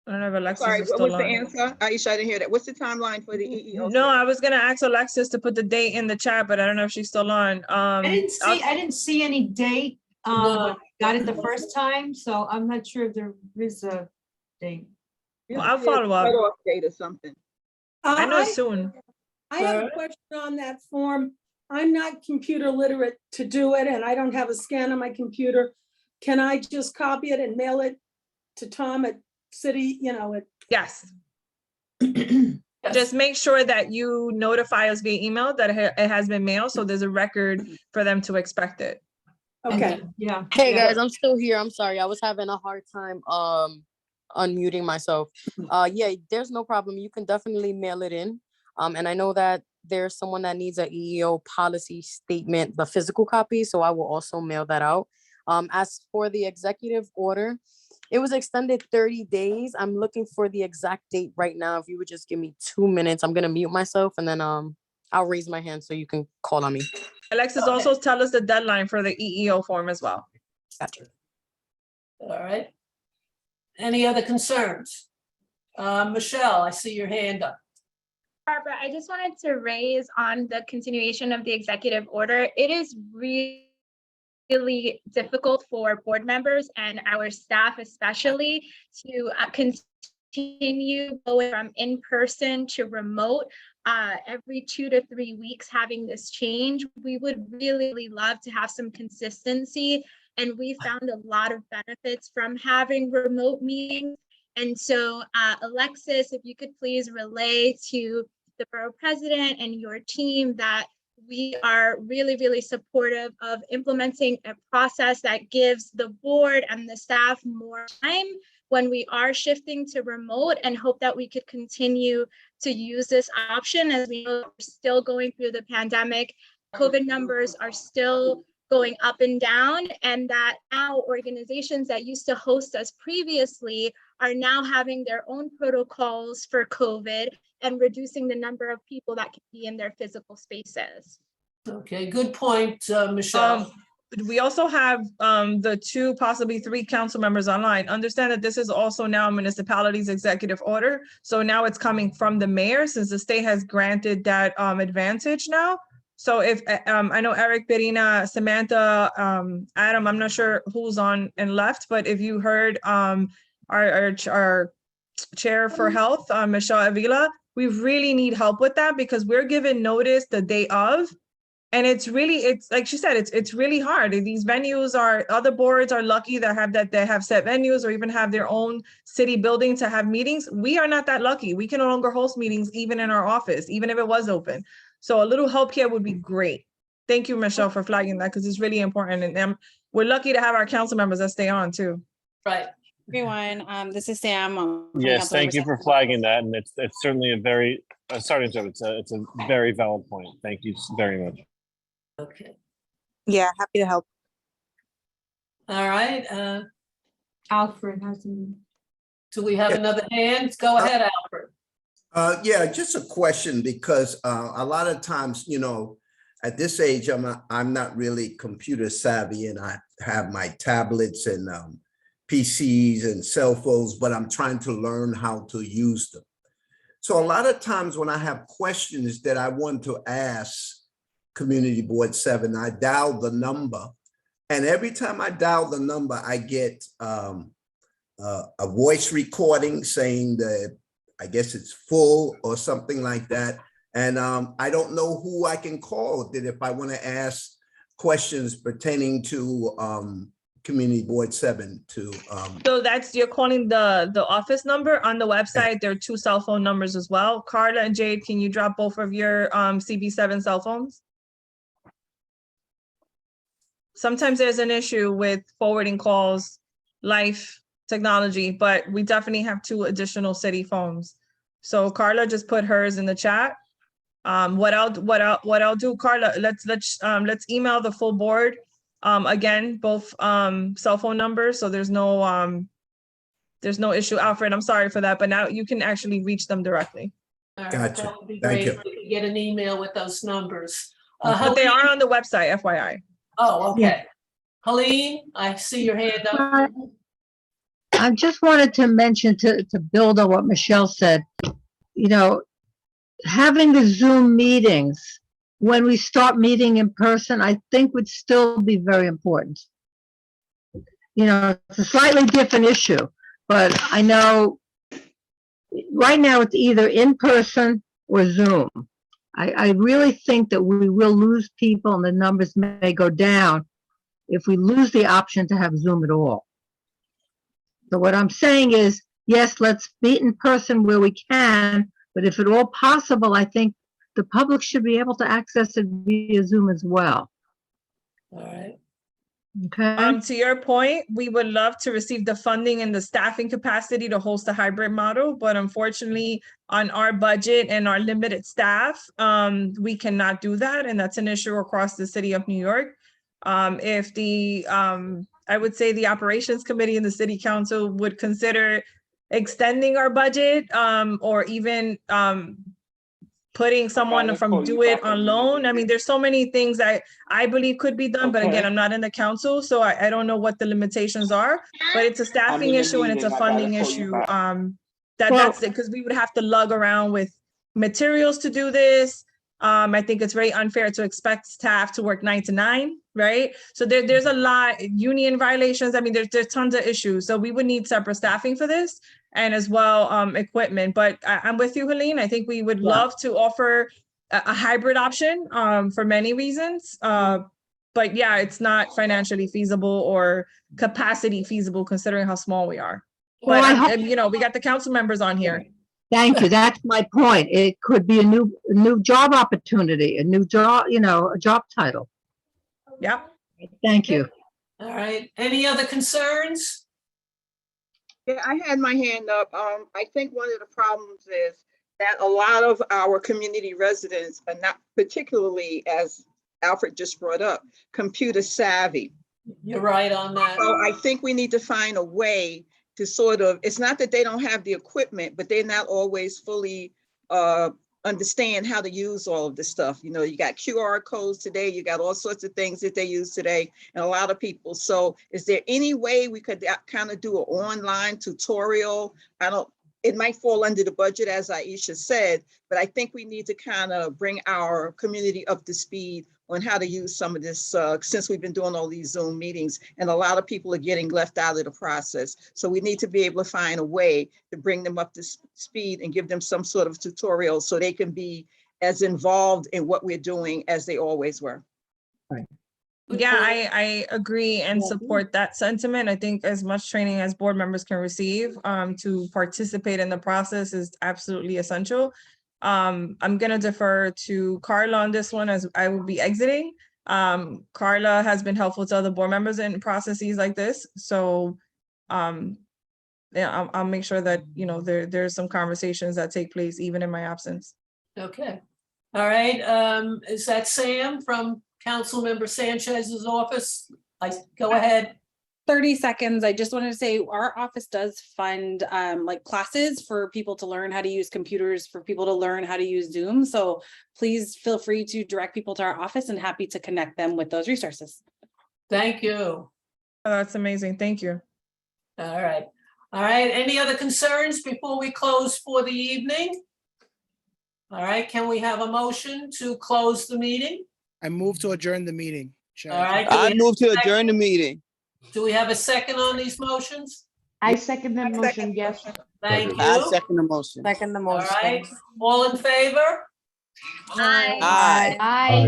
I don't know if Alexis Sorry, is what still was the on. answer? Aisha, I didn't hear that. What's the timeline for the EEO? No, I was gonna ask Alexis to put the date in the chat, but I don't know if she's still on. I didn't see any date when I got it the first time, so I'm not sure if there is a date. Well, I'll follow up. Cutoff date or something. I know it's soon. I have a question on that form. I'm not computer literate to do it, and I don't have a scan on my computer. Can I just copy it and mail it to Tom at city, Yes. Just make sure that you notify us via email that it has been mailed, so there's a record for them to expect it. Okay. Yeah. Hey guys, I'm still here. I'm sorry. I was having a hard time unmuting myself. Yeah, there's no problem. You can definitely mail it in. And I know that there's someone that needs an EEO policy statement, the physical copy, so I will also mail that out. As for the executive order, it was extended 30 days. I'm looking for the exact date right now. If you would just give me 2 minutes, I'm gonna mute myself, and then I'll raise my hand so you can call on me. Alexis, also tell us the deadline for the EEO form as well. Gotcha. All right. Any other concerns? Michelle, I see your hand up. Barbara, I just wanted to raise on the continuation of the executive order. It is really difficult for board members and our staff especially to continue going from in-person to remote every 2 to 3 weeks having this change. We would really love to have some consistency, and we found a lot of benefits from having remote meetings. And so Alexis, if you could please relay to the borough president and your team that we are really supportive of implementing a process that gives the board and the staff more time when we are shifting to remote, and hope that we could continue to use this option as we know we're still going through the pandemic. COVID numbers are still going up and down, and that now organizations that used to host us previously are now having their own protocols for COVID and reducing the number of people that can be in their physical spaces. Okay, good point, Michelle. We also have the 2, possibly 3 council members online. Understand that this is also now a municipality's executive order. So now it's coming from the mayor, since the state has granted that advantage now. So if I know Eric, Perina, Samantha, Adam, I'm not sure who's on and left, but if you heard our chair for health, Michelle Avila, we really need help with that, because we're given notice the day of. And it's like she said, it's really hard. These venues other boards are lucky that they have set venues or even have their own city building to have meetings. We are not that lucky. We can no longer host meetings even in our office, even if it was open. So a little help here would be great. Thank you, Michelle, for flagging that, because it's really important. And we're lucky to have our council members that stay on too. Right. Everyone, this is Sam. Yes, thank you for flagging that, and it's certainly a very sorry to interrupt. It's a very valid point. Thank you very much. Okay. Yeah, happy to help. All right. Alfred has some. Do we have another hand? Go ahead, Alfred. Yeah, just a question, because a lot of times, at this age, I'm not really computer savvy, and I have my tablets and PCs and cell phones, but I'm trying to learn how to use them. So a lot of times when I have questions that I want to ask Community Board 7, I dial the number, and every time I dial the number, I get a voice recording saying that I guess it's full or something like that. And I don't know who I can call that if I want to ask questions pertaining to Community Board 7 to. So you're calling the office number on the website. There are 2 cell phone numbers as well. Carla and Jade, can you drop both of your CB7 cell phones? Sometimes there's an issue with forwarding calls, life, technology, but we definitely have 2 additional city phones. So Carla just put hers in the chat. What I'll do, Carla, let's email the full board again, both cell phone numbers, so there's no issue. Alfred, I'm sorry for that, but now you can actually reach them directly. All right, Gotcha. that would be Thank great you. if we could get an email with those numbers. But they are on the website, FYI. Oh, okay. Helene, I see your hand up. I just wanted to mention to build on what Michelle said, having the Zoom meetings when we start meeting in person, I think would still be very important. It's a slightly different issue, but I know right now it's either in person or Zoom. I really think that we will lose people and the numbers may go down if we lose the option to have Zoom at all. So what I'm saying is, yes, let's meet in person where we can, but if at all possible, I think the public should be able to access it via Zoom as well. All right. Okay. To your point, we would love to receive the funding and the staffing capacity to host a hybrid model, but unfortunately, on our budget and our limited staff, we cannot do that, and that's an issue across the city of New York. If I would say the operations committee and the city council would consider extending our budget, or even putting someone from Do It on loan. I mean, there's so many things that I believe could be done, but again, I'm not in the council, so I don't know what the limitations are, but it's a staffing issue and it's a funding issue. That's it, because we would have to lug around with materials to do this. I think it's very unfair to expect staff to work 9 to 9, right? So there's a lot, union violations. I mean, there's tons of issues. So we would need separate staffing for this and as well, equipment. But I'm with you, Helene. I think we would love to offer a hybrid option for many reasons. But yeah, it's not financially feasible or capacity feasible considering how small we are. Well, But I hope- you know, we got the council members on here. Thank you. That's my point. It could be a new job opportunity, a new job, a job title. Yeah. Thank you. All right, any other concerns? Yeah, I had my hand up. I think one of the problems is that a lot of our community residents are not, particularly as Alfred just brought up, computer savvy. You're right on that. So I think we need to find a way to sort of, it's not that they don't have the equipment, but they're not always fully understand how to use all of this stuff. You know, you got QR codes today, you got all sorts of things that they use today, and a lot of people. So is there any way we could kind of do an online tutorial? It might fall under the budget, as Aisha said, but I think we need to kind of bring our community up to speed on how to use some of this, since we've been doing all these Zoom meetings, and a lot of people are getting left out of the process. So we need to be able to find a way to bring them up to speed and give them some sort of tutorial so they can be as involved in what we're doing as they always were. Yeah, I agree and support that sentiment. I think as much training as board members can receive to participate in the process is absolutely essential. I'm gonna defer to Carla on this one as I will be exiting. Carla has been helpful to other board members in processes like this. So yeah, I'll make sure that, you know, there's some conversations that take place even in my absence. Okay, all right, is that Sam from Councilmember Sanchez's office? Go ahead. 30 seconds. I just wanted to say our office does fund like classes for people to learn how to use computers, for people to learn how to use Zoom. So please feel free to direct people to our office and happy to connect them with those resources. Thank you. Oh, that's amazing. Thank you. All right. All right, any other concerns before we close for the evening? All right, can we have a motion to close the meeting? I move to adjourn the meeting. All right. I move to adjourn the meeting. Do we have a second on these motions? I second that motion, yes. Thank you. I second the motion. Second the All motion. right, all in favor? Aye. Aye.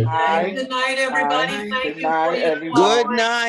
Aye. Good night, everybody. Thank you. Good night.